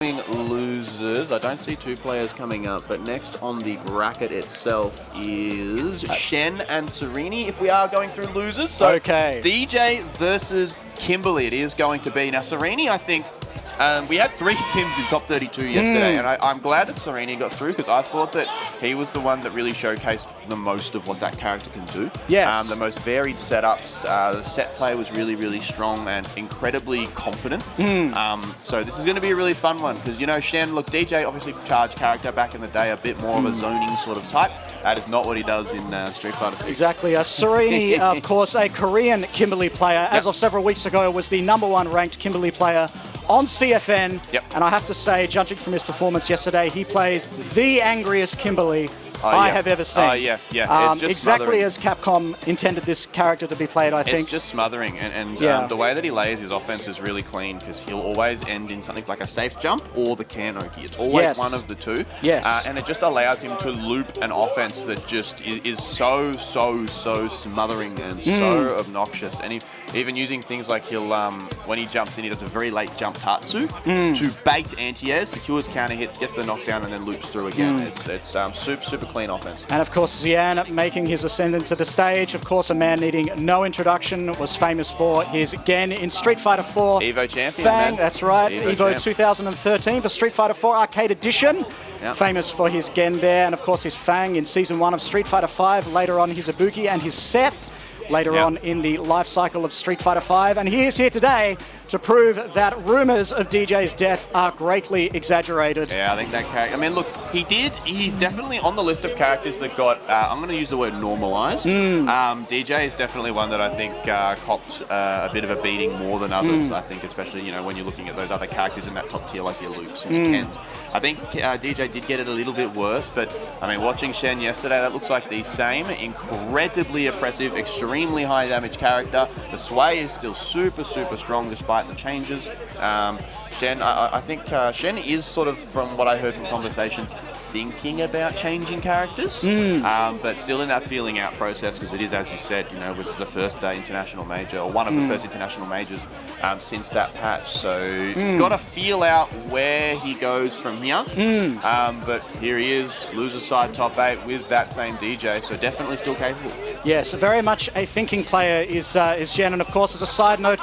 Losers. I don't see two players coming up, but next on the bracket itself is Xian and SURINI, if we are going through losers. So okay. DJ versus Kimberly it is going to be. Now SURINI, I think, we had 3 Kims in top 32 yesterday, and I'm glad that SURINI got through because I thought that he was the one that really showcased the most of what that character can do. Yes. The most varied setups. The set play was really, really strong and incredibly confident. So this is going to be a really fun one because, you know, Xian, look, DJ, obviously charged character back in the day, a bit more of a zoning sort of type. That is not what he does in Street Fighter 6. Exactly. SURINI, of course, a Korean Kimberly player. As of several weeks ago, was the #1 ranked Kimberly player on CFN. And I have to say, judging from his performance yesterday, he plays the angriest Kimberly I have ever seen. It's just exactly smothering. as Capcom intended this character to be played, I think. It's just smothering, and the way that he layers his offense is really clean because he'll always end in something like a safe jump or the Kanoki. It's always one of the two. And it just allows him to loop an offense that just is so smothering and so obnoxious. And even using things like he'll, when he jumps in, he does a very late jump tatsu to bait anti-airs, secures counter hits, gets the knockdown, and then loops through again. It's super clean offense. And of course, Xian making his ascendant to the stage. Of course, a man needing no introduction, was famous for his Gen in Street Fighter 4. Evo champion, Fang, man. that's right. Evo 2013 for Street Fighter 4 Arcade Edition. Famous for his Gen there. And of course, his Fang in Season 1 of Street Fighter 5. Later on, his Ibuki and his Seth. Later on in the life cycle of Street Fighter 5. And he is here today to prove that rumors of DJ's death are greatly exaggerated. Yeah, I think that character, I mean, look, he's definitely on the list of characters that got, I'm going to use the word normalized. DJ is definitely one that I think copped a bit of a beating more than others, I think, especially, you know, when you're looking at those other characters in that top tier like your Lukes and your Kens. I think DJ did get it a little bit worse, but, I mean, watching Xian yesterday, that looks like the same incredibly oppressive, extremely high damage character. The sway is still super strong despite the changes. Xian, I think Xian is sort of, from what I heard from conversations, thinking about changing characters, but still in that feeling out process because it is, as you said, you know, this is the first international major, or one of the first international majors since that patch. So you've got to feel out where he goes from here. But here he is, loser side top 8 with that same DJ, so definitely still capable. Yes, very much a thinking player is Xian, and of course, as a side note,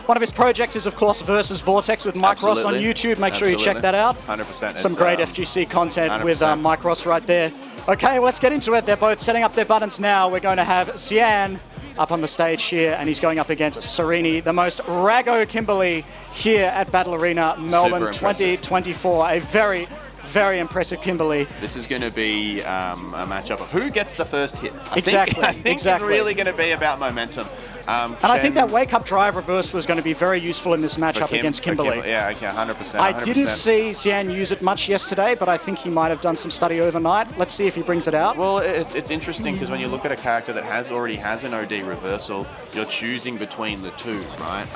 one of his projects is, of course, Versus Vortex with Mike Ross on YouTube. Make sure you check that out. 100%. Some great FGC content 100%. with Mike Ross right there. Okay, let's get into it. They're both setting up their buttons now. We're going to have Xian up on the stage here, and he's going up against SURINI, the most raggo Kimberly here at Battle Arena Melbourne 2024. A very impressive Kimberly. This is going to be a matchup of who gets the first hit. I think it's really going to be about momentum. And I think that wake-up drive reversal is going to be very useful in this matchup against Kimberly. Yeah, okay, 100%. I didn't see Xian use it much yesterday, but I think he might have done some study overnight. Let's see if he brings it out. Well, it's interesting because when you look at a character that already has an OD reversal, you're choosing between the two, right?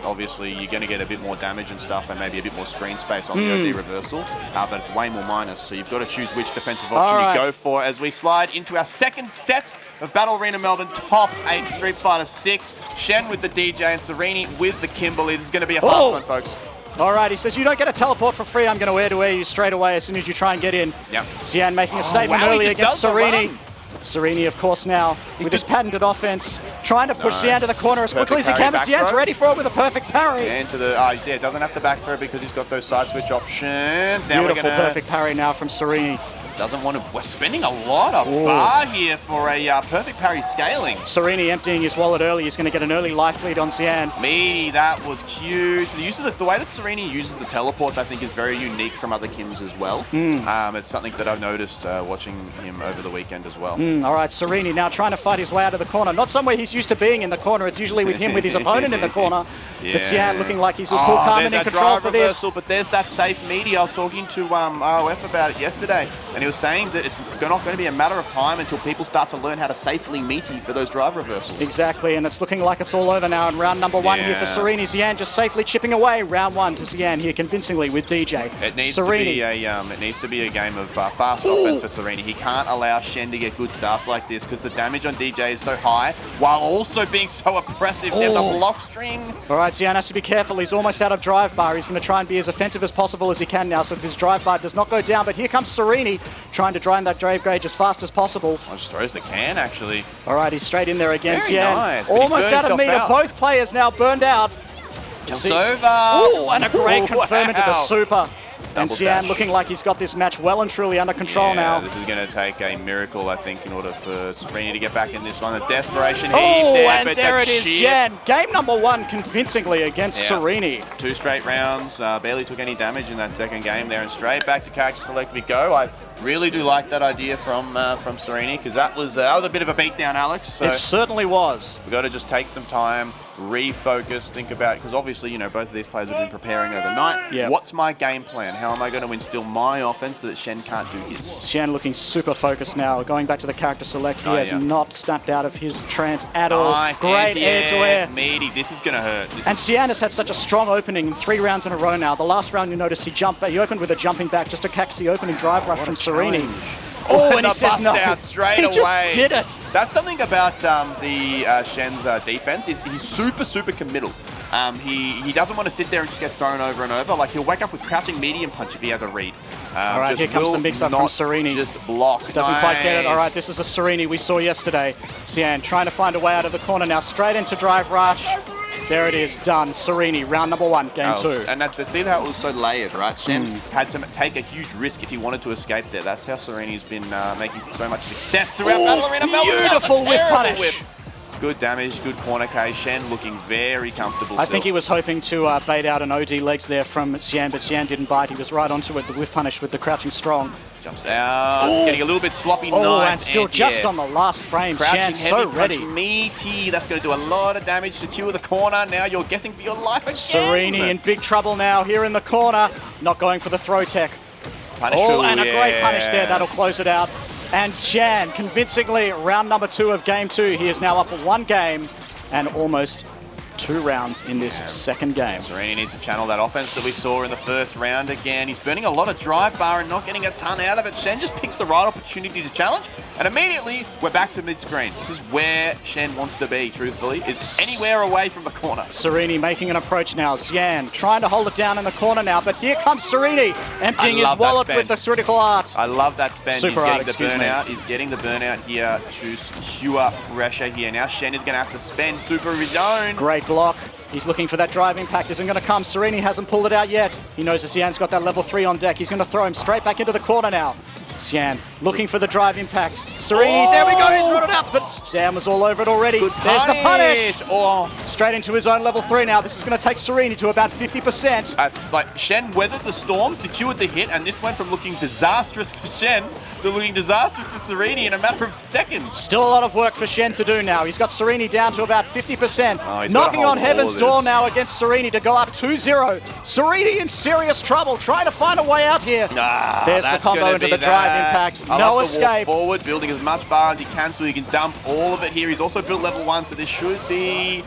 Obviously, you're going to get a bit more damage and stuff and maybe a bit more screen space on the OD reversal, but it's way more minus, so you've got to choose which defensive option you go for as we slide into our second set of Battle Arena Melbourne top 8 Street Fighter 6. Xian with the DJ and SURINI with the Kimberly. This is going to be a fast one, folks. All right, he says, you don't get a teleport for free. I'm going to air-to-air you straight away as soon as you try and get in. Xian making a statement early against SURINI. SURINI, of course, now with his patented offense, trying to push Xian to the corner as quickly as he can, but Xian's ready for it with a perfect parry. And to the, doesn't have to back throw because he's got those side switch options. Now Beautiful perfect parry now from SURINI. Doesn't want to. We're spending a lot of bar here for a perfect parry scaling. SURINI emptying his wallet early. He's going to get an early life lead on Xian. That was cute. The way that SURINI uses the teleports, I think, is very unique from other Kims as well. It's something that I've noticed watching him over the weekend as well. All right, SURINI now trying to fight his way out of the corner. Not somewhere he's used to being in the corner. It's usually with him with his opponent in the corner. But Xian looking like he's cool, calm, and in control for this. But there's that safe media. I was talking to ROF about it yesterday, and he was saying that it's not going to be a matter of time until people start to learn how to safely meaty for those drive reversals. Exactly, and it's looking like it's all over now in round number 1 here for SURINI. Xian just safely chipping away. Round 1 to Xian here convincingly with DJ. It needs to be a game of fast offense for SURINI. He can't allow Xian to get good starts like this because the damage on DJ is so high while also being so oppressive. There's the block string. All right, Xian has to be careful. He's almost out of drive bar. He's going to try and be as offensive as possible as he can now, so if his drive bar does not go down. But here comes SURINI trying to drain that drive gauge as fast as possible. Oh, just throws the can, actually. All right, he's straight in there again. Very Xian. nice, Almost out of meter. Both players now burned out. It's over. Oh, and a great confirm into the super. And Double Xian dash. looking like he's got this match well and truly under control now. This is going to take a miracle, I think, in order for SURINI to get back in this one. The desperation heave and but there the it is, Xian. Game number 1 convincingly against SURINI. 2 straight rounds, barely took any damage in that second game there, and straight back to character select we go. I really do like that idea from SURINI, because that was a bit of a beatdown, Alex. So it certainly was. we've got to just take some time, refocus, think about, because obviously, you know, both of these players have been preparing overnight. Yep. What's my game plan? How am I going to instill my offense so that Xian can't do his? Xian looking super focused now. Going back to the character select, he has not snapped out of his trance at all. Nice, great air-to-air. Meaty, this is going to hurt. And Xian has had such a strong opening in 3 rounds in a row now. The last round you notice he opened with a jumping back just to catch the opening drive rush from SURINI. Oh, and he says no. Out straight he away. Just did it. That's something about the Shen's defense is he's super committal. He doesn't want to sit there and just get thrown over and over. Like, he'll wake up with crouching medium punch if he has a read. All right, here comes the mix-up from SURINI. Just block. Doesn't quite get it. All right, this is a SURINI we saw yesterday. Xian trying to find a way out of the corner now. Straight into drive rush. There it is, done. SURINI, round number 1, game 2. And see how it was so layered, right? Xian had to take a huge risk if he wanted to escape there. That's how SURINI's been making so much success throughout Arena Melbourne. Beautiful whip punish. Whip. Good damage, good corner case. Xian looking very comfortable. I think he was hoping to bait out an OD legs there from Xian, but Xian didn't bite. He was right onto it, the whiff punish with the crouching strong. Jumps out, getting a little bit sloppy. Oh, nice, and still just on the last frame. Crouching Xian heavy so ready. punch, meaty. That's going to do a lot of damage. Secure the corner. Now you're guessing for your life again. SURINI in big trouble now here in the corner. Not going for the throw tech. Punish and a great punish there. That'll close it out. And Xian, convincingly, round number 2 of game 2. He is now up 1 game and almost 2 rounds in this second game. SURINI needs to channel that offense that we saw in the first round again. He's burning a lot of drive bar and not getting a ton out of it. Xian just picks the right opportunity to challenge, and immediately we're back to mid-screen. This is where Xian wants to be, truthfully, is anywhere away from the corner. SURINI making an approach now. Xian trying to hold it down in the corner now, but here comes SURINI, emptying his wallet with the critical art. I love that spend. Super He's getting the burnout. He's getting the burnout here to secure pressure here. Now Xian is going to have to spend super of his own. Great block. He's looking for that drive impact. Isn't going to come. SURINI hasn't pulled it out yet. He knows that Xian's got that level 3 on deck. He's going to throw him straight back into the corner now. Xian looking for the drive impact. SURINI, there we go, he's run it up, but Xian was all over it already. There's the punish. Straight into his own level 3 now. This is going to take SURINI to about 50%. That's like Xian weathered the storm, secured the hit, and this went from looking disastrous for Xian to looking disastrous for SURINI in a matter of seconds. Still a lot of work for Xian to do now. He's got SURINI down to about 50%. Knocking on heaven's door now against SURINI to go up 2-0. SURINI in serious trouble, trying to find a way out here. There's the combo into the drive impact. No escape. Forward, building as much bar as he can so he can dump all of it here. He's also built level 1, so this should be...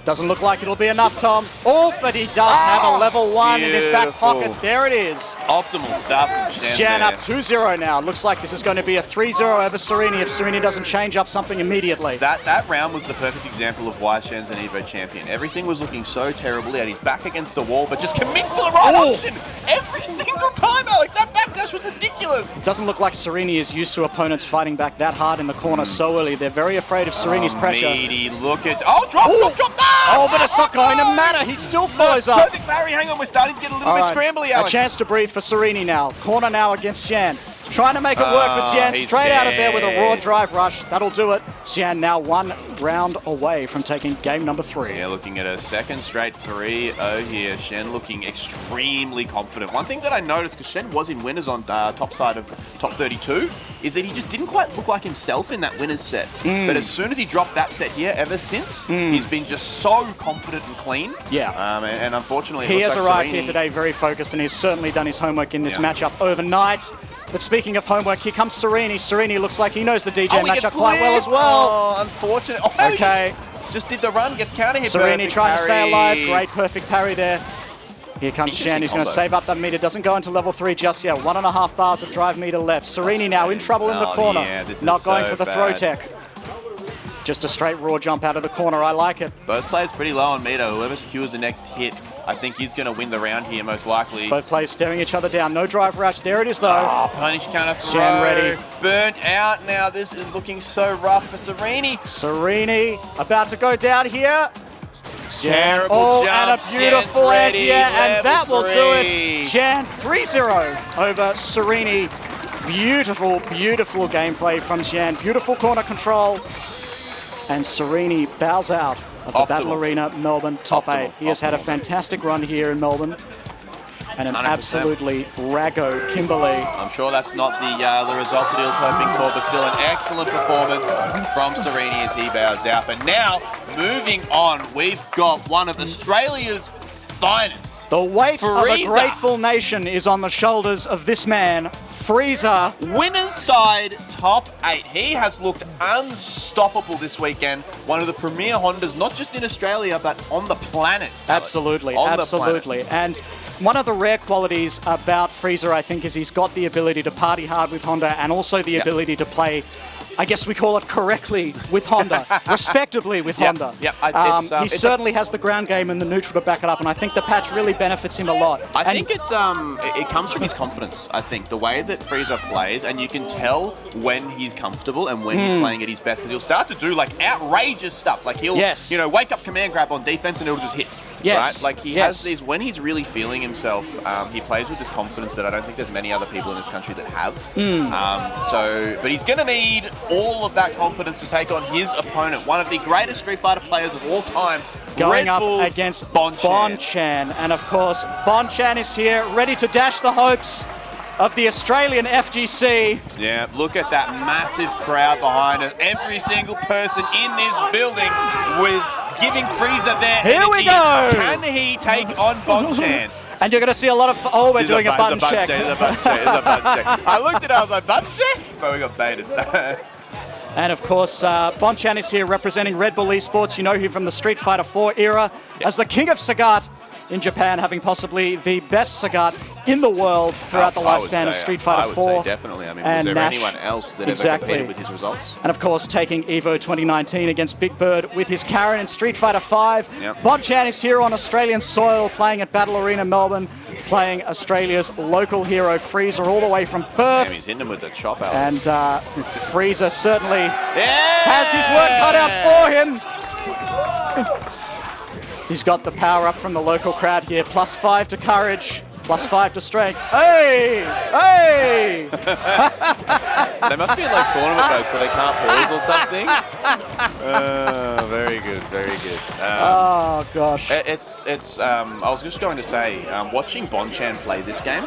Doesn't look like it'll be enough, Tom. Oh, but he does have a level 1 in his back pocket. There it is. Optimal stuff from Xian up 2-0 now. Looks like this is going to be a 3-0 over SURINI if SURINI doesn't change up something immediately. That round was the perfect example of why Xian's an Evo champion. Everything was looking so terrible. He had his back against the wall, but just commits to the right option every single time, Alex. That backdash was ridiculous. It doesn't look like SURINI is used to opponents fighting back that hard in the corner so early. They're very afraid of SURINI's pressure. Meaty, look at... drop! Oh, but it's not going to matter. He still follows up. Perfect parry. Hang on, we're starting to get a little bit scrambly, Alex. A chance to breathe for SURINI now. Corner now against Xian. Trying to make it work, but Xian straight out of there with a raw drive rush. That'll do it. Xian now 1 round away from taking game number 3. Yeah, looking at a second straight 3-0 here. Xian looking extremely confident. One thing that I noticed, because Xian was in winners on top side of top 32, is that he just didn't quite look like himself in that winners set. But as soon as he dropped that set here, ever since, he's been just so confident and clean. Yeah. And unfortunately, he it looks has like arrived SURINI... here today very focused, and he's certainly done his homework in this matchup overnight. But speaking of homework, here comes SURINI. SURINI looks like he knows the DJ matchup quite cleared. well as well. Oh, unfortunate. Oh, okay. Just did the run, gets counter hit. SURINI trying to stay alive. Great perfect parry there. Here comes Xian. He's going to save up that meter. Doesn't go into level 3 just yet. 1.5 bars of drive meter left. SURINI now in trouble in the corner. Yeah, this Not is going so for the throw tech. Just a straight raw jump out of the corner. I like it. Both players pretty low on meter. Whoever secures the next hit, I think is going to win the round here, most likely. Both players staring each other down. No drive rush. There it is, though. Oh, punish counter throw. Xian ready. Burnt out now. This is looking so rough for SURINI. SURINI about to go down here. Terrible jump. And a beautiful anti-air, and that will do it. Xian 3-0 over SURINI. Beautiful, beautiful gameplay from Xian. Beautiful corner control. And SURINI bows out of the Battle Arena Melbourne top 8. He has had a fantastic run here in Melbourne. And an 100%. Absolutely raggo Kimberly. I'm sure that's not the result that he was hoping for, but still an excellent performance from SURINI as he bows out. But now, moving on, we've got one of Australia's finest. The weight FREESER. of a grateful nation is on the shoulders of this man, FREESER. Winner's side, top 8. He has looked unstoppable this weekend. One of the premier Hondas, not just in Australia, but on the planet. Absolutely, on absolutely. And one of the rare qualities about FREESER, I think, is he's got the ability to party hard with Honda and also the ability to play, I guess we call it correctly with Honda, respectably with Honda. He certainly has the ground game and the neutral to back it up, and I think the patch really benefits him a lot. I think it comes from his confidence, I think. The way that FREESER plays, and you can tell when he's comfortable and when he's playing at his best, because he'll start to do like outrageous stuff. Like he'll, wake up command grab on defense and it'll just hit. Yes. Right? Like he has these, when he's really feeling himself, he plays with this confidence that I don't think there's many other people in this country that have. But he's going to need all of that confidence to take on his opponent, one of the greatest Street Fighter players of all time, going up against Bonchan. And of course, Bonchan is here, ready to dash the hopes of the Australian FGC. Yeah, look at that massive crowd behind us. Every single person in this building was giving FREESER their energy. Here we go! Can he take on Bonchan? And you're going to see a lot of... Oh, we're doing a button check. It's a button check. I looked at it, I was like, button check? But we got baited. And of course, Bonchan is here representing Red Bull Esports. You know him from the Street Fighter 4 era as the king of Sagat in Japan, having possibly the best Sagat in the world throughout the lifespan of Street Fighter 4. I would say definitely. I mean, was there anyone else that ever competed with his results? And of course, taking EVO 2019 against Big Bird with his Karen in Street Fighter 5. Bonchan is here on Australian soil, playing at Battle Arena Melbourne, playing Australia's local hero, FREESER, all the way from Perth. Damn, he's hitting him with the chop out. And FREESER certainly has his work cut out for him. He's got the power up from the local crowd here. +5 to courage, +5 to strength. Hey! Hey! They must be in like tournament mode so they can't pause or something. Very good, very good. Oh gosh. I was just going to say, watching Bonchan play this game,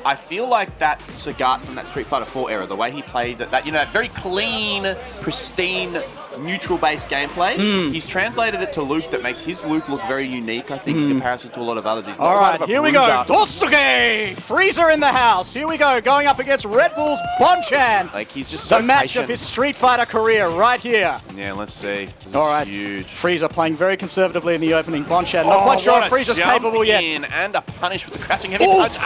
I feel like that Sagat from that Street Fighter 4 era, the way he played that very clean, pristine, neutral-based gameplay. He's translated it to Luke that makes his Luke look very unique, I think, in comparison to a lot of others. He's not all right, here we go. Dosuke! FREESER in the house. Here we go, going up against Red Bull's Bonchan. Like, he's just so the match patient. of his Street Fighter career right here. Yeah, let's see. This all right, huge. FREESER playing very conservatively in the opening. Bonchan, not quite sure if FREEZER's capable yet. And a punish with the crouching heavy punch.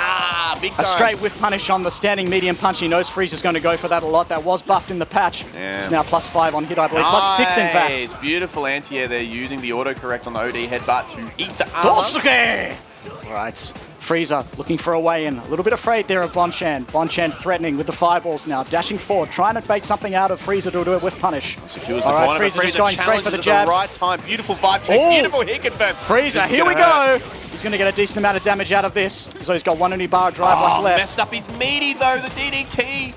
Big time. A straight whiff punish on the standing medium punch. He knows FREEZER's going to go for that a lot. That was buffed in the patch. It's now +5 on hit, I believe. +6 in fact. Beautiful anti-air there, using the autocorrect on the OD headbutt to eat the armor. Dosuke! Right, FREESER looking for a way in. A little bit afraid there of Bonchan. Bonchan threatening with the fireballs now. Dashing forward, trying to bait something out of FREEZER to do it with punish. Secures the corner, FREEZER just going straight for the jabs. The right time. Beautiful vibe check. Beautiful hit confirm. FREEZER, here we go. He's going to get a decent amount of damage out of this. So he's got one bar of drive left. Messed up his meaty though, the DDT.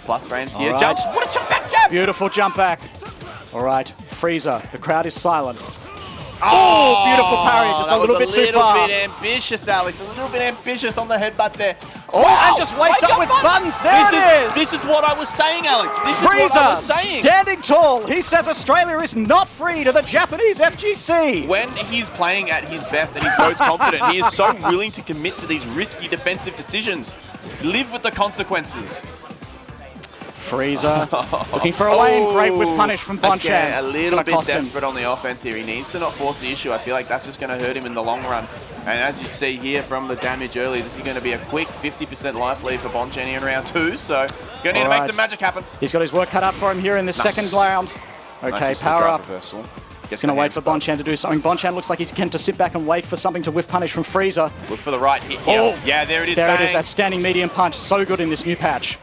Plus frames here. Right. Jump. What a jump back jab. Beautiful jump back. All right, FREEZER. The crowd is silent. Oh, beautiful parry, just a little bit too far. A little bit ambitious, Alex. A little bit ambitious on the headbutt there. Oh, wow. And just wakes up with buttons. There it is. This is what I was saying, Alex. This FREESER, is what I was saying. Standing tall. He says Australia is not free to the Japanese FGC. When he's playing at his best and he's most confident, he is so willing to commit to these risky defensive decisions. Live with the consequences. FREESER looking for a lane. Great whip punish from Bonchan. Again, a little bit desperate on the offense here. He needs to not force the issue. I feel like that's just going to hurt him in the long run. And as you see here from the damage earlier, this is going to be a quick 50% life lead for Bonchan here in round 2. So going to need to make some magic happen. He's got his work cut out for him here in the second round. Okay, power up. Reversal. He's going to wait for Bonchan to do something. Bonchan looks like he's going to sit back and wait for something to whiff punish from FREESER. Look for the right hit here. Oh, yeah, there it is. There it is, that standing medium punch. So good in this new patch.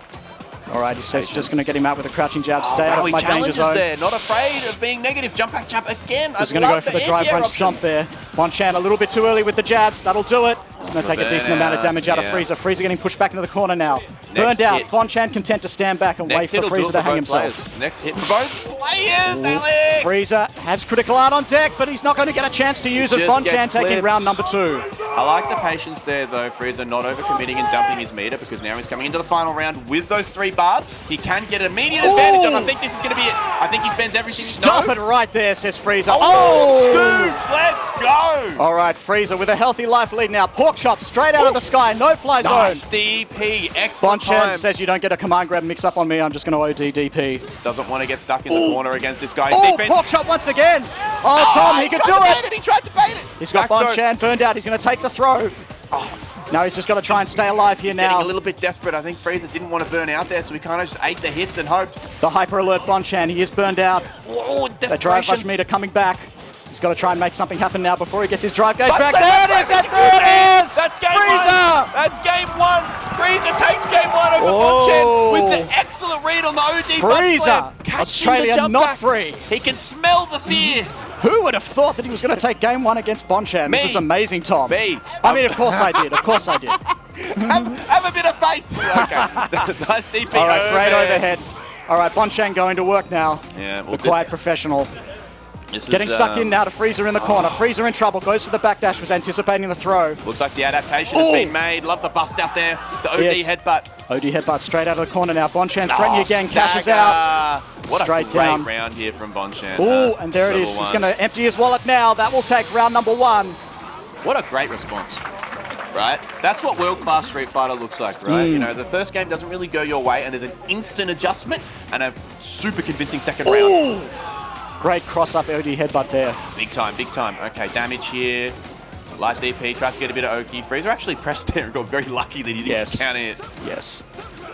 All right, he says he's just going to get him out with a crouching jab. Stay out of my danger zone. There. Not afraid of being negative. Jump back jab again. He's going to go for the drive punch jump there. Bonchan a little bit too early with the jabs. That'll do it. He's going to take a decent amount of damage out of FREESER. FREESER getting pushed back into the corner now. Burned out. Bonchan content to stand back and wait for FREESER to hang himself. Next hit for both players, Alex! FREESER has critical art on deck, but he's not going to get a chance to use it. Bonchan taking round number 2. I like the patience there, though. FREESER not overcommitting and dumping his meter, because now he's coming into the final round with those 3 bars. He can get an immediate advantage, and I think this is going to be it. I think he spends everything he knows. Stop it right there, says FREESER. Scoops! Let's go! All right, FREESER with a healthy life lead now. Pork chop straight out of the sky. No fly zone. Nice DP. Excellent Bonchan says you don't get a command grab mix up on me. I'm just going to OD DP. Doesn't want to get stuck in the corner against this guy's defense. Pork chop once again. Oh, Tom, he could do it. He tried to bait it. He's got Bonchan burned out. He's going to take the throw. Now he's just got to try and stay alive here now. Getting a little bit desperate. I think FREESER didn't want to burn out there, so he kind of just ate the hits and hoped. The hyper alert Bonchan. He is burned out. Oh, the drive rush meter coming back. He's got to try and make something happen now before he gets his drive gauge back. There it is! There it is! That's game FREESER! 1! That's game 1! FREESER takes game 1 over Bonchan with the excellent read on the OD FREESER! Australia not free. He can smell the fear. Who would have thought that he was going to take game 1 against Bonchan? This is amazing, Tom. Me. I mean, of course I did. Of course I did. have a bit of faith. Okay. Nice DP. All right, great overhead. All right, Bonchan going to work now. Yeah, the quiet professional. Getting stuck in now to FREESER in the corner. FREESER in trouble. Goes for the backdash. Was anticipating the throw. Looks like the adaptation has been made. Love the bust out there. The OD headbutt. OD headbutt straight out of the corner now. Bonchan threatening again. Cashes out. What straight a great down. round here from Bonchan. Oh, and there it is. He's going to empty his wallet now. That will take round number 1. What a great response. Right? That's what world-class Street Fighter looks like, right? You know, the first game doesn't really go your way, and there's an instant adjustment and a super convincing second round. Great cross-up OD headbutt there. Big time, big time. Okay, damage here. Light DP, tries to get a bit of Oki. FREESER actually pressed there and got very lucky that he didn't counter it. Yes.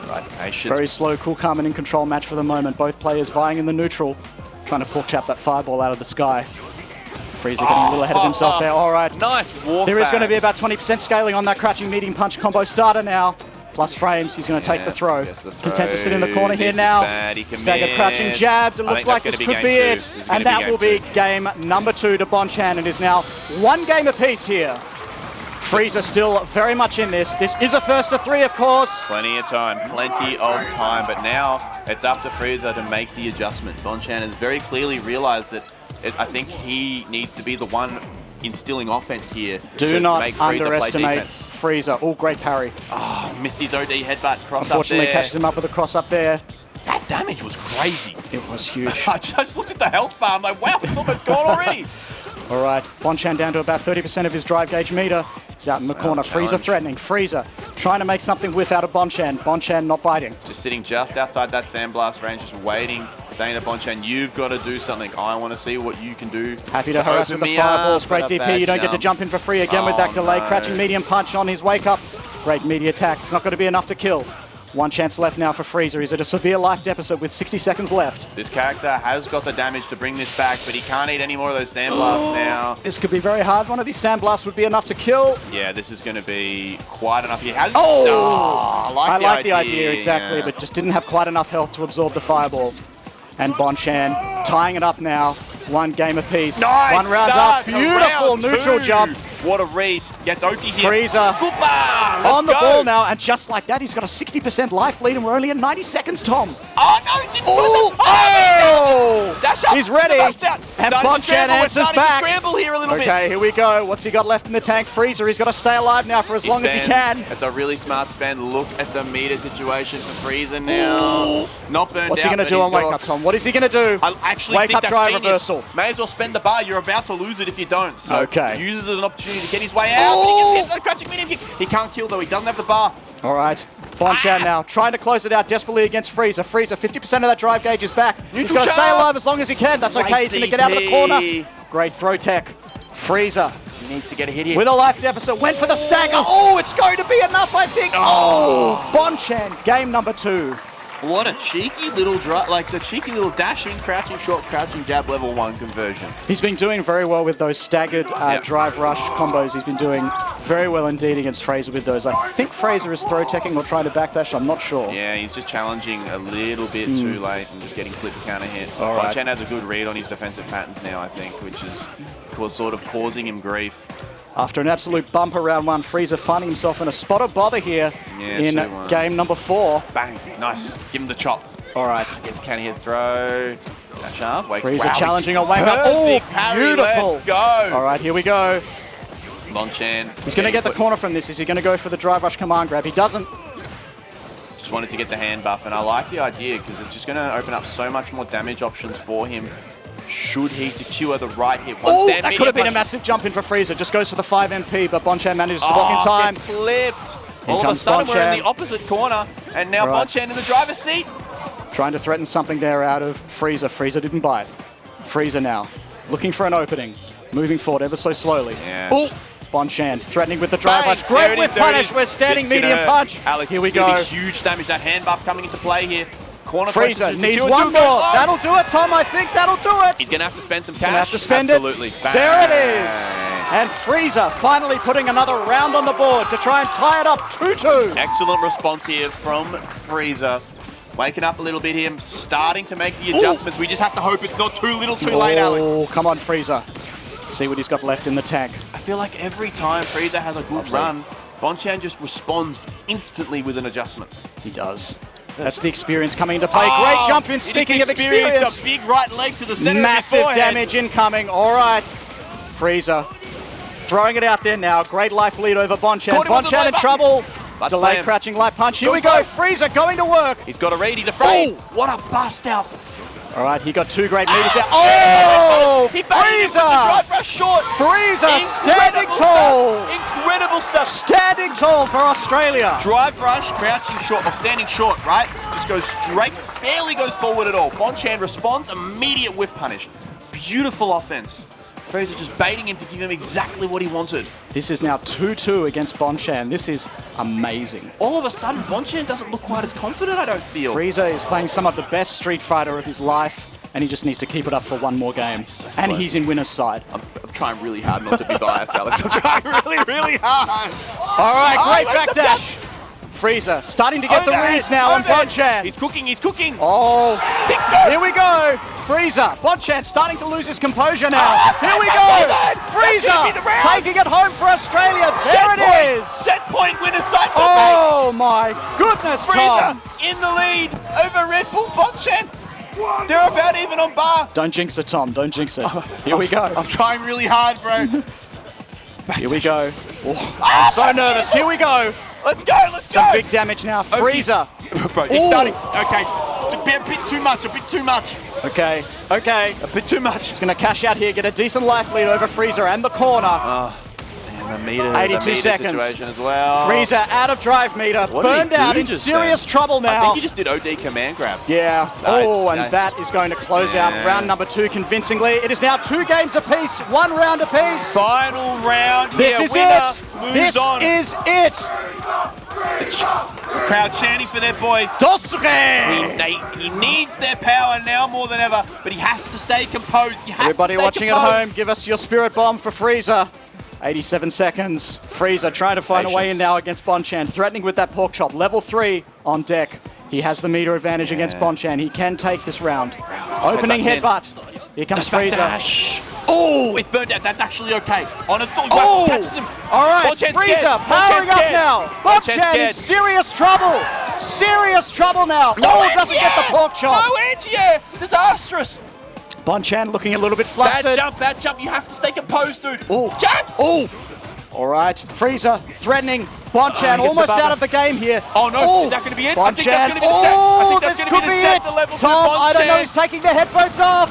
Right, patience. Very slow, cool, calm, and in control match for the moment. Both players vying in the neutral, trying to pork chop that fireball out of the sky. FREESER getting a little ahead of himself there. All right. Nice walk There back. is going to be about 20% scaling on that crouching medium punch combo starter now. Plus frames, he's going to take the throw. Content to sit in the corner here now. Staggered crouching jabs. It looks like this could be it. And that will be game number 2 to Bonchan. It is now 1 game apiece here. FREESER still very much in this. This is a first to 3, of course. Plenty of time. But now it's up to FREESER to make the adjustment. Bonchan has very clearly realized that I think he needs to be the one instilling offense here. Do not underestimate FREESER. Oh, great parry. Oh, missed his OD headbutt cross up there. Unfortunately, catches him up with a cross up there. That damage was crazy. It was huge. I just looked at the health bar. I'm like, wow, it's almost gone already. All right, Bonchan down to about 30% of his drive gauge meter. He's out in the corner. FREESER threatening. FREESER trying to make something with out of Bonchan. Bonchan not biting. Just sitting just outside that sandblast range, just waiting, saying to Bonchan, you've got to do something. I want to see what you can do. Happy to harass with the fireballs. Great DP. You don't get to jump in for free again with that delay. Crouching medium punch on his wake up. Great media attack. It's not going to be enough to kill. 1 chance left now for FREESER. He's at a severe life deficit with 60 seconds left. This character has got the damage to bring this back, but he can't eat any more of those sandblasts now. This could be very hard. One of these sandblasts would be enough to kill. Yeah, this is going to be quite enough. He has... I like the idea, exactly, but just didn't have quite enough health to absorb the fireball. And Bonchan tying it up now. 1 game apiece. Nice 1 round up. Beautiful neutral jump. What a read. Gets Oki here. FREEZER Scooper! on the ball now, and just like that, he's got a 60% life lead, and we're only at 90 seconds, Tom. Oh, no! Didn't Oh! Dash up! He's ready. And Bonchan answers back. Scramble here a little bit. Okay, here we go. What's he got left in the tank? FREEZER. He's got to stay alive now for as long as he can. It's a really smart spend. Look at the meter situation for FREEZER now. Not burned out. What's he going to do on Wake Up, Tom? What is he going to do? I actually Wake think Up that's try genius. reversal. May as well spend the bar. You're about to lose it if you don't. So okay. uses it as an opportunity to get his way out. But he gets hit the crouching medium kick. He can't kill though. He doesn't have the bar. All right. Bonchan now trying to close it out desperately against FREEZER. FREEZER, 50% of that drive gauge is back. He's got to stay alive as long as he can. That's okay. He's going to get out of the corner. Great throw tech. FREEZER. He needs to get a hit here. With a life deficit. Went for the stagger. Oh, it's going to be enough, I think. Oh, Bonchan, game number 2. What a cheeky little drive, like the cheeky little dashing, crouching, short, crouching, jab level 1 conversion. He's been doing very well with those staggered drive rush combos. He's been doing very well indeed against FREEZER with those. I think FREEZER is throw teching or trying to backdash. I'm not sure. Yeah, he's just challenging a little bit too late and just getting clip counter hit. Bonchan has a good read on his defensive patterns now, I think, which is sort of causing him grief. After an absolute bumper round 1, FREEZER finding himself in a spot of bother here in game number 4. Bang, nice. Give him the chop. All right. Gets counter hit throw. Dash up. FREEZER challenging a Wake Up. Oh, beautiful. Let's go. All right, here we go. Bonchan. He's going to get the corner from this. Is he going to go for the drive rush command grab? He doesn't. Just wanted to get the hand buff, and I like the idea because it's just going to open up so much more damage options for him. Should he secure the right hit? Oh, that could have been a massive jump in for FREEZER. Just goes for the 5 MP, but Bonchan manages to block in time. Gets flipped. All of a sudden, we're in the opposite corner, and now Bonchan in the driver's seat. Trying to threaten something there out of FREEZER. FREEZER didn't bite. FREEZER now looking for an opening, moving forward ever so slowly. Oh, Bonchan threatening with the drive rush. Great with punish. We're standing medium punch. Alex, here we go. Huge damage. That hand buff coming into play here. FREEZER needs one more. That'll do it, Tom. I think that'll do it. He's going to have to spend some cash. He's going to have to spend Absolutely. it. There it is. And FREEZER finally putting another round on the board to try and tie it up 2-2. Excellent response here from FREEZER. Waking up a little bit here, starting to make the adjustments. We just have to hope it's not too little too late, Alex. Oh, come on, FREEZER. See what he's got left in the tank. I feel like every time FREEZER has a good run, Bonchan just responds instantly with an adjustment. He does. That's the experience coming into play. Great jump in. Speaking of experience. A big right leg to the center. Massive damage incoming. All right. FREEZER throwing it out there now. Great life lead over Bonchan. Bonchan in trouble. Delayed crouching light punch. Here we go. FREEZER going to work. He's got a read. He's afraid. What a bust out. All right, he got 2 great meters there. Oh, FREEZER! Drive rush short. FREEZER standing tall. Incredible stuff. Standing tall for Australia. Drive rush, crouching short, or standing short, right? Just goes straight, barely goes forward at all. Bonchan responds, immediate whiff punish. Beautiful offense. FREEZER just baiting him to give him exactly what he wanted. This is now 2-2 against Bonchan. This is amazing. All of a sudden, Bonchan doesn't look quite as confident, I don't feel. FREEZER is playing some of the best Street Fighter of his life, and he just needs to keep it up for one more game. And he's in winner's side. I'm trying really hard not to be biased, Alex. I'm trying really hard. All right, great backdash. FREEZER starting to get the reads now on Bonchan. He's cooking. Oh, here we go. FREEZER. Bonchan starting to lose his composure now. Here we go. FREEZER taking it home for Australia. There it is. Set point winner side. Oh my goodness, Tom. FREEZER in the lead over Red Bull. Bonchan. They're about even on bar. Don't jinx it, Tom. Don't jinx it. Here we go. I'm trying really hard, bro. Here we go. Oh, I'm so nervous. Here we go. Let's go. Some big damage now. FREEZER. Bro, it's starting. Okay. A bit too much. Okay. A bit too much. He's going to cash out here, get a decent life lead over FREEZER and the corner. And the meter, 82 seconds. Situation as well. FREEZER out of drive meter. Burned out in serious trouble now. I think he just did OD command grab. Yeah. That is going to close out round number 2 convincingly. It is now 2 games apiece, 1 round apiece. Final round. This is it. This is it. The crowd chanting for their boy. Dosuke! He needs their power now more than ever, but he has to stay composed. Everybody watching at home, give us your spirit bomb for FREEZER. 87 seconds. FREEZER trying to find a way in now against Bonchan, threatening with that pork chop. Level 3 on deck. He has the meter advantage against Bonchan. He can take this round. Opening headbutt. Here comes FREEZER. Oh! He's burned out. That's actually okay. On a Oh! catches him. All right, Bonchan's FREESER scared. powering Bonchan's up scared. now. Bonchan's Bonchan in scared. serious trouble. Serious trouble now. Doesn't get the pork chop. No anti-air. Disastrous. Bonchan looking a little bit flustered. Bad jump. You have to stay composed, dude. Oh. Jump. Oh. All right, FREESER threatening. Bonchan he gets almost above out him. of the game here. Oh no, is that going to be it? I think that's Bonchan. going to be the set. I think that's This going could to be be the set it. to level Tom, two. I don't know. He's taking the headphones off.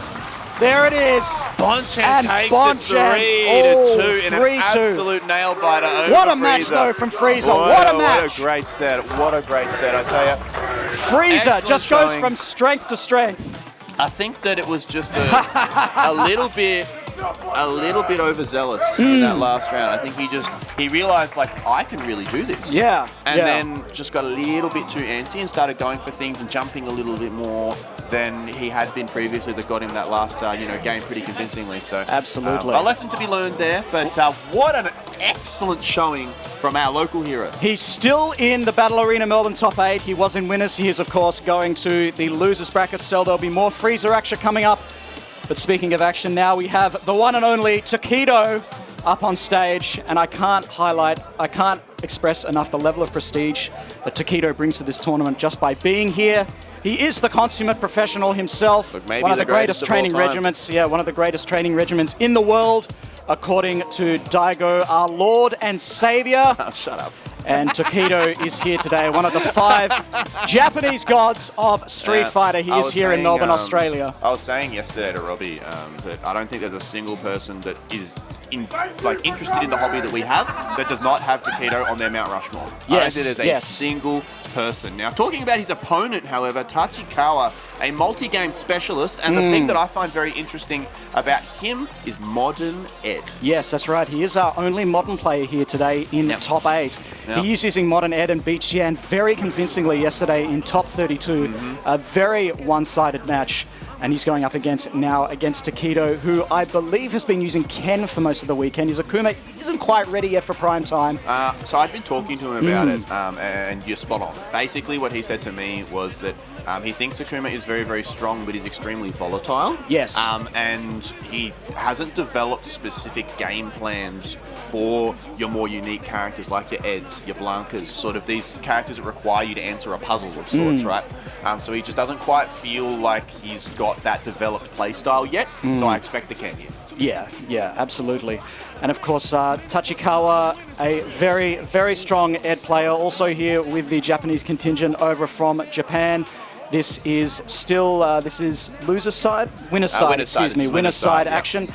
There it is. Bonchan And takes Bonchan, it 3-2 in an 3-2. absolute nail biter over What a match, FREESER. though, from FREESER. What a match. What a great set. What a great set, I tell you. FREESER Excellent just goes showing. from strength to strength. I think that it was just a little bit overzealous in that last round. I think he realized, like, I can really do this. Yeah. And then just got a little bit too antsy and started going for things and jumping a little bit more than he had been previously that got him that last game pretty convincingly. So Absolutely. a lesson to be learned there, but what an excellent showing from our local hero. He's still in the Battle Arena Melbourne top 8. He was in winners. He is, of course, going to the losers bracket. So there'll be more FREESER action coming up. But speaking of action, now we have the one and only Tokido up on stage, and I can't express enough the level of prestige that Tokido brings to this tournament just by being here. He is the consummate professional himself. Look, maybe one of the the greatest greatest of all training time. regiments. Yeah, one of the greatest training regiments in the world, according to Daigo, our Lord and Savior. Oh, shut up. And Tokido is here today, one of the 5 Japanese gods of Street Fighter. He is here in Melbourne, Australia. I was saying yesterday to Robbie that I don't think there's a single person that is interested in the hobby that we have that does not have Tokido on their Mount Rushmore. I don't think there's a single person. Now, talking about his opponent, however, Tachikawa, a multi-game specialist, and the thing that I find very interesting about him is Modern Ed. Yes, that's right. He is our only modern player here today in top 8. Yep. He is using Modern Ed and beat Xian very convincingly yesterday in top 32. A very one-sided match. And he's going up against Tokido, who I believe has been using Ken for most of the weekend. His Akuma isn't quite ready yet for prime time. So I've been talking to him about it, and you're spot on. Basically, what he said to me was that he thinks Akuma is very, very strong, but is extremely volatile. Yes. And he hasn't developed specific game plans for your more unique characters like your Eds, your Blankas, sort of these characters that require you to answer a puzzle of sorts, right? So he just doesn't quite feel like he's got that developed playstyle yet, so I expect the Ken here. Yeah, absolutely. And of course, Tachikawa, a very, very strong Ed player, also here with the Japanese contingent over from Japan. This is still, this is loser's side? Winner's side, excuse me. Winner's side action.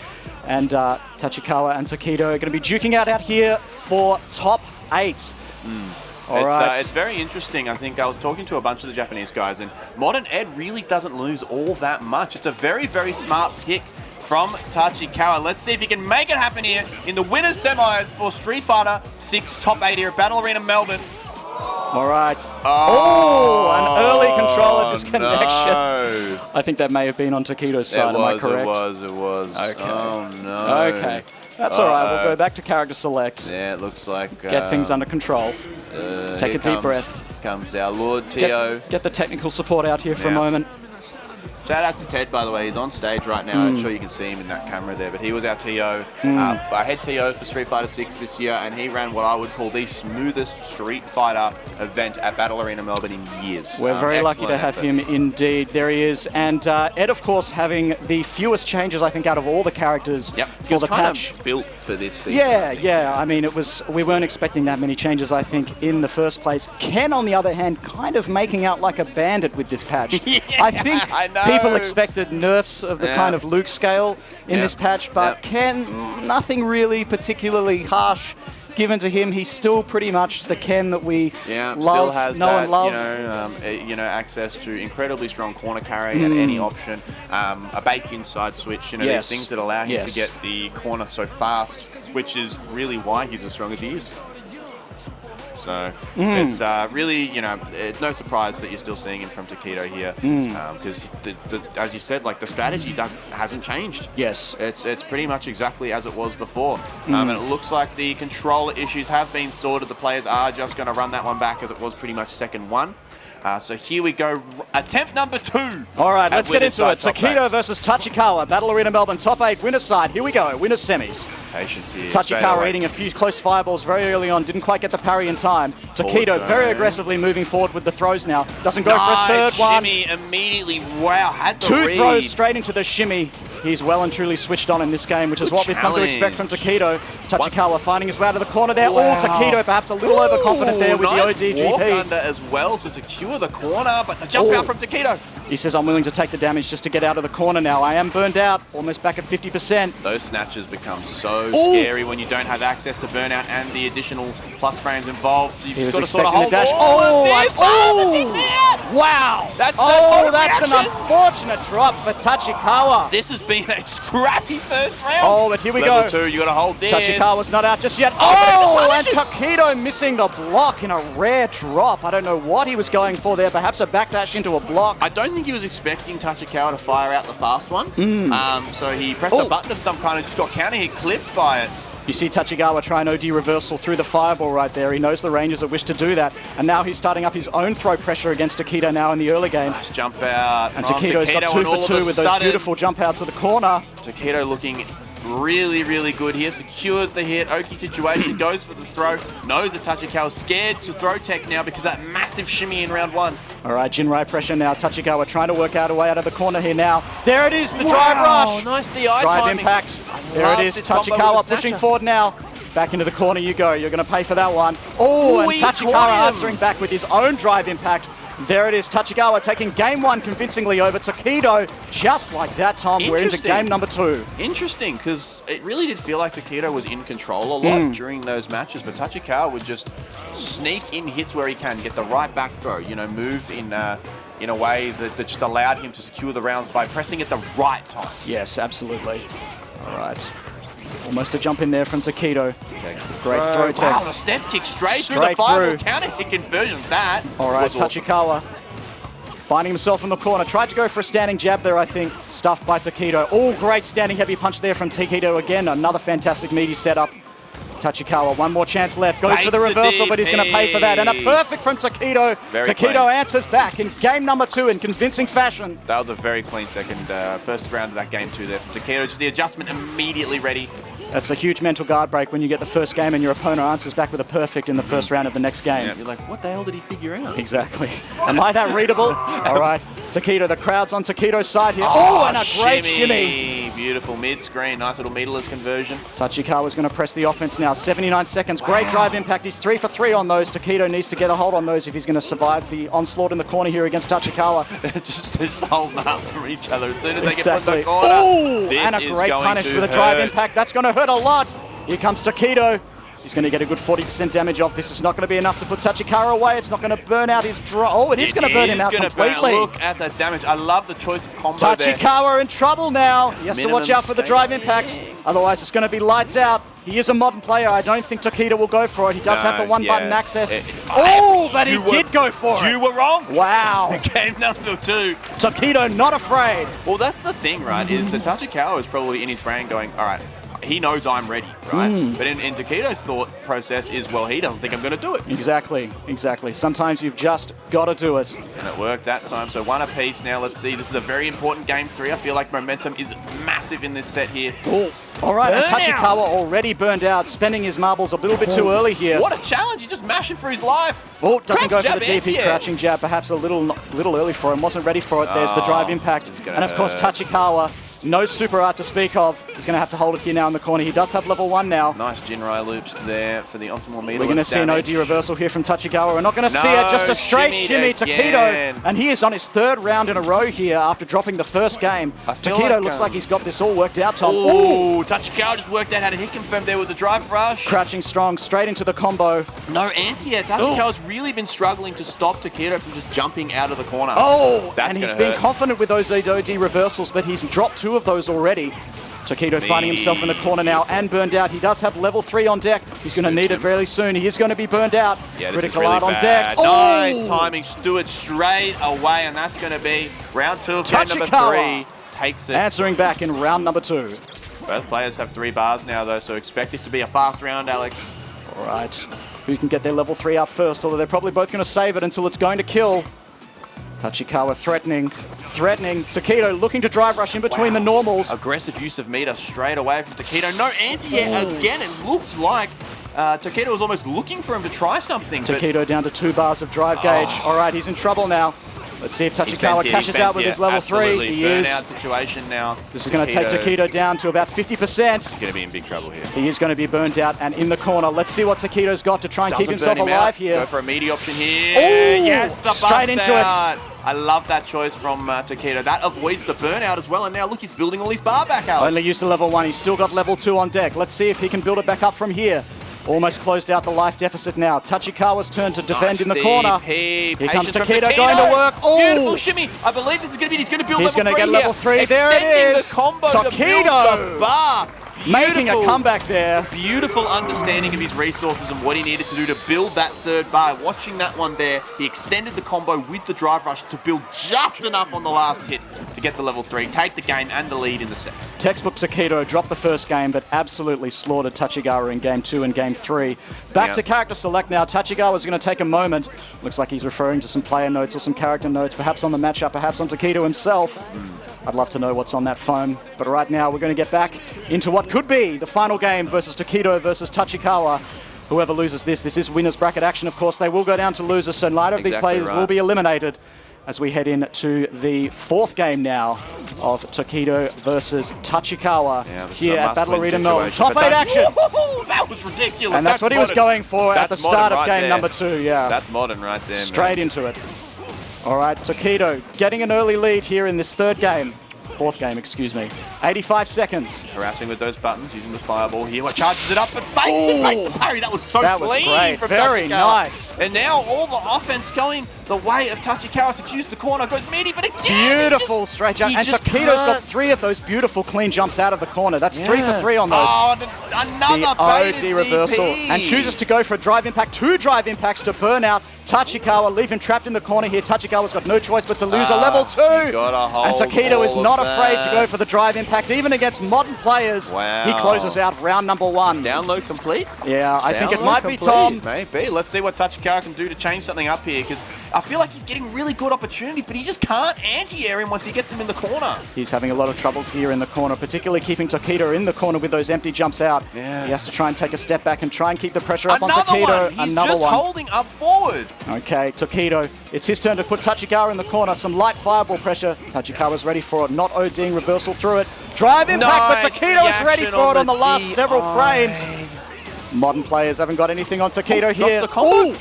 And Tachikawa and Tokido are going to be duking out here for top 8. All right. It's very interesting. I think I was talking to a bunch of the Japanese guys, and Modern Ed really doesn't lose all that much. It's a very, very smart pick from Tachikawa. Let's see if he can make it happen here in the winners semis for Street Fighter 6 top 8 here at Battle Arena Melbourne. All right. Oh, an early control of this connection. No. I think that may have been on Tokido's side, am I correct? It was. Okay. Oh, no. Okay. That's all right. We'll go back to character select. Yeah, it looks like... Get things under control. Take a deep breath. Comes our Lord Tio. Get the technical support out here for a moment. Shout out to Ted, by the way. He's on stage right now. I'm sure you can see him in that camera there, but he was our TO. I had TO for Street Fighter 6 this year, and he ran what I would call the smoothest Street Fighter event at Battle Arena Melbourne in years. We're very lucky to have him indeed. There he is. And Ed, of course, having the fewest changes, I think, out of all the characters for the patch. Built for this season. Yeah. I mean, we weren't expecting that many changes, I think, in the first place. Ken, on the other hand, kind of making out like a bandit with this patch. I think people expected nerfs of the kind of Luke scale in this patch, but Ken, nothing really particularly harsh given to him. He's still pretty much the Ken that we love, still has know and love. Access to incredibly strong corner carry at any option, a baked-in side switch. These things that allow him to get the corner so fast, which is really why he's as strong as he is. So it's really, it's no surprise that you're still seeing him from Tokido here, because as you said, like the strategy hasn't changed. Yes, it's pretty much exactly as it was before, and it looks like the controller issues have been sorted. The players are just going to run that one back as it was pretty much second one. So here we go. Attempt number 2. All right, let's get into it. Tokido Tokido versus Tachikawa. Battle Arena Melbourne, top 8, winner's side. Here we go, winner's semis. Patience here. Tachikawa eating a few close fireballs very early on. Didn't quite get the parry in time. Tokido very aggressively moving forward with the throws now. Doesn't go for a third one. Shimmy immediately. Wow, had the 2 read. throws straight into the shimmy. He's well and truly switched on in this game, which is what we've come to expect from Tokido. Tachikawa finding his way out of the corner there. Wow. Oh, Tokido perhaps a little overconfident there with nice the ODGP. walk under as well to secure the corner, but the jump out from Tokido. He says, I'm willing to take the damage just to get out of the corner now. I am burned out, almost back at 50%. Those snatches become so scary when you don't have access to burnout and the additional plus frames involved. So you've just got to sort of hold all of this. Wow! That's an unfortunate drop for Tachikawa. This has been a scrappy first round. Oh, but here we go. Level 2, you got to hold this. Tachikawa's not out just yet. Oh, and Tokido missing the block in a rare drop. I don't know what he was going for there. Perhaps a backdash into a block. I don't think he was expecting Tachikawa to fire out the fast one. So he pressed a button of some kind and just got counter hit clipped by it. You see Tachikawa try an OD reversal through the fireball right there. He knows the rangers that wish to do that. And now he's starting up his own throw pressure against Tokido now in the early game. Nice jump out. And Tokido's got 2 for 2 with those beautiful jump outs of the corner. Tokido looking really, really good here. Secures the hit. Oki situation, goes for the throw. Knows that Tachikawa's scared to throw tech now because that massive shimmy in round 1. All right, Jinrai pressure now. Tachikawa trying to work out a way out of the corner here now. There it is, the drive rush. Nice DI drive timing. Impact. There it is, Tachikawa pushing forward now. Back into the corner you go. You're going to pay for that one. Oh, and Tachikawa answering back with his own drive impact. There it is, Tachikawa taking game 1 convincingly over Tokido. Just like that, Tom, we're into game number 2. Interesting, because it really did feel like Tokido was in control a lot during those matches, but Tachikawa would just sneak in hits where he can, get the right back throw, you know, move in a way that just allowed him to secure the rounds by pressing at the right time. Yes, absolutely. All right. Almost a jump in there from Tokido. Great throw tech. Wow, the step kick straight through the fireball counter hit conversion. That all right, was Tachikawa finding himself in the corner. Tried to go for a standing jab there, I think. Stuffed by Tokido. Oh, great standing heavy punch there from Tokido again. Another fantastic meaty setup. Tachikawa, one more chance left. Goes for the reversal, but he's going to pay for that. And a perfect from Tokido. Tokido answers back in game number 2 in convincing fashion. That was a very clean first round of that game 2 there from Tokido. Just the adjustment immediately ready. That's a huge mental guard break when you get the first game and your opponent answers back with a perfect in the first round of the next game. Yeah, you're like, what the hell did he figure out? Exactly. Am I that readable? All right. Tokido, the crowd's on Tokido's side here. Oh, and a great shimmy. Beautiful mid-screen. Nice little meterless conversion. Tachikawa's going to press the offense now. 79 seconds. Great drive impact. He's 3 for 3 on those. Tokido needs to get a hold on those if he's going to survive the onslaught in the corner here against Tachikawa. just holding up from each other. As soon as they get put in the corner, oh, and a great punish with a drive impact. That's going to hurt a lot. Here comes Tokido. He's going to get a good 40% damage off this. It's not going to be enough to put Tachikawa away. It's not going to burn out his draw. Oh, it is going to burn him out completely. Look at that damage. I love the choice of combo there. Tachikawa in trouble now. He has to watch out for the drive impact. Otherwise, it's going to be lights out. He is a modern player. I don't think Tokido will go for it. He does have the one-button access. But he did go for it. You were wrong. Wow. Game number 2. Tokido not afraid. Well, that's the thing, right, is that Tachikawa is probably in his brain going, all right, he knows I'm ready, right? But in Tokido's thought process is, well, he doesn't think I'm going to do it. Exactly, exactly. Sometimes you've just got to do it. And it worked that time. So 1 apiece now. Let's see. This is a very important game 3. I feel like momentum is massive in this set here. Oh, all right. And Tachikawa already burned out, spending his marbles a little bit too early here. What a challenge. He's just mashing for his life. Oh, doesn't go for the DP crouching jab. Perhaps a little early for him. Wasn't ready for it. There's the drive impact. And of course, Tachikawa. No super art to speak of. He's going to have to hold it here now in the corner. He does have level 1 now. Nice Jinrai loops there for the optimal meter. We're going to see an OD reversal here from Tachikawa. We're not going to see it. Just a straight shimmy. Tokido. And he is on his 3rd round in a row here after dropping the first game. Tokido looks like he's got this all worked out, Tom. Oh, Tachikawa just worked out how to hit confirm there with the drive rush. Crouching strong, straight into the combo. No anti-air. Tachikawa's really been struggling to stop Tokido from just jumping out of the corner. Oh, and he's been confident with those OD reversals, but he's dropped 2 of those already. Tokido finding himself in the corner now and burned out. He does have level 3 on deck. He's going to need it very soon. He is going to be burned out. Yeah, Critical art on deck. Nice timing. Stewart straight away, and that's going to be round 2 of game number 3. Takes it. Answering back in round number 2. Both players have 3 bars now, though, so expect this to be a fast round, Alex. All right. Who can get their level 3 up first? Although they're probably both going to save it until it's going to kill. Tachikawa threatening. Tokido looking to drive rush in between the normals. Aggressive use of meter straight away from Tokido. No anti-air again. It looked like Tokido was almost looking for him to try something. Tokido down to 2 bars of drive gauge. All right, he's in trouble now. Let's see if Tachikawa cashes out with his level 3. He is. Burnout situation now. This is going to take Tokido down to about 50%. He's going to be in big trouble here. He is going to be burned out and in the corner. Let's see what Tokido's got to try and keep himself alive here. Go for a meaty option here. Ooh, yes, the straight into it. I love that choice from Tokido. That avoids the burnout as well. And now look, he's building all his bar back out. Only used to level 1. He's still got level 2 on deck. Let's see if he can build it back up from here. Almost closed out the life deficit now. Tachikawa's turn to defend in the corner. Here comes Tokido going to work. Oh, beautiful shimmy. I believe this is going to be. He's going to build level 3. He's going to get level 3. There it is. The combo Tokido to build the bar. Making a comeback there. Beautiful understanding of his resources and what he needed to do to build that third bar. Watching that one there, he extended the combo with the drive rush to build just enough on the last hit to get the level 3, take the game and the lead in the set. Textbook Tokido dropped the first game, but absolutely slaughtered Tachikawa in game 2 and game 3. Back to character select now. Tachikawa's going to take a moment. Looks like he's referring to some player notes or some character notes, perhaps on the matchup, perhaps on Tokido himself. I'd love to know what's on that phone. But right now, we're going to get back into what could be the final game versus Tokido versus Tachikawa. Whoever loses this is winner's bracket action, of course. They will go down to losers, so neither of these players will be eliminated as we head into the 4th game now of Tokido versus Tachikawa here at Battle Arena Melbourne. Top 8 action! That was ridiculous. And that's what he was going for at the start of game number 2, That's modern right there, Straight into it. All right, Tokido getting an early lead here in this 4th game, excuse me. 85 seconds. Harassing with those buttons, using the fireball here. Charges it up, but fakes it, makes the parry. That was so clean great. From Very Tachikawa. nice. And now all the offense going the way of Tachikawa. Seduce the corner, goes meaty, but again, beautiful straight jump. And Tokido's got 3 of those beautiful clean jumps out of the corner. That's 3 for 3 on those. Oh, another OD reversal. And chooses to go for a drive impact. 2 drive impacts to burn out Tachikawa, leave him trapped in the corner here. Tachikawa's got no choice but to lose a level 2. And Tokido is not afraid to go for the drive impact, even against modern players. Wow. He closes out round number 1. Download complete? Yeah, I think it might be, Tom. Maybe. Let's see what Tachikawa can do to change something up here, because I feel like he's getting really good opportunities, but he just can't anti-air him once he gets him in the corner. He's having a lot of trouble here in the corner, particularly keeping Tokido in the corner with those empty jumps out. Yeah. He has to try and take a step back and try and keep the pressure up on Tokido. He's just holding up forward. Okay, Tokido, it's his turn to put Tachikawa in the corner. Some light fireball pressure. Tachikawa's ready for it, not ODing reversal through it. Drive impact, but Tokido is ready for it on the last several frames. Modern players haven't got anything on Tokido here.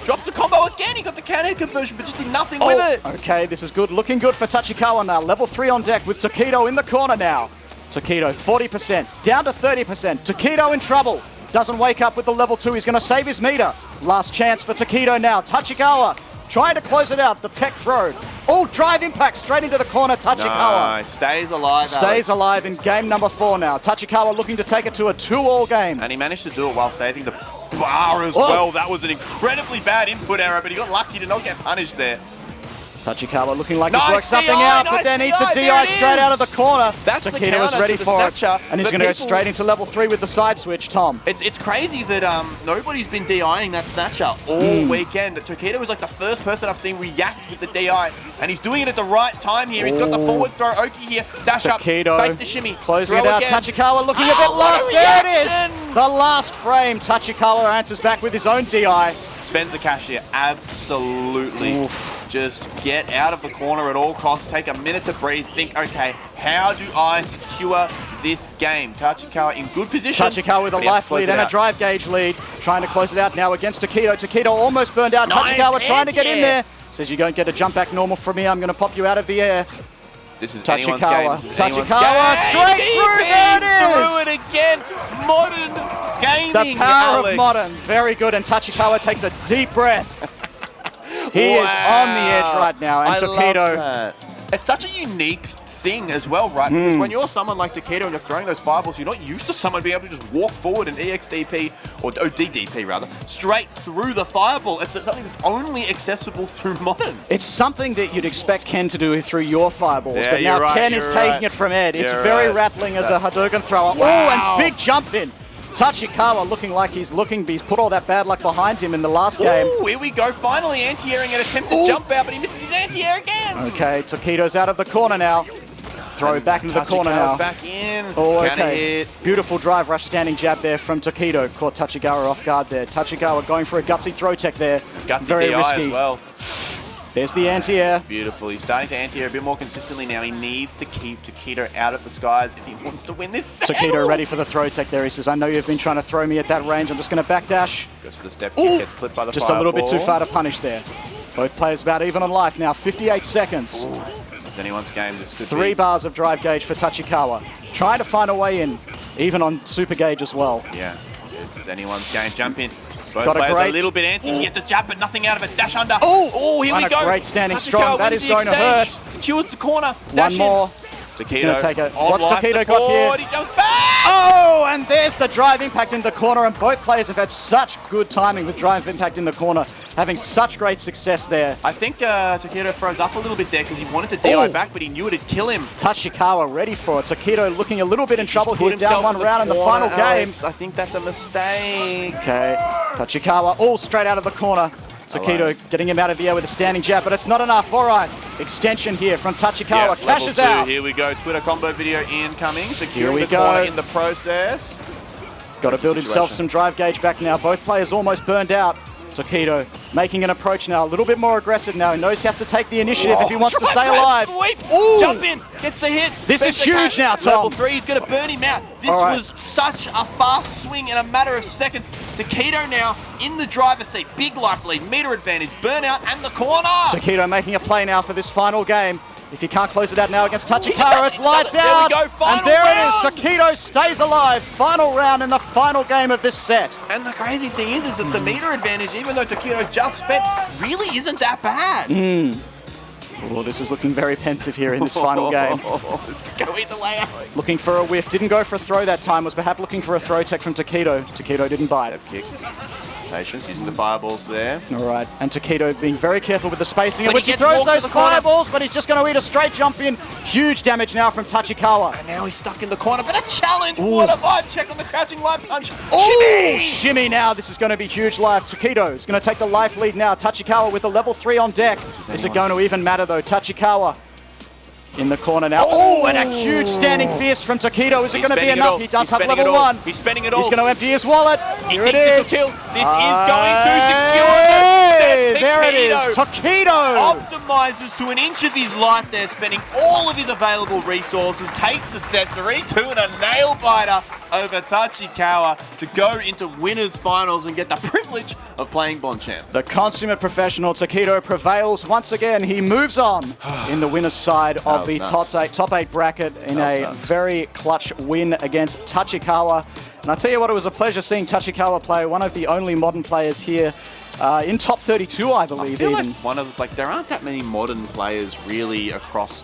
Drops the combo again. He got the counter conversion, but just did nothing with it. Okay, this is good. Looking good for Tachikawa now. Level 3 on deck with Tokido in the corner now. Tokido, 40%, down to 30%. Tokido in trouble. Doesn't wake up with the level 2. He's going to save his meter. Last chance for Tokido now. Tachikawa trying to close it out. The tech throw. Drive impact straight into the corner. Tachikawa. No, stays alive. Stays alive in game number 4 now. Tachikawa looking to take it to a 2-all game. And he managed to do it while saving the bar as well. That was an incredibly bad input error, but he got lucky to not get punished there. Tachikawa looking like he's worked something out, but then eats a DI straight out of the corner. Tokido was ready for it, and he's going to go straight into level 3 with the side switch, Tom. It's crazy that nobody's been DIing that snatcher all weekend. Tokido was like the first person I've seen react with the DI, and he's doing it at the right time here. He's got the forward throw, Oki here, dash Tokido, up, fake the shimmy, closing it out. Again. Tachikawa looking a bit lost. There it is! The last frame, Tachikawa answers back with his own DI. Spends the cash here, absolutely. Just get out of the corner at all costs, take a minute to breathe, think, okay, how do I secure this game? Tachikawa in good position. Tachikawa with a life lead and a drive gauge lead, trying to close it out now against Tokido. Tokido almost burned out. Tachikawa trying to get in there. Says you don't get a jump back normal from me, I'm going to pop you out of the air. This is anyone's game. Tachikawa straight through. There it is. Through it again. Modern gaming. The power of modern. Very good. And Tachikawa takes a deep breath. He is on the edge right now. And Tokido. It's such a unique thing as well, right? Because when you're someone like Tokido and you're throwing those fireballs, you're not used to someone being able to just walk forward and EXDP, or ODDP rather, straight through the fireball. It's something that's only accessible through modern. It's something that you'd expect Ken to do through your fireballs, but now Ken is taking it from Ed. It's very rattling as a Hadouken thrower. And big jump in. Tachikawa looking like he's put all that bad luck behind him in the last game. Ooh, here we go. Finally anti-airing an attempted jump out, but he misses his anti-air again. Okay, Tokido's out of the corner now. Throw back into the corner now. Back in. Oh, okay. Beautiful drive rush, standing jab there from Tokido. Caught Tachikawa off guard there. Tachikawa going for a gutsy throw tech there. Gutsy Very DI risky as well. There's the anti-air. Beautiful. He's starting to anti-air a bit more consistently now. He needs to keep Tokido out of the skies if he wants to win this set. Tokido ready for the throw tech there. He says, I know you've been trying to throw me at that range. I'm just going to backdash. Goes for the step kick, gets clipped by the Just fireball. a little bit too far to punish there. Both players about even on life now. 58 seconds. Ooh. If it's anyone's game, this could be. 3 bars of drive gauge for Tachikawa. Trying to find a way in, even on super gauge as well. Yeah, it's anyone's game. Jump in. Both Got a players great- a little bit anti. He gets the jab, but nothing out of it. Dash under. Oh, here we and go. a great standing Tachikawa strong. That wins is the going to exchange. hurt. Secures the corner. One Dash more. in. He's gonna take it. on What's life Tokido support. got here? He jumps back. Oh, and there's the drive impact in the corner, and both players have had such good timing with drive impact in the corner, having such great success there. I think Tokido froze up a little bit there because he wanted to DI back, but he knew it'd kill him. Tachikawa ready for it. Tokido looking a little bit in trouble Put here, down himself one in round in the corner, final game. Alex. I think that's a mistake. Okay, Tachikawa all straight out of the corner. Tokido getting him out of the air with a standing jab, but it's not enough. All right, extension here from Tachikawa. Cashes level 2, out. Here we go. Twitter combo video incoming. Securing we the corner go. in the process. Got to build himself Situation. some drive gauge back now. Both players almost burned out. Tokido making an approach now, a little bit more aggressive now. He knows he has to take the initiative if he wants to stay alive. Sweep. Ooh. Jump in, gets the hit. This is huge now, Tom. Level 3, he's going to burn him out. This All right. was such a fast swing in a matter of seconds. Tokido now in the driver's seat. Big life lead, meter advantage, burnout, and the corner. Tokido making a play now for this final game. If he can't close it out now against Tachikawa, it's lights out. There we go, final and there round. it is. Tokido stays alive. Final round in the final game of this set. And the crazy thing is that the meter advantage, even though Tokido just spent, really isn't that bad. Oh, this is looking very pensive here in this final game. This could go either way, Alex. Looking for a whiff. Didn't go for a throw that time. Was perhaps looking for a throw tech from Tokido. Tokido didn't bite it. Kick. Patience, using the fireballs there. All right, and Tokido being very careful with the spacing, But in which he he gets throws walked to those the corner. fireballs, but he's just going to eat a straight jump in. Huge damage now from Tachikawa. And now he's stuck in the corner, but a challenge. What a vibe check on the crouching live punch. Oh, Shimmy! shimmy now. This is going to be huge life. Tokido is going to take the life lead now. Tachikawa with the level 3 on deck. Is it going to even matter, though? Tachikawa in the corner now. Oh, and a huge standing fierce from Tokido. Is it going to be enough? He does have level 1. He's spending it all. He's going to empty his wallet. He Here it thinks is. this will kill. This is going to secure the set. There it is. Tokido. Optimizes to an inch of his life there, spending all of his available resources, takes the set 3-2 and a nail biter over Tachikawa to go into winners finals and get the privilege of playing Bonchan. The consummate professional Tokido prevails once again. He moves on in the winner's side of the top eight bracket in a very clutch win against Tachikawa. And I tell you what, it was a pleasure seeing Tachikawa play, one of the only modern players here in top 32, I believe. I feel even. like there aren't that many modern players really across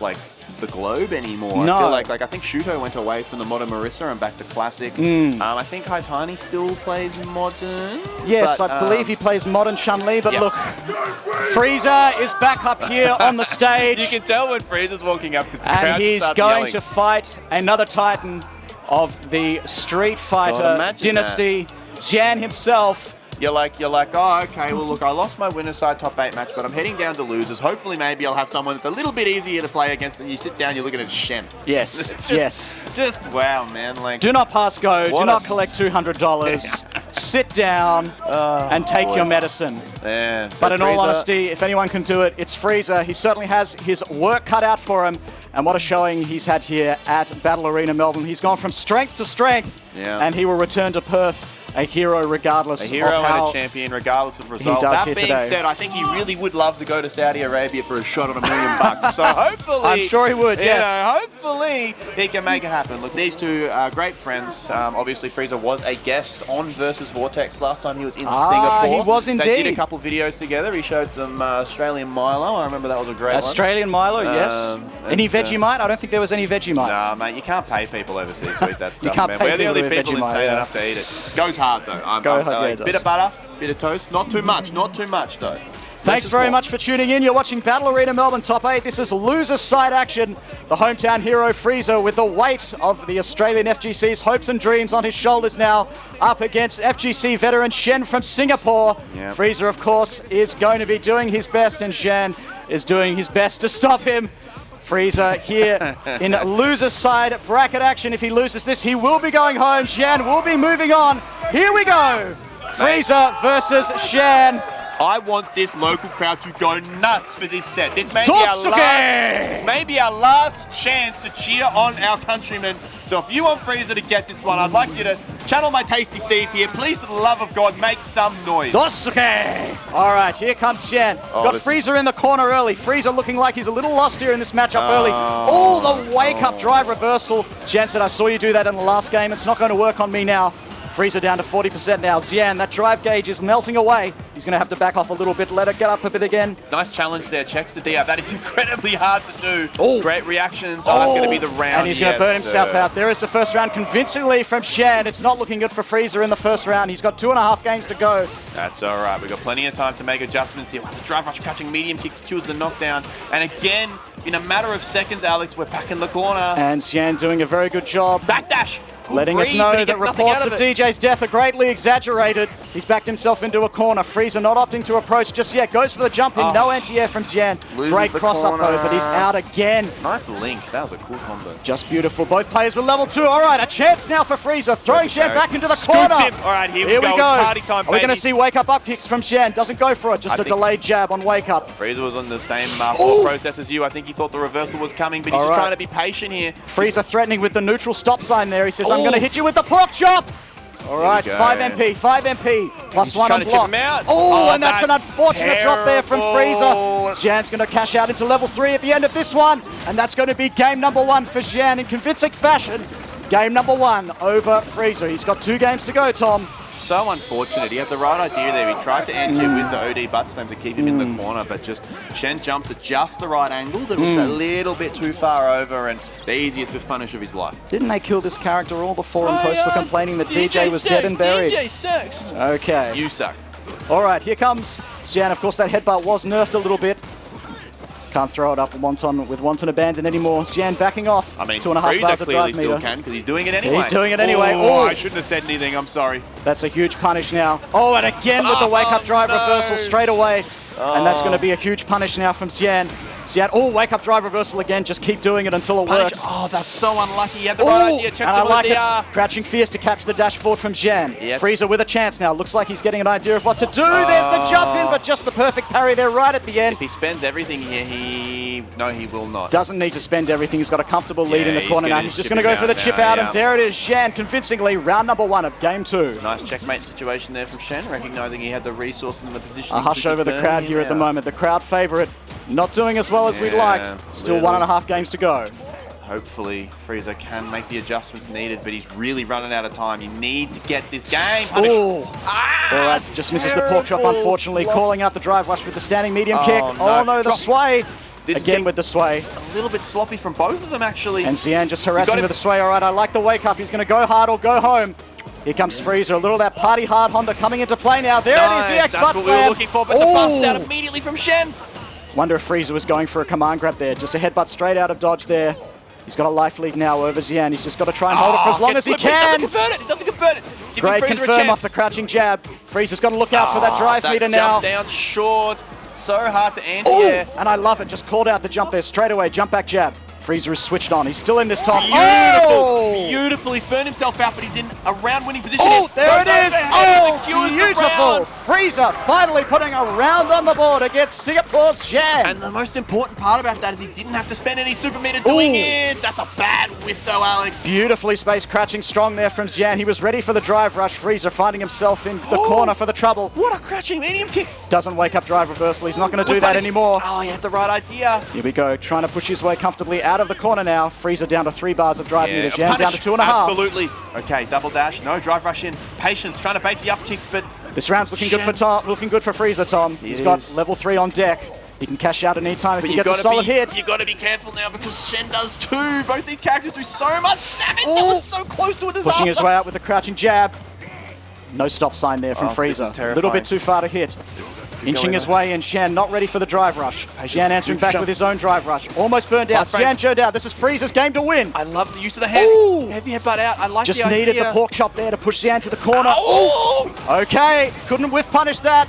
the globe anymore. No. I feel like I think Shuto went away from the modern Marissa and back to classic. I think Haitani still plays modern. Yes, but, I believe he plays modern Chun-Li, but yes. look, Freezer is back up here on the stage. You can tell when Freezer's walking up because the And crowd he's starts going yelling. to fight another titan of the Street Fighter imagine dynasty, Xian himself. You're like, oh, okay, well, look, I lost my winner's side top 8 match, but I'm heading down to losers. Hopefully, maybe I'll have someone that's a little bit easier to play against, and you sit down, you're looking at Xian. Yes, It's yes. Just, wow, man. Like, Do not pass go. Do What not a- collect $200. Sit down and take your medicine. yeah. But in all Freezer- honesty, if anyone can do it, it's Freezer. He certainly has his work cut out for him. And what a showing he's had here at Battle Arena Melbourne. He's gone from strength to strength, Yeah. and he will return to Perth a hero regardless A hero of how... and a champion, regardless of result. does That here being today. said, I think he really would love to go to Saudi Arabia for a shot on $1 million. So hopefully, I'm sure he would, you yes. know, hopefully he can make it happen. Look, these two are great friends. Obviously, Freezer was a guest on Versus Vortex last time he was in Singapore. He was They indeed. did a couple videos together. He showed them Australian Milo. I remember that was a great Australian Milo, yes. Any and, Vegemite? I don't think there was any Vegemite. one. Nah, mate, you can't pay people overseas to eat that stuff, can't man. pay We're the people only to eat people Vegemite, insane yeah. enough to eat it. Goes hard, though. Go hard, yeah, it bit does. of butter, bit of toast. Not too much, though. Thanks very much for tuning in. You're watching Battle Arena Melbourne Top 8. This is loser's side action. The hometown hero FREESER, with the weight of the Australian FGC's hopes and dreams on his shoulders now, up against FGC veteran Xian from Singapore. Yep. FREESER, of course, is going to be doing his best, and Xian is doing his best to stop him. FREESER here in loser's side bracket action. If he loses this, he will be going home. Xian will be moving on. Here we go. FREESER versus Xian. I want this local crowd to go nuts for this set. This may be our last chance to cheer on our countrymen. So if you want FREESER to get this one, I'd like you to channel my Tasty Steve here. Please, for the love of God, make some noise. Dosuke! All right, here comes Xian. Got FREESER in the corner early. FREESER looking like he's a little lost here in this matchup early. Oh, the wake-up drive reversal. Xian said, I saw you do that in the last game. It's not going to work on me now. FREESER down to 40% now. Xian, that drive gauge is melting away. He's going to have to back off a little bit, let it get up a bit again. Nice challenge there, checks the D out. That is incredibly hard to do. Oh. Great reactions. Oh, that's going to be the round. And he's going to burn himself out. There is the first round convincingly from Xian. It's not looking good for FREESER in the first round. He's got 2.5 games to go. That's all right. We've got plenty of time to make adjustments here. The drive rush catching medium kicks, kills the knockdown. And again, in a matter of seconds, Alex, we're back in the corner. And Xian doing a very good job. Backdash. Letting us know that reports of DJ's death are greatly exaggerated. He's backed himself into a corner. FREESER not opting to approach just yet. Goes for the jump in. No anti-air from Xian. Great cross-up though, but he's out again. Nice link. That was a cool combo. Just beautiful. Both players were level 2. All right, a chance now for FREESER. Throwing Xian back into the corner. Him. All right, here we go. Party time, Are we going to see wake-up kicks from Xian? Doesn't go for it. Just a delayed jab on wake-up. FREESER was on the same thought process as you. I think he thought the reversal was coming, but he's just trying to be patient here. FREESER threatening with the neutral stop sign there. He says, I'm going to hit you with the pork chop. All right, 5 MP, 5 MP, plus 1 on block. Oh, and that's an unfortunate drop there from FREESER. Xian's going to cash out into level 3 at the end of this one, and that's going to be game number 1 for Xian in convincing fashion. Game number 1 over FREESER. He's got 2 games to go, Tom. So unfortunate. He had the right idea there. He tried to answer with the OD butt slam to keep him in the corner, but just Xian jumped at just the right angle. That was a little bit too far over, and the easiest fifth punish of his life. Didn't they kill this character all before and post were complaining that DJ was dead and buried? DJ sucks. Okay. You suck. All right, here comes Xian. Of course, that headbutt was nerfed a little bit. Can't throw it up with Wonton abandoned anymore. Xian backing off. I mean, 2.5 bars of drive meter. Still can because he's doing it anyway. He's doing it anyway. Oh, I shouldn't have said anything. I'm sorry. That's a huge punish now. Oh, and again with the wake-up drive reversal straight away. And that's going to be a huge punish now from Xian. Xian, wake-up drive reversal again. Just keep doing it until it works. Oh, that's so unlucky. He had the right idea. Checks it with the DR. Crouching fierce to capture the dash forward from Xian. Yes. FREESER with a chance now. Looks like he's getting an idea of what to do. There's the jump in, but just the perfect parry there right at the end. If he spends everything here, no, he will not. Doesn't need to spend everything. He's got a comfortable lead in the corner now. He's just going to go for the chip out, and there it is. Xian convincingly, round number 1 of game 2. Nice checkmate situation there from Xian, recognizing he had the resources and the position. A hush over the crowd here at the moment. The crowd favorite. Not doing as well as we'd liked. Still 1.5 games to go. Hopefully, FREESER can make the adjustments needed, but he's really running out of time. You need to get this game. All right, just misses the pork chop, unfortunately. Calling out the drive rush with the standing medium kick. Oh no, the sway. Again with the sway. A little bit sloppy from both of them, actually. And Xian just harassing with the sway. All right, I like the wake up. He's going to go hard or go home. Here comes FREESER, a little of that party hard Honda coming into play now. There it is, the X butt slam. That's what we were looking for, but the bust out immediately from Xian. Wonder if FREESER was going for a command grab there. Just a headbutt straight out of dodge there. He's got a life lead now over Xian. He's just got to try and hold it for as long as he can. He doesn't convert it. Great confirm off the crouching jab. FREEZER's got to look out for that drive meter now. Jump down short. So hard to anti-air. And I love it. Just called out the jump there straight away. Jump back jab. FREESER is switched on. He's still in this top. Beautiful. He's burned himself out, but he's in a round-winning position. There it is. Beautiful. FREESER finally putting a round on the board against Singapore's Xian. And the most important part about that is he didn't have to spend any super meter doing it. That's a bad whiff, though, Alex. Beautifully spaced, crouching strong there from Xian. He was ready for the drive rush. FREESER finding himself in the corner for the trouble. What a crouching medium kick. Doesn't wake up drive reversal. He's not going to do that anymore. Oh, he had the right idea. Here we go. Trying to push his way comfortably out of the corner now. FREESER down to 3 bars of drive meter. Xian down to 2.5. Absolutely. Okay, double dash. No drive rush in. Patience. Trying to bait the up kicks, but this round's looking good for Tom. Looking good for FREESER, Tom. He's got level 3 on deck. He can cash out at any time if he gets a solid hit. You got to be careful now because Xian does too. Both these characters do so much damage. It was so close to a disaster. Pushing his way out with a crouching jab. No stop sign there from FREESER. A little bit too far to hit. Inching his way in, Xian not ready for the drive rush. Xian answering back with his own drive rush. Almost burned out. Xian Joe out. This is FREEZER's game to win. I love the use of the heavy headbutt out. I like just the idea. Needed the pork chop there to push Xian to the corner. Okay, couldn't whiff punish that.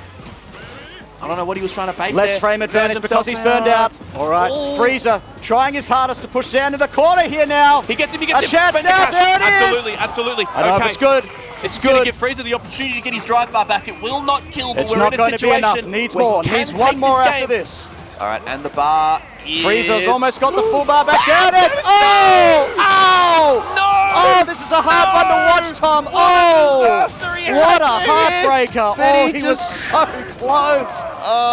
I don't know what he was trying to bait Less frame advantage because he's burned out. All right, FREEZER trying his hardest to push Xian to the corner here now. He gets him, A chance now, there it is. Absolutely. I know, it's good. It's going to give FREEZER the opportunity to get his drive bar back. It will not kill, but it's we're not in a going to be enough. situation Needs more. Needs one more after this. All right, and the bar is... FREEZER's almost got the full bar back. There it is. Oh! Ow! No! Oh, this is a hard one to watch, Tom. Oh! What a heartbreaker. Oh, he was so close.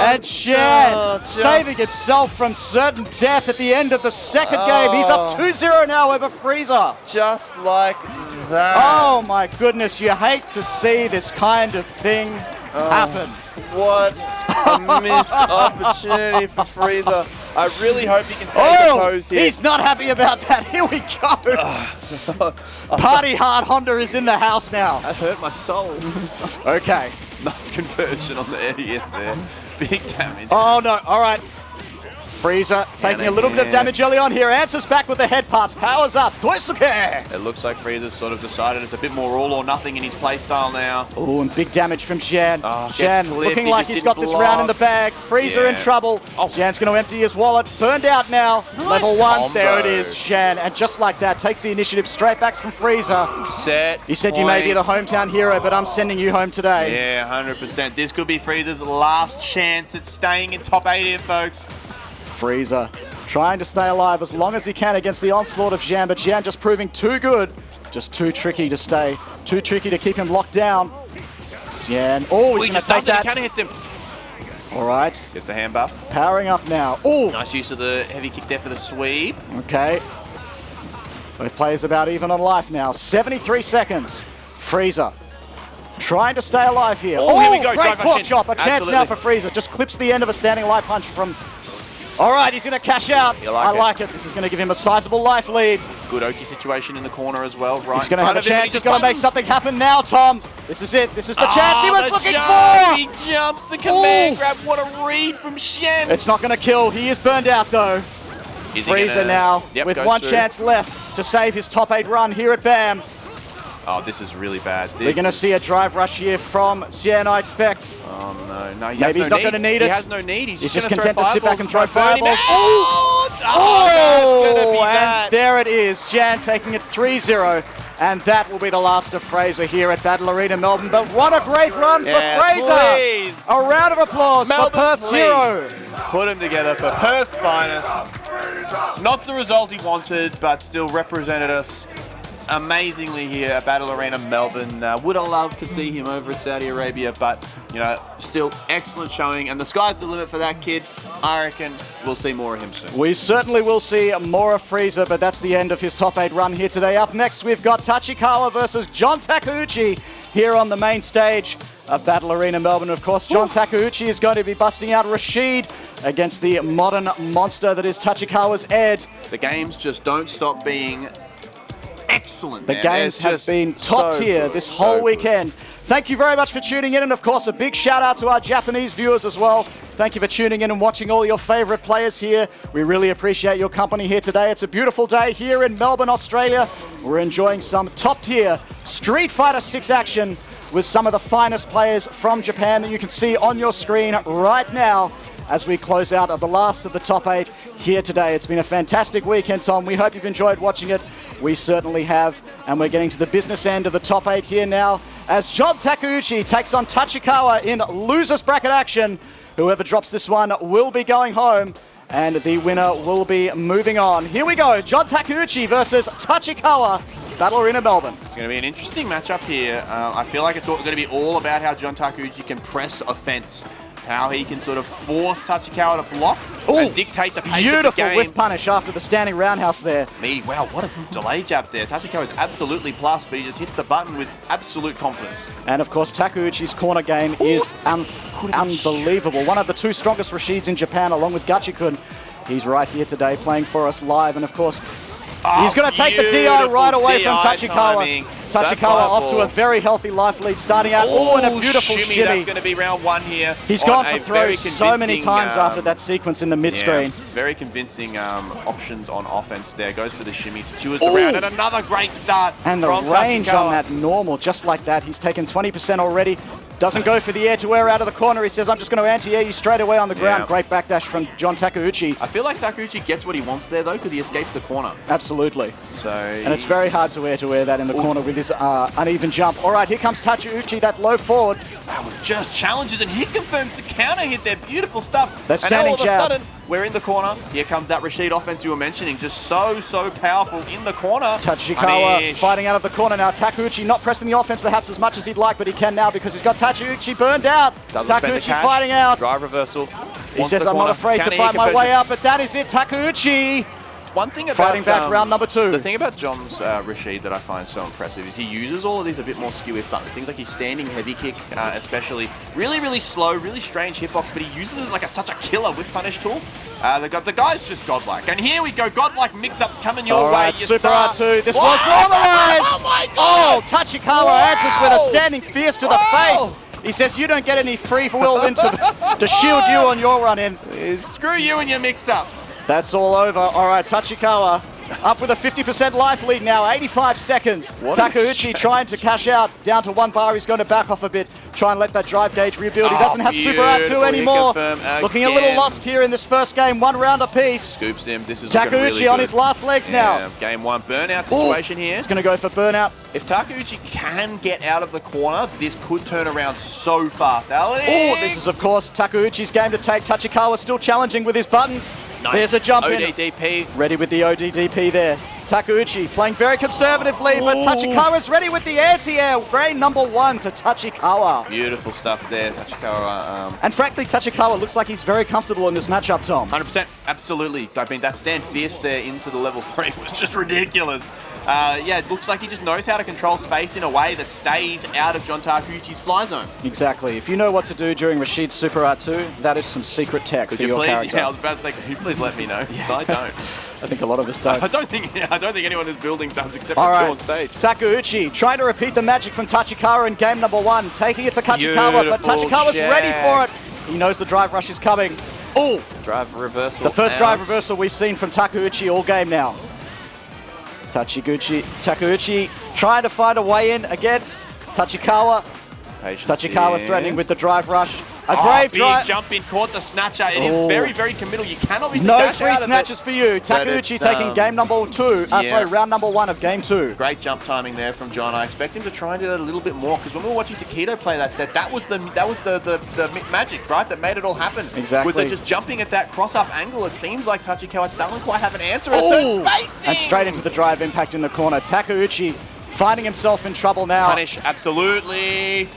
And Xian saving himself from certain death at the end of the second game. He's up 2-0 now over FREEZER. Just like that. Oh my goodness, you hate to see this kind of thing happen. What a missed opportunity for FREEZER. I really hope he can stay composed here. He's not happy about that. Here we go. Party hard Honda is in the house now. That hurt my soul. Okay. Nice conversion on the Eddie there. Big damage. Oh no, all right. FREEZER taking a little bit of damage early on here. Answers back with the head part. Powers up. Doisuke. It looks like FREEZER's sort of decided it's a bit more all or nothing in his playstyle now. Oh, and big damage from Xian. Xian looking he like he's got this round in the bag. FREEZER in trouble. Xian's going to empty his wallet. Burned out now. Level 1. Combo. There it is. Xian. And just like that, takes the initiative straight back from FREEZER. Set. He said you may be the hometown hero, but I'm sending you home today. Yeah, 100%. This could be FREEZER's last chance at staying in top 8 here, folks. FREEZER trying to stay alive as long as he can against the onslaught of Xian, but Xian just proving too good. Just too tricky to stay. Too tricky to keep him locked down. Xian. Oh, he's going to take that. He kind of hits him. All right. Gets the hand buff. Powering up now. Oh. Nice use of the heavy kick there for the sweep. Okay. Both players about even on life now. 73 seconds. FREEZER trying to stay alive here. Oh, here we go. Great pork chop. A chance Absolutely. now for FREEZER. Just clips the end of a standing light punch from... All right, he's going to cash out. I like it. This is going to give him a sizable life lead. Good Oki situation in the corner as well. Right. He's going to have a chance. He's going to make something happen now, Tom. This is it. This is the chance he was looking for. He jumps the command grab. What a read from Xian. It's not going to kill. He is burned out, though. FREEZER now with one chance left to save his top 8 run here at BAM. Oh, this is really bad. We're going to see a drive rush here from Xian, I expect. Oh, no. Maybe he's not going to need it. He has no need. He's just content to sit back and throw fireballs. Oh, it's going to be and there it is. Xian taking it 3-0. And that will be the last of FREEZER here at Battle Arena Melbourne. But what a great run for FREEZER! Please. A round of applause for Perth's hero. Put him together for Perth's finest. Not the result he wanted, but still represented us amazingly here at Battle Arena Melbourne. Would have loved to see him over at Saudi Arabia, but you know, still excellent showing, and the sky's the limit for that kid. I reckon we'll see more of him soon. We certainly will see more of FREEZER, but that's the end of his top 8 run here today. Up next, we've got Tachikawa versus John Takeuchi here on the main stage of Battle Arena Melbourne. Of course, John Takeuchi is going to be busting out Rashid against the modern monster that is Tachikawa's Ed. The games just don't stop being excellent. The games have been top tier this whole weekend. Thank you very much for tuning in, and of course a big shout out to our Japanese viewers as well. Thank you for tuning in and watching all your favourite players here. We really appreciate your company here today. It's a beautiful day here in Melbourne, Australia. We're enjoying some top tier Street Fighter 6 action with some of the finest players from Japan that you can see on your screen right now as we close out of the last of the top 8 here today. It's been a fantastic weekend, Tom. We hope you've enjoyed watching it. We certainly have, and we're getting to the business end of the top 8 here now as John Takeuchi takes on Tachikawa in losers bracket action. Whoever drops this one will be going home, and the winner will be moving on. Here we go, John Takeuchi versus Tachikawa, Battle Arena Melbourne. It's going to be an interesting matchup here. I feel like it's going to be all about how John Takeuchi can press offense, how he can sort of force Tachikawa to block and dictate the pace of the game. Beautiful whiff punish after the standing roundhouse there. Wow, what a delay jab there. Tachikawa is absolutely plus, but he just hit the button with absolute confidence. And of course, Takeuchi's corner game is unbelievable. One of the 2 strongest Rashids in Japan, along with Gachikun. He's right here today playing for us live, and of course, he's going to take the DI right away from Tachikawa. Timing. Tachikawa off to a very healthy life lead starting out. Oh, and a beautiful shimmy. That's going to be round 1 here. He's gone for throws so many times after that sequence in the mid-screen. Very convincing options on offense there. Goes for the shimmy, secures the round, and another great start and the range on that normal, just like that. He's taken 20% already. Doesn't go for the air-to-air out of the corner. He says, I'm just going to anti-air you straight away on the ground. Great backdash from John Takeuchi. I feel like Takeuchi gets what he wants there, though, because he escapes the corner. Absolutely. So and it's very hard to air-to-air that in the corner with his uneven jump. All right, here comes Takeuchi, that low forward. Wow, just challenges and hit confirms the counter hit there. Beautiful stuff. They're standing and now all of a sudden, we're in the corner. Here comes that Rashid offense you were mentioning. Just so powerful in the corner. Tachikawa fighting out of the corner now. Takeuchi not pressing the offense perhaps as much as he'd like, but he can now because he's got Takeuchi burned out. Takeuchi fighting out. Drive reversal. He says, I'm not afraid to fight my way out, but that is it. Takeuchi one thing about fighting back round number 2. The thing about John's Rashid that I find so impressive is he uses all of these a bit more skew with buttons. Things like his standing heavy kick, especially really slow, really strange hitbox, but he uses it as like such a killer whip punish tool. The guy's just godlike. And here we go, godlike mix-up coming your way. Super R2. This was normalized. Oh my God! Oh, Tachikawa answers with a standing fierce to the face. He says, you don't get any free will to shield you on your run-in. Screw you and your mix-ups. That's all over. All right, Tachikawa up with a 50% life lead now, 85 seconds. Takeuchi trying to cash out down to 1 bar. He's going to back off a bit, try and let that drive gauge rebuild. He doesn't have Super R2 anymore. Looking a little lost here in this first game, 1 round apiece. Scoops him. This is Takeuchi really on his last legs now. Game 1 burnout situation here. He's going to go for burnout. If Takeuchi can get out of the corner, this could turn around so fast. Alex! Oh, this is, of course, Takeuchi's game to take. Tachikawa still challenging with his buttons. Nice. There's a jump in. ODDP. Ready with the ODDP there. Takeuchi playing very conservatively, but Tachikawa's ready with the anti-air. Brain number 1 to Tachikawa. Beautiful stuff there, Tachikawa. And frankly, Tachikawa looks like he's very comfortable in this matchup, Tom. 100%, absolutely. I mean, that stand fierce there into the level 3 was just ridiculous. Yeah, it looks like he just knows how to control space in a way that stays out of John Takeuchi's fly zone. Exactly. If you know what to do during Rashid's Super R2, that is some secret tech for your character. Yeah, I was about to say, could you please let me know? Because I don't. I think a lot of us don't. I don't think anyone in this building does except for two on stage. Takeuchi trying to repeat the magic from Tachikawa in game number 1, taking it to Tachikawa, but Tachikawa's ready for it. He knows the drive rush is coming. Oh! Drive reversal. The first drive reversal we've seen from Takeuchi all game now. Takeuchi trying to find a way in against Tachikawa. Tachikawa threatening with the drive rush. A brave drive. Jump in, caught the snatcher. It is very committal. You cannot be no free snatches for you. Takeuchi taking game number 2. Round number 1 of game 2. Great jump timing there from John. I expect him to try and do that a little bit more because when we were watching Tokido play that set, that was the magic, right? That made it all happen. Exactly. Was that just jumping at that cross-up angle? It seems like Tachikawa doesn't quite have an answer at certain spacing. And straight into the drive impact in the corner. Takeuchi finding himself in trouble now. Punish, absolutely.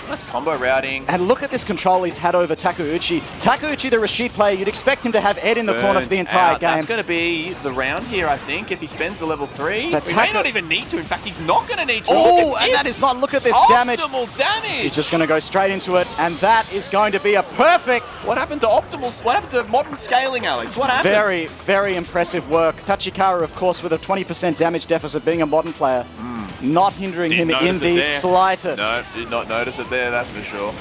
Nice combo routing. And look at this control he's had over Takeuchi. Takeuchi, the Rashid player, you'd expect him to have Ed in the corner for the entire game. That's going to be the round here, I think, if he spends the level 3. He may not even need to. In fact, he's not going to need to. Oh, and that is not, look at this damage. Optimal damage. He's just going to go straight into it, and that is going to be a perfect. What happened to optimals? What happened to modern scaling, Alex? What happened? Very impressive work. Tachikawa, of course, with a 20% damage deficit, being a modern player. Not hindering him in the slightest. No, did not notice it there, that's for sure.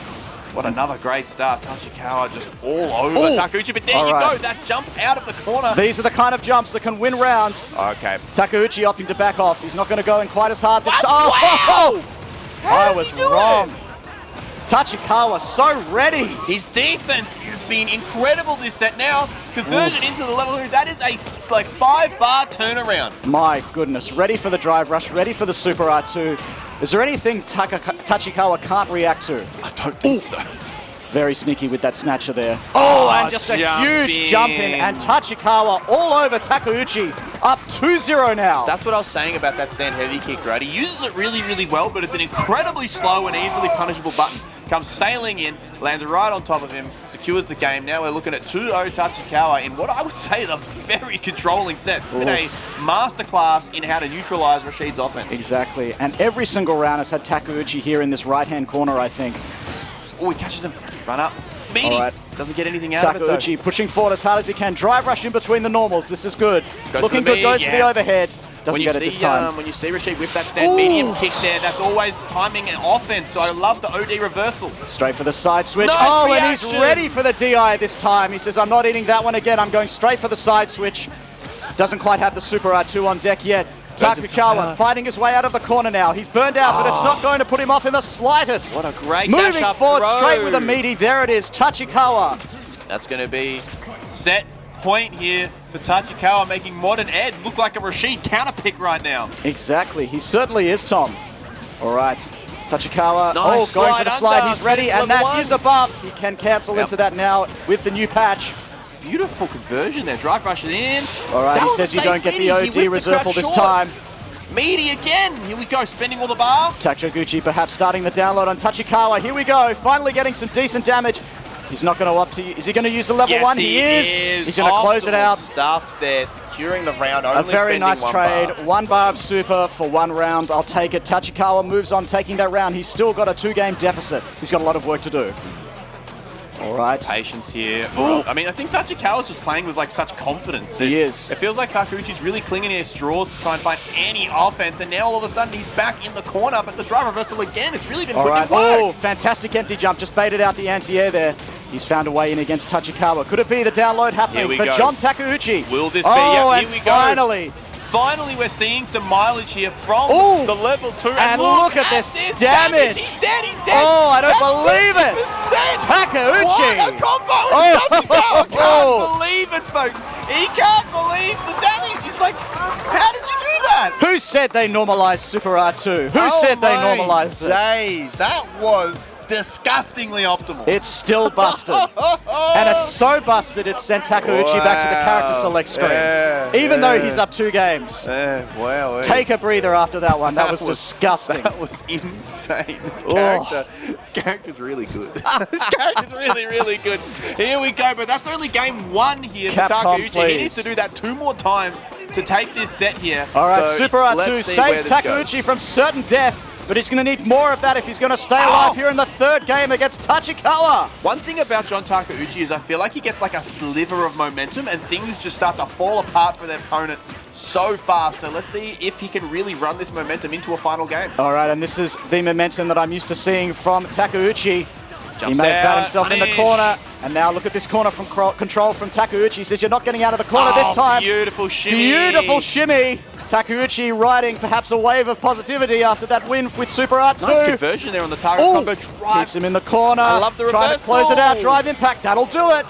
What another great start. Tachikawa just all over Takeuchi, but there you go, that jump out of the corner. These are the kind of jumps that can win rounds. Okay. Takeuchi opting to back off. He's not going to go in quite as hard this time. Wow! I was wrong. Tachikawa so ready. His defense has been incredible this set. Now, conversion into the level 3, that is a 5-bar turnaround. My goodness, ready for the drive rush, ready for the Super R2. Is there anything Tachikawa can't react to? I don't think so. Very sneaky with that snatcher there. Oh, and just a huge jump in, and Tachikawa all over Takeuchi, up 2-0 now. That's what I was saying about that stand heavy kick, right? He uses it really well, but it's an incredibly slow and easily punishable button. Comes sailing in, lands right on top of him, secures the game. Now we're looking at 2-0 Tachikawa in what I would say is a very controlling set. It's been a masterclass in how to neutralize Rashid's offense. Exactly, and every single round has had Takeuchi here in this right-hand corner, I think. Oh, he catches him. Run up. Beating. All right. Doesn't get anything out of it, though. Takeuchi pushing forward as hard as he can. Drive rush in between the normals. This is good. Looking good, goes for the overhead. Doesn't get it this time. When you see Rashid whip that stand medium kick there, that's always timing and offense, so I love the OD reversal. Straight for the side switch. Nice and reaction. he's ready for the DI this time. He says, I'm not eating that one again. I'm going straight for the side switch. Doesn't quite have the Super R2 on deck yet. Tachikawa fighting his way out of the corner now. He's burned out, but it's not going to put him off in the slightest. What a great Moving dash up forward throw. straight with a meaty. There it is, Tachikawa. That's going to be set point here for Tachikawa, making Modern Ed look like a Rashid counter pick right now. Exactly, he certainly is, Tom. All right, Tachikawa, Nice going for the slide, under. he's ready, and that is a buff. He can cancel into that now with the new patch. Beautiful conversion there, drive rush it in. All right, he says you don't get the OD reversal this time. Meaty again, here we go, spending all the bar. Takeuchi perhaps starting the download on Tachikawa. Here we go, finally getting some decent damage. He's not going to up to you. Is he going to use the level 1? He is. He's going to close it out. Stuff there, securing the round. A very nice trade. 1 bar of super for 1 round. I'll take it. Tachikawa moves on, taking that round. He's still got a 2-game deficit. He's got a lot of work to do. All right. Patience here. I mean, I think Tachikawa's just playing with like such confidence. He is. It feels like Takeuchi's really clinging to his straws to try and find any offense, and now all of a sudden he's back in the corner, but the drive reversal again, it's really been putting in work. Oh, fantastic empty jump. Just baited out the anti-air there. He's found a way in against Tachikawa. Could it be the download happening for John Takeuchi? Will this be? Yep, here we go. Finally, we're seeing some mileage here from the level 2. And look at this damage. He's dead. Oh, I don't believe it. Takeuchi. What a combo. Tachikawa can't believe it, folks. He can't believe the damage. He's like, how did you do that? Who said they normalized Super R2? Who said they normalized it? That was disgustingly optimal. It's still busted. And it's so busted, it sent Takeuchi back to the character select screen. Even though he's up 2 games. Wow. Take a breather after that one. That was disgusting. That was insane. This character's really good. This character's really, really good. Here we go, but that's only game 1 here for Takeuchi. He needs to do that 2 more times to take this set here. All right, Super R2 saves Takeuchi from certain death. But he's going to need more of that if he's going to stay alive here in the 3rd game against Tachikawa. One thing about John Takeuchi is I feel like he gets like a sliver of momentum and things just start to fall apart for their opponent so fast. So let's see if he can really run this momentum into a final game. All right, and this is the momentum that I'm used to seeing from Takeuchi. He may have found himself in the corner. And now look at this corner from control from Takeuchi. He says, you're not getting out of the corner this time. Beautiful shimmy. Beautiful shimmy. Takeuchi riding perhaps a wave of positivity after that win with Super R2. Nice conversion there on the target combo. Drive. Keeps him in the corner. I love the reversal. Trying to close it out. Drive impact. That'll do it.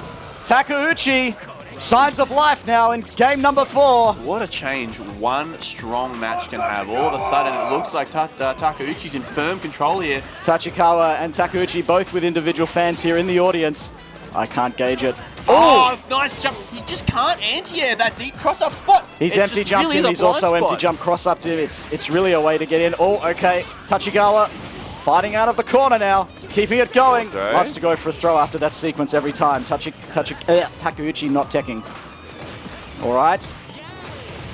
Takeuchi, signs of life now in game number 4. What a change one strong match can have. All of a sudden, it looks like Takeuchi's in firm control here. Tachikawa and Takeuchi both with individual fans here in the audience. I can't gauge it. Oh, nice jump. He just can't anti-air that deep cross-up spot. He's empty jumped in. He's also empty jump cross-up in. It's really a way to get in. Oh, okay. Tachikawa fighting out of the corner now. Keeping it going. Wants to go for a throw after that sequence every time. Takeuchi not teching. All right.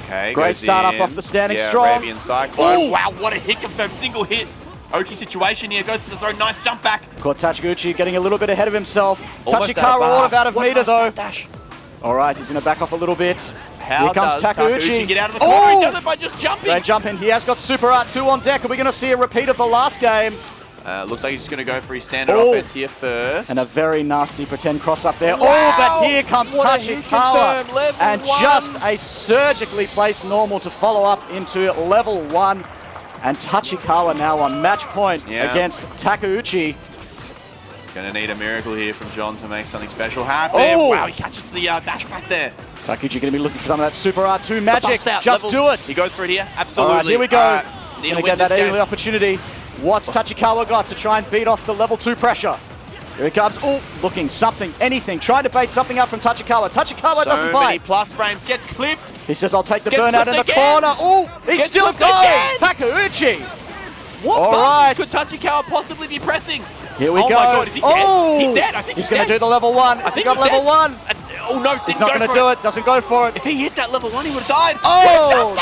Okay. Great start up off the standing strong. Arabian Cyclone. Wow, what a hiccup from single hit. Oki situation here, goes for the throw, nice jump back. Caught Takeuchi getting a little bit ahead of himself. Tachikawa all out of meter though. Dash. All right, he's going to back off a little bit. Here comes Takeuchi. Get out of the corner, he does it by just jumping. Great jumping, he has got Super R2 on deck. Are we going to see a repeat of the last game? Looks like he's just going to go for his standard offense here first. And a very nasty pretend cross up there. Wow. But here comes Tachikawa. And just a surgically placed normal to follow up into level 1. And Tachikawa now on match point against Takeuchi. Gonna need a miracle here from John to make something special happen. Oh. Wow, he catches the dash back there. Takeuchi gonna be looking for some of that Super R2 magic. Just do it. He goes for it here. Absolutely. Right, here we go. He's gonna get that early opportunity. What's Tachikawa got to try and beat off the level 2 pressure? Here he comes. Oh, looking something, anything. Trying to bait something up from Tachikawa. Tachikawa doesn't bite. So many plus frames. Gets clipped. He says, I'll take the burnout in the corner. Oh, he's still going. Takeuchi. What buttons could Tachikawa possibly be pressing? Here we go. Oh my God, is he dead? He's dead. I think he's going to do the level 1. I think he's got level 1. Oh no, he's not going to do it. Doesn't go for it. If he hit that level 1, he would have died. Oh,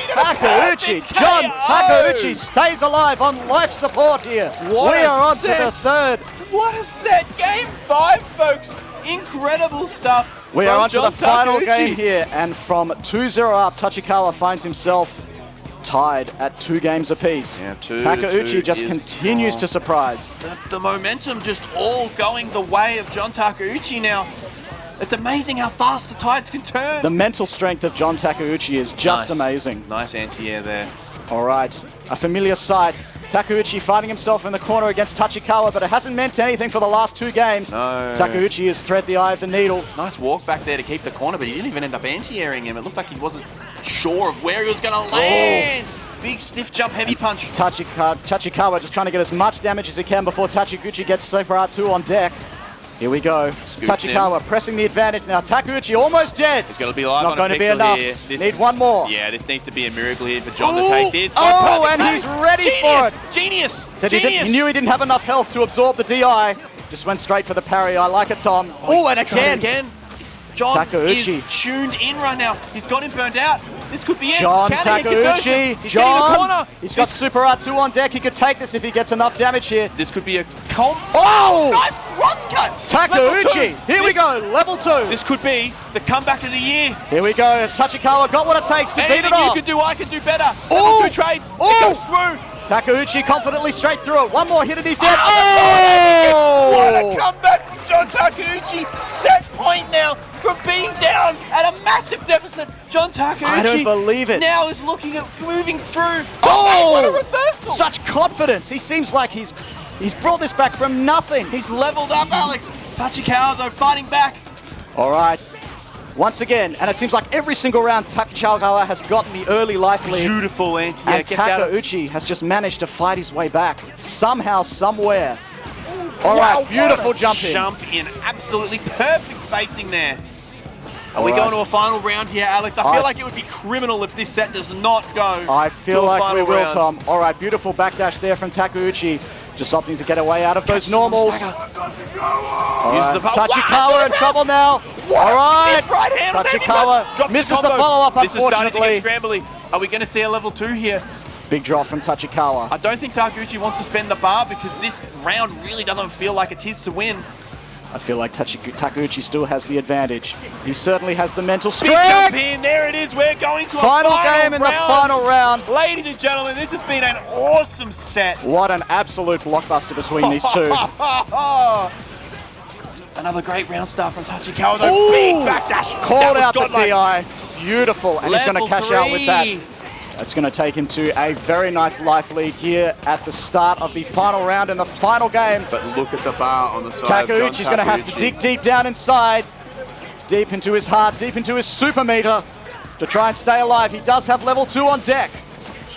Takeuchi. John Takeuchi stays alive on life support here. We are on to the 3rd What a set. Game 5, folks. Incredible stuff. We are on to the final Takeuchi. game here, and from 2-0 up, Tachikawa finds himself tied at 2 games apiece. Yeah, Takeuchi just continues to surprise. The momentum just all going the way of John Takeuchi now. It's amazing how fast the tides can turn. The mental strength of John Takeuchi is just amazing. Nice anti-air there. All right, a familiar sight. Takeuchi finding himself in the corner against Tachikawa, but it hasn't meant anything for the last 2 games. No. Takeuchi has thread the eye of the needle. Nice walk back there to keep the corner, but he didn't even end up anti-airing him. It looked like he wasn't sure of where he was going to land. Big stiff jump, heavy punch. Tachikawa just trying to get as much damage as he can before Takeuchi gets Super R2 on deck. Here we go. Tachikawa pressing the advantage now. Takeuchi almost dead. He's going to be alive Not on going a to be pixel enough. here. Need one more. Yeah, this needs to be a miracle here for John to take this. Oh, perfect and he's play. ready for it. Genius! Said Genius! he knew he didn't have enough health to absorb the DI. Just went straight for the parry. I like it, Tom. Oh, and again. John Takeuchi is tuned in right now. He's got him burned out. This could be it. John Counter hit conversion. Takeuchi. He's getting the corner. John. He's got Super R2 on deck. He could take this if he gets enough damage here. This could be a comp. Oh! Nice cross cut. Takeuchi. Here we go. Level 2. This could be the comeback of the year. Here we go. As Tachikawa got what it takes to beat Anything it you off. can do, I can do better. Oh! Level 2 trades. Oh! It goes through. Takeuchi confidently straight through it. One more hit and he's dead. What Oh! a comeback from John Takeuchi. Set point now from being down at a massive deficit. John Takeuchi I don't believe it. now is looking at moving through. Oh! What a reversal. Such confidence. He seems like he's brought this back from nothing. He's leveled up, Alex. Tachikawa, though, fighting back. All right. Once again, and it seems like every single round Tachikawa has gotten the early life lead. Beautiful anti-air. And Takeuchi has just managed to fight his way back. Somehow, somewhere. All right, beautiful jump in. Jump in. Absolutely perfect spacing there. Are we All going right. to a final round here, Alex? I feel like it would be criminal if this set does not go I feel to a like we final will, round. Tom. All right, beautiful backdash there from Takeuchi. Just something to get away out of those normals. Uses Right. the Tachikawa in trouble now. All right. Stiff right hand on heavy punch. Tachikawa Drops misses the combo. follow-up, This is starting to unfortunately. get scrambly. Are we going to see a level 2 here? Big drop from Tachikawa. I don't think Takeuchi wants to spend the bar because this round really doesn't feel like it's his to win. I feel like Takeuchi still has the advantage. He certainly has the mental Big jump strength. in. There it is. We're going to Final a final game in the round. final round. Ladies and gentlemen, this has been an awesome set. What an absolute blockbuster between these two. Another great round start from Tachikawa. The Ooh. big backdash. Called That out was the godlike. DI. Beautiful. And he's going to Level cash out with that. 3. That's going to take him to a very nice life lead here at the start of the final round in the final game. But look at the bar on the side. Takeuchi's going to have to dig deep down inside, deep into his heart, deep into his super meter to try and stay alive. He does have level 2 on deck.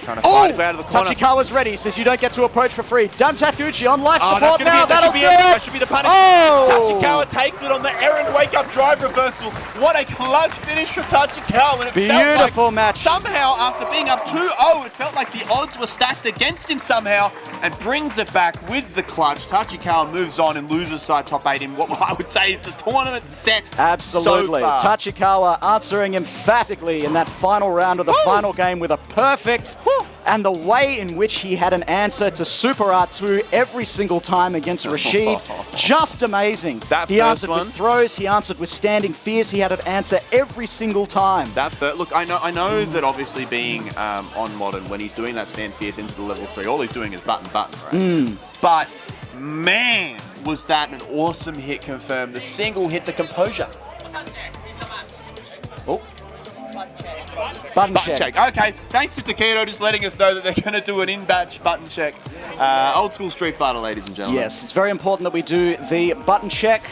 Trying to fight his way out of the corner. Tachikawa's ready. He says you don't get to approach for free. Damn Takeuchi on life support that's now. gonna be it. That'll do That should be the punishment. Oh! Tachikawa takes it on the errand wake-up drive reversal. What a clutch finish from Tachikawa. And it felt Beautiful like match. Somehow, after being up 2-0, it felt like the odds were stacked against him somehow and brings it back with the clutch. Tachikawa moves on and loses side top 8 in what I would say is the tournament set. Absolutely. So far. Tachikawa answering emphatically in that final round of the final game with a perfect. And the way in which he had an answer to Super R2 every single time against Rashid, just amazing. That he first answered one. with throws, he answered with standing fears, he had an answer every single time. Look, I know that obviously being on Modern, when he's doing that stand fierce into the level 3, all he's doing is button, right? But man, was that an awesome hit confirmed. The single hit the composure. Oh. Button Button check. check. Okay, thanks to Tokido just letting us know that they're going to do an in-batch button check. Old school Street Fighter, ladies and gentlemen. Yes, it's very important that we do the button check.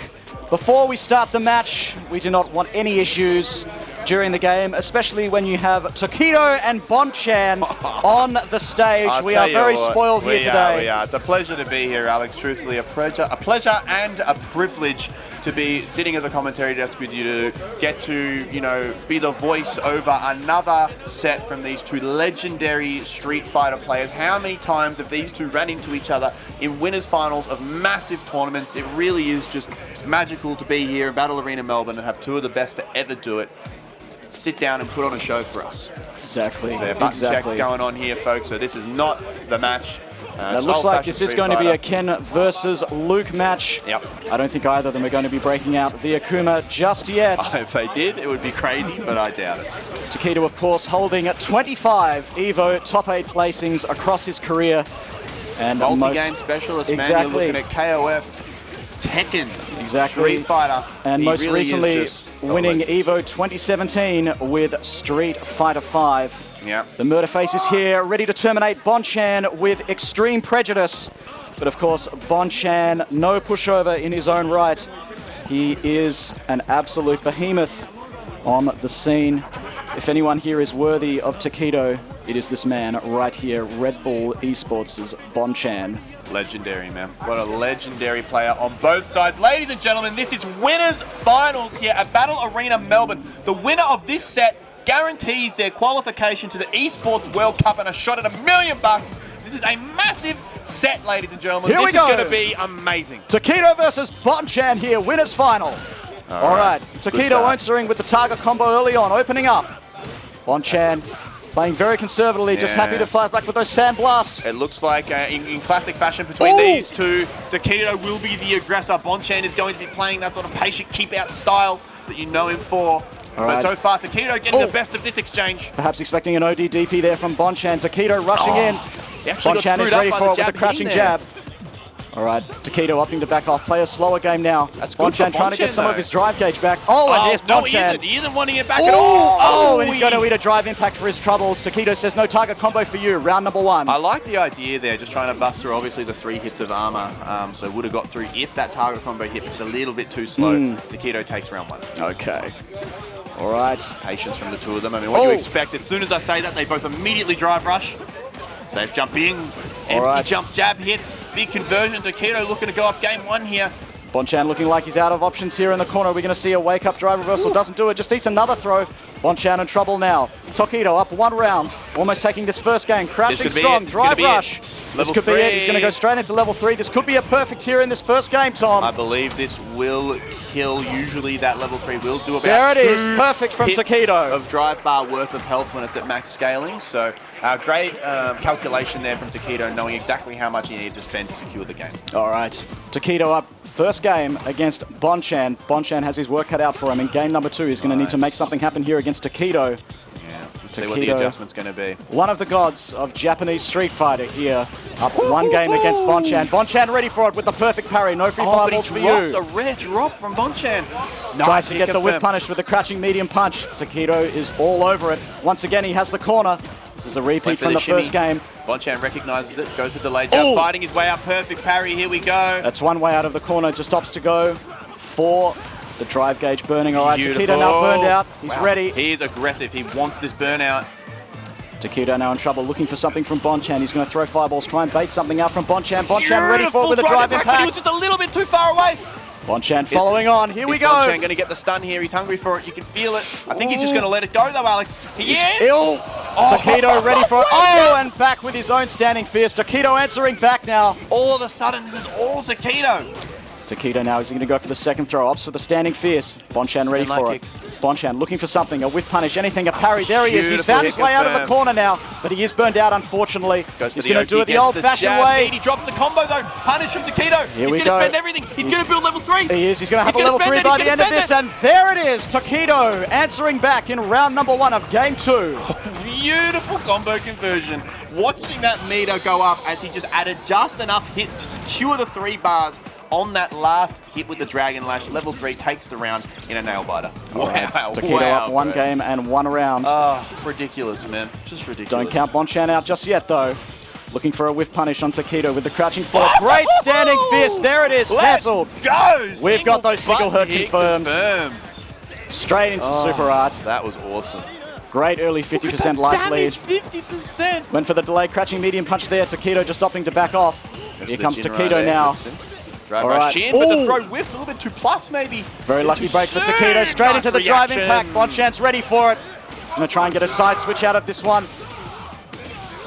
Before we start the match, we do not want any issues during the game, especially when you have Tokido and Bonchan on the stage. We are very spoiled here today. We are. It's a pleasure to be here, Alex. Truthfully, a pleasure and a privilege to be sitting at the commentary desk with you to get to, be the voice over another set from these two legendary Street Fighter players. How many times have these two ran into each other in winners finals of massive tournaments? It really is just magical to be here in Battle Arena Melbourne and have two of the best to ever do it. Sit down and put on a show for us. Exactly. So button check going on here, folks. So this is not the match It looks like this is going to be a Ken versus Luke match. Yep. I don't think either of them are going to be breaking out the Akuma just yet. If they did, it would be crazy, but I doubt it. Takido, of course, holding 25 EVO top 8 placings across his career. And multi-game specialist, man. You're looking at KOF, Tekken, Street Fighter. And most really recently winning EVO 2017 with Street Fighter V. Yeah. The murder face is here, ready to terminate Bonchan with extreme prejudice. But of course, Bonchan, no pushover in his own right. He is an absolute behemoth on the scene. If anyone here is worthy of Tokido, it is this man right here, Red Bull Esports' Bonchan. Legendary, man. What a legendary player on both sides. Ladies and gentlemen, this is winners finals here at Battle Arena Melbourne. The winner of this set guarantees their qualification to the Esports World Cup and a shot at $1 million. This is a massive set, ladies and gentlemen. This is going to be amazing. Tokido versus Bonchan here, winners final. All right. Tokido answering with the target combo early on, opening up. Bonchan playing very conservatively, just happy to fight back with those sand blasts. It looks like in classic fashion between these two, Tokido will be the aggressor. Bonchan is going to be playing that sort of patient keep-out style that you know him for. But so far, Tokido getting the best of this exchange. Perhaps expecting an ODDP there from Bonchan. Tokido rushing in. Bonchan is ready for it with a crouching jab. All right, Tokido opting to back off. Play a slower game now. That's good for Bonchan trying to get some of his drive gauge back. And here's Bonchan. No, he isn't. He isn't wanting it back at all. And he's going to eat a drive impact for his troubles. Tokido says no target combo for you. Round number 1. I like the idea there, just trying to bust through obviously the 3 hits of armor. So would have got through if that target combo hit was a little bit too slow. Tokido takes round 1. Okay. All right. Patience from the two of them. I mean, what do you expect? As soon as I say that, they both immediately drive rush. Safe jump in. Empty jump jab hits. Big conversion. Tokido looking to go up game 1 here. Bonchan looking like he's out of options here in the corner. We're going to see a wake-up drive reversal. Doesn't do it. Just eats another throw. Bonchan in trouble now. Tokido up 1 round. Almost taking this first game. Crouching strong. Drive rush. This could be it. He's going to go straight into level 3. This could be a perfect here in this first game, Tom. I believe this will kill. Usually that level 3 will do about there it is. Perfect from Tokido. Of drive bar worth of health when it's at max scaling. So great calculation there from Tokido, knowing exactly how much he needed to spend to secure the game. All right. Tokido up. First game against Bonchan. Bonchan has his work cut out for him. In game number 2, he's going to need to make something happen here against Tokido. Let's see what the adjustment's going to be. One of the gods of Japanese Street Fighter here. Up 1 game against Bonchan. Bonchan ready for it with the perfect parry. No free fireballs for you. It's a rare drop from Bonchan. Tries to get the whip punish with the crouching medium punch. Tokido is all over it. Once again, he has the corner. This is a repeat from the first game. Bonchan recognizes it, goes with the delayed jump, fighting his way up. Perfect parry. Here we go. That's one way out of the corner. Just opts to go for the drive gauge burning. All right, Tokido now burned out. He's ready. He is aggressive. He wants this burnout. Tokido now in trouble, looking for something from Bonchan. He's going to throw fireballs, try and bait something out from Bonchan. Bonchan ready for it with a drive impact. But he was just a little bit too far away. Bonchan following on. Here we go. Bonchan going to get the stun here. He's hungry for it. You can feel it. I think he's just going to let it go, though, Alex. He is. Tokido ready for it. And back with his own standing fierce. Tokido answering back now. All of a sudden, this is all Tokido. Tokido now is going to go for the second throw. Opts for the standing fierce. Bonchan ready for it. Bonchan looking for something, a whiff punish, anything, a parry. There he is. He's found his way out of the corner now, but he is burned out, unfortunately. He's going to do it the old-fashioned way. He drops the combo, though. Punish from Tokido. He's going to spend everything. He's going to build level 3. He is. He's going to have a level 3 by the end of this, and there it is. Tokido answering back in round number 1 of game 2. Beautiful combo conversion. Watching that meter go up as he just added just enough hits to secure the 3 bars. On that last hit with the Dragon Lash, level 3 takes the round in a nail biter. Wow. Tokido up 1 game and 1 round. Ridiculous, man. Just ridiculous. Don't count Bonchan out just yet, though. Looking for a whiff punish on Tokido with the crouching forward. Great standing fist. There it is. Cancelled. Let's go. We've got those single hurt confirms. Straight into Super Art. That was awesome. Great early 50% life lead. 50%. Went for the delayed crouching medium punch there. Tokido just opting to back off. Here comes Tokido now. Drive rush in, but the throw whiffs a little bit too plus, maybe. Very lucky break for Tokido. Straight into the drive impact. Bonchan's ready for it. He's going to try and get a side switch out of this one.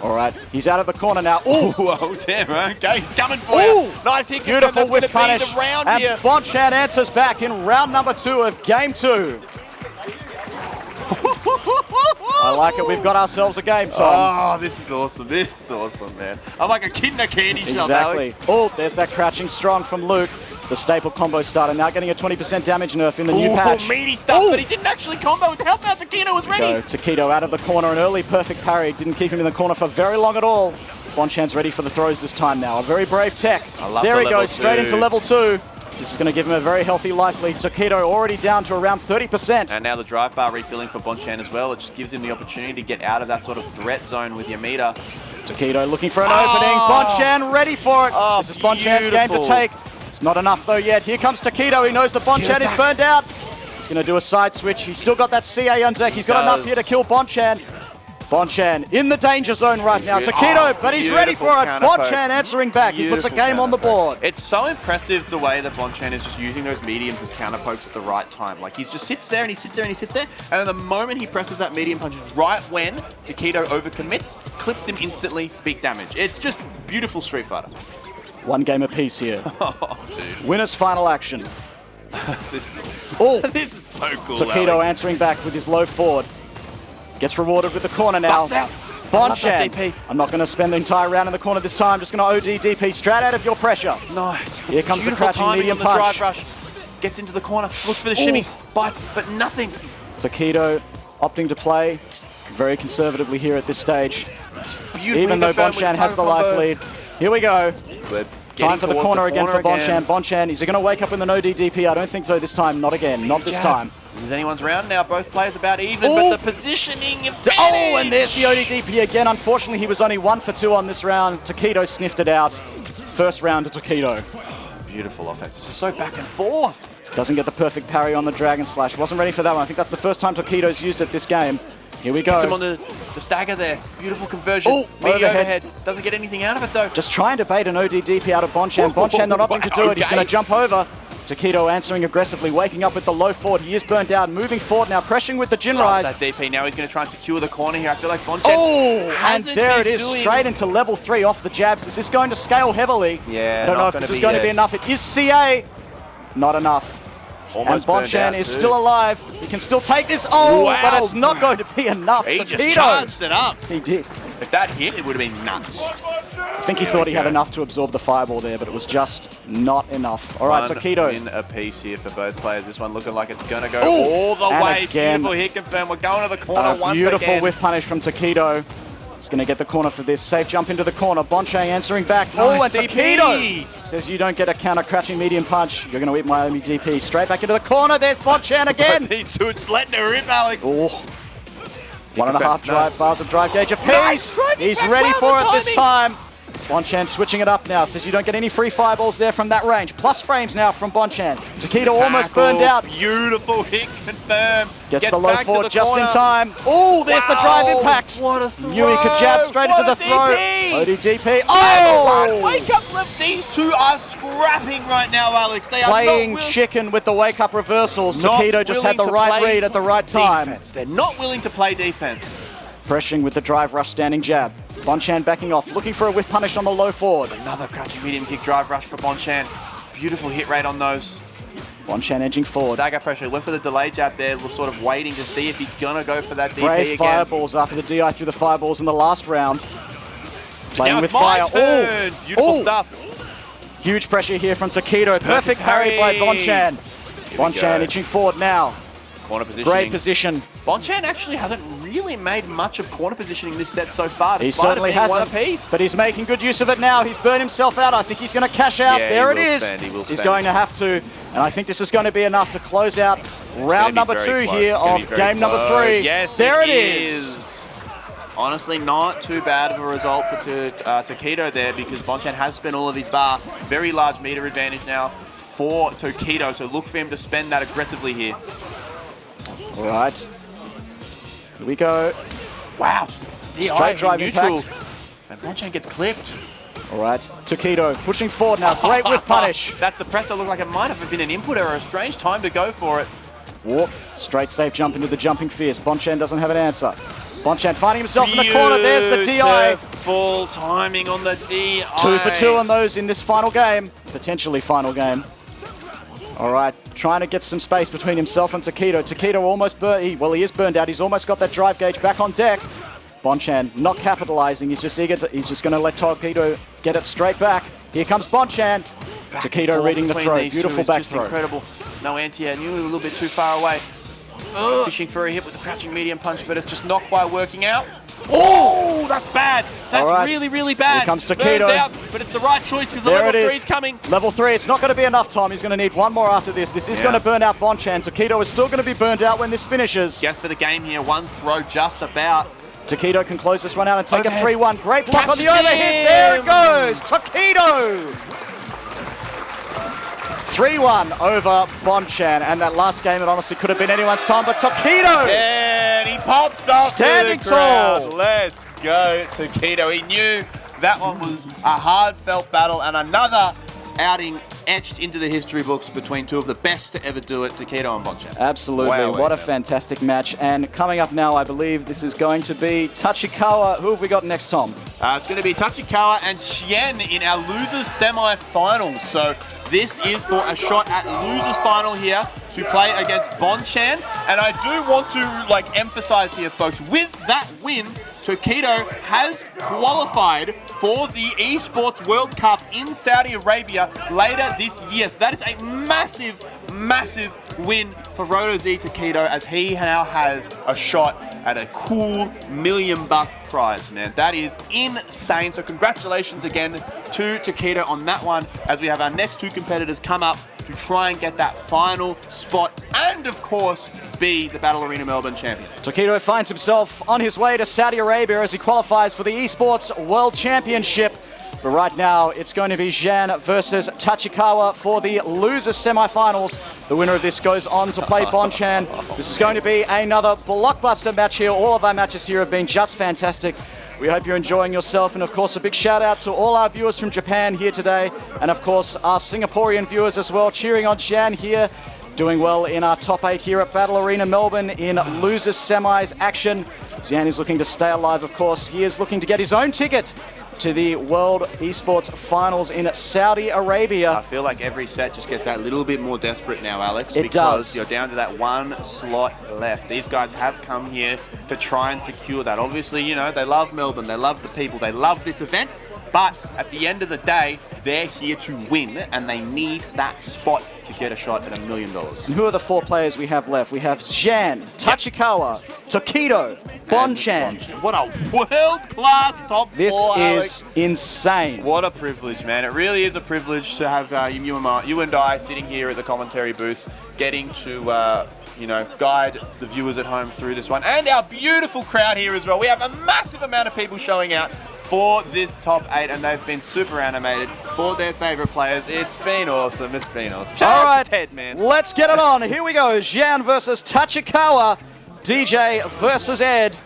All right, he's out of the corner now. Oh, damn, okay, he's coming for you. Nice hit. Beautiful whiff punish. And Bonchan answers back in round number 2 of game 2. I like it. We've got ourselves a game, Tom. Oh, this is awesome. This is awesome, man. I'm like a kid in a candy shop, Alex. Exactly. Oh, there's that crouching strong from Luke. The staple combo starter now getting a 20% damage nerf in the new patch. Meaty stuff, but he didn't actually combo. Help out, Tokido was ready. Tokido out of the corner, an early perfect parry. Didn't keep him in the corner for very long at all. Bonchan's ready for the throws this time now. A very brave tech. There he goes, straight into level 2. This is going to give him a very healthy life lead. Tokido already down to around 30%. And now the drive bar refilling for Bonchan as well. It just gives him the opportunity to get out of that sort of threat zone with your meter. Tokido looking for an opening. Bonchan ready for it. This is Bonchan's game to take. It's not enough though yet. Here comes Tokido. He knows that Bonchan is burned out. He's going to do a side switch. He's still got that CA on deck. He's got enough here to kill Bonchan. Bonchan in the danger zone right now. Tokido, but he's ready for it. Bonchan answering back. He puts a game on the board. It's so impressive the way that Bonchan is just using those mediums as counter pokes at the right time. Like, he just sits there and he sits there and he sits there, and then the moment he presses that medium punch, right when Tokido overcommits, clips him instantly, big damage. It's just beautiful Street Fighter. One game apiece here. Oh, dude. Winner's final action. This is awesome. This is so cool, Tokido Alex. answering back with his low forward. Gets rewarded with the corner now. Bonchan. I'm not going to spend the entire round in the corner this time. Just going to OD DP straight out of your pressure. Nice. Here comes the crouching medium on the punch. drive rush. Gets into the corner. Looks for the shimmy. Bites, but nothing. Tokido opting to play very conservatively here at this stage. Even though Bonchan has the life lead. Here we go. Time for the corner again for Bonchan. Bonchan, is he going to wake up in the no DDP? I don't think so this time. Not again. Not this time. This is anyone's round now. Both players about even, but the positioning advantage. Oh, and there's the ODDP again. Unfortunately, he was only 1 for 2 on this round. Tokido sniffed it out. First round to Tokido. Beautiful offense. This is so back and forth. Doesn't get the perfect parry on the Dragon Slash. Wasn't ready for that one. I think that's the first time Tokido's used it this game. Here we go. Gets him on the stagger there. Beautiful conversion. Meaty overhead. Doesn't get anything out of it though. Just trying to bait an ODDP out of Bonchan. Bonchan not opting to do it. He's going to jump over. Tokido answering aggressively, waking up with the low forward. He is burnt down, moving forward now, pressuring with the Jin Rise. That DP. Now he's going to try and secure the corner here. I feel like Bonchan and there it is, straight into level 3 off the jabs. Is this going to scale heavily? Yeah, I don't know if this is going to be enough. It is CA. Not enough. Almost and Bonchan is still alive. He can still take this. Oh, wow. But it's not going to be enough. He just charged it up. He did. If that hit, it would have been nuts. I think he thought he had enough to absorb the fireball there, but it was just not enough. All right, Tokido. Win a piece here for both players. This one looking like it's going to go all the way. Again, beautiful hit confirmed. We're going to the corner once again. Beautiful whiff punish from Tokido. He's going to get the corner for this. Safe jump into the corner. Bonchan answering back. Nice and Tokido says you don't get a counter crouching medium punch. You're going to eat Miami DP. Straight back into the corner. There's Bonchan again. These two, it's letting her rip, Alex. Oh. 1.5 drive bars of drive gauge apiece. He's ready for it this time. Bonchan switching it up now. Says you don't get any free fireballs there from that range. Plus frames now from Bonchan. Tokido almost burned out. Beautiful hit confirmed. Gets the low forward just in time. Oh, there's the drive impact. What a throw. Yui could jab straight into the throw. ODDP. Oh! Wake up left. These two are scrapping right now, Alex. They are playing chicken with the wake up reversals. Tokido just had the right read at the right time. Defense. They're not willing to play defense. Pressuring with the drive rush standing jab. Bonchan backing off, looking for a whiff punish on the low forward. Another crouching medium kick drive rush for Bonchan. Beautiful hit rate on those. Bonchan edging forward. Stagger pressure. Went for the delay jab there. We're sort of waiting to see if he's going to go for that DP Brave again. fireballs after the DI through the fireballs in the last round. Playing now with it's my fire. Turn. Beautiful stuff. Huge pressure here from Tokido. Perfect parry by Bonchan. Bonchan itching forward now. Corner positioning. Great position. Bonchan actually hasn't really made much of corner positioning this set so far. He certainly hasn't, but he's making good use of it now. He's burned himself out. I think he's going to cash out. Yeah, there it is. He's going to have to. And I think this is going to be enough to close out round number 2 here of game number 3. Yes, there it is. Honestly, not too bad of a result for Tokido there, because Bonchan has spent all of his bar. Very large meter advantage now for Tokido, so look for him to spend that aggressively here. All right. Here we go. Wow. Straight drive neutral. impact. And Bonchan gets clipped. All right. Tokido pushing forward now. Great whiff punish. That suppressor looked like it might have been an input error. A strange time to go for it. Warp. Straight safe jump into the jumping fierce. Bonchan doesn't have an answer. Bonchan finding himself in the corner. There's the DI. Full timing on the DI. 2 for 2 on those in this final game. Potentially final game. All right, trying to get some space between himself and Tokido. Tokido almost he is burned out. He's almost got that drive gauge back on deck. Bonchan not capitalizing. He's just eager to, he's just going to let Tokido get it straight back. Here comes Bonchan. Tokido reading the throw. Beautiful back throw. Incredible. No anti-air. Knew a little bit too far away. Fishing for a hit with the crouching medium punch, but it's just not quite working out. Oh, that's bad. That's really, really bad. Here comes Tokido. Burns out, but it's the right choice because the level 3 is coming. Level 3, it's not going to be enough, Tom. He's going to need one more after this. This is going to burn out Bonchan. Tokido is still going to be burned out when this finishes. Guess for the game here, one throw just about. Tokido can close this one out and take a 3-1. Great block on the overhit. There it goes. Tokido. 3-1 over Bonchan, and that last game, it honestly could have been anyone's time, but Tokido! And he pops up standing to the crowd. tall. Let's go, Tokido. He knew that one was a hard-felt battle, and another outing etched into the history books between two of the best to ever do it, Tokido and Bonchan. Absolutely. Wow, what a fantastic match. And coming up now, I believe this is going to be Tachikawa. Who have we got next, Tom? It's going to be Tachikawa and Xian in our losers semi-finals. So this is for a shot at losers final here to play against Bonchan. And I do want to emphasize here, folks, with that win, Tokido has qualified for the Esports World Cup in Saudi Arabia later this year. So that is a massive, massive win for RotoZ Tokido, as he now has a shot at a cool $1 million prize, man. That is insane. So congratulations again to Tokido on that one, as we have our next two competitors come up to try and get that final spot and, of course, be the Battle Arena Melbourne champion. Tokido finds himself on his way to Saudi Arabia as he qualifies for the Esports World Championship. But right now, it's going to be Xian versus Tachikawa for the losers semi-finals. The winner of this goes on to play Bonchan. This is going to be another blockbuster match here. All of our matches here have been just fantastic. We hope you're enjoying yourself, and of course a big shout out to all our viewers from Japan here today, and of course our Singaporean viewers as well, cheering on Xian here, doing well in our top 8 here at Battle Arena Melbourne in losers semis action. Xian is looking to stay alive, of course. He is looking to get his own ticket to the World Esports Finals in Saudi Arabia. I feel like every set just gets that little bit more desperate now, Alex. It because does. You're down to that one slot left. These guys have come here to try and secure that. Obviously, you know, they love Melbourne, they love the people, they love this event, but at the end of the day, they're here to win, and they need that spot to get a shot at $1 million. And who are the 4 players we have left? We have Xian, Tachikawa, Tokido, Bonchan. What a world-class top 4, This Alex. is insane. What a privilege, man. It really is a privilege to have you and I sitting here at the commentary booth, getting to guide the viewers at home through this one. And our beautiful crowd here as well. We have a massive amount of people showing out for this top 8, and they've been super animated for their favorite players. It's been awesome. It's been awesome. All right, Ted, man. Let's get it on. Here we go. Xian versus Tachikawa. DJ versus Ed.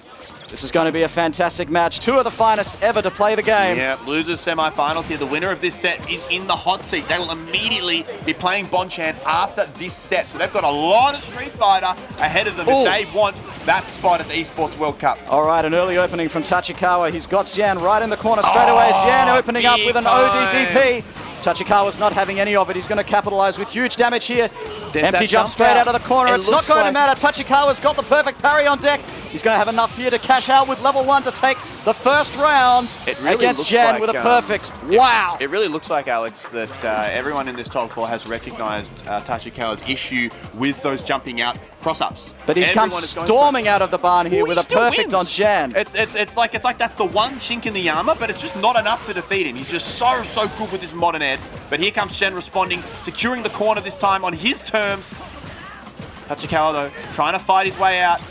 This is going to be a fantastic match. 2 of the finest ever to play the game. Yeah, losers semi-finals here. The winner of this set is in the hot seat. They will immediately be playing Bonchan after this set. So they've got a lot of Street Fighter ahead of them if they want that spot at the Esports World Cup. All right, an early opening from Tachikawa. He's got Xian right in the corner straight away. Xian opening up with an ODDP. Tachikawa's not having any of it. He's going to capitalize with huge damage here. Empty jump straight out of the corner. It's not going to matter. Tachikawa's got the perfect parry on deck. He's going to have enough here to cash out with level 1 to take the first round against Xian with a perfect. Wow. It really looks like, Alex, that everyone in this top 4 has recognized Tachikawa's issue with those jumping out cross-ups. But he's come storming out of the barn here with a perfect on Xian. It's like that's the one chink in the armor, but it's just not enough to defeat him. He's just so good with this modern Ed. But here comes Xian responding, securing the corner this time on his terms. Tachikawa, though, trying to fight his way out.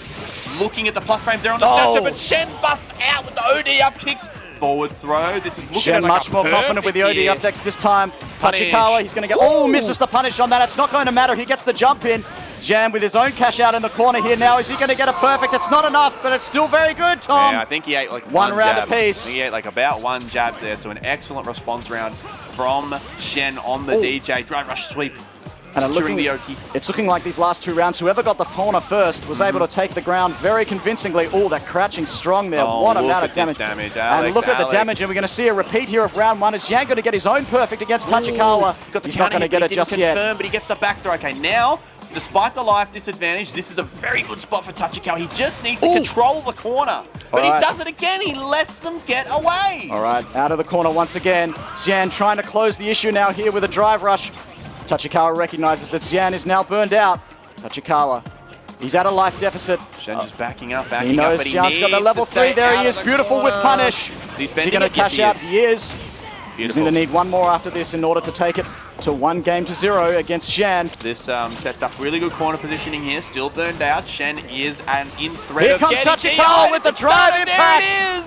Looking at the plus frames there on the snapshot, but Xian busts out with the OD up kicks. Forward throw. This is looking Xian like much more confident with the OD up decks this time. Tachikawa, he's going to get... misses the punish on that. It's not going to matter. He gets the jump in. Xian with his own cash out in the corner here now. Is he going to get a perfect? It's not enough, but it's still very good, Tom. Yeah, I think he ate like one round jab. apiece. I think he ate like about 1 jab there, so an excellent response round from Xian on the DJ. Drive rush sweep. And it's looking like these last 2 rounds, whoever got the corner first was able to take the ground very convincingly. Oh, they're crouching strong there. What amount of damage. And look at the damage, and we're going to see a repeat here of round 1. Is Xian going to get his own perfect against Tachikawa? He's not going to get it just yet. But he gets the back throw. Okay, now, despite the life disadvantage, this is a very good spot for Tachikawa. He just needs to control the corner. But he does it again. He lets them get away. All right, out of the corner once again. Xian trying to close the issue now here with a drive rush. Tachikawa recognizes that Xian is now burned out. Tachikawa, he's at a life deficit. Xian just backing up, he knows Xian's got the level 3. There he is, beautiful with punish. Is he going to cash out? He is. He's going to need 1 more after this in order to take it to 1-0 against Xian. This sets up really good corner positioning here. Still burned out. Xian is in threat of getting Tachikawa with the drive impact.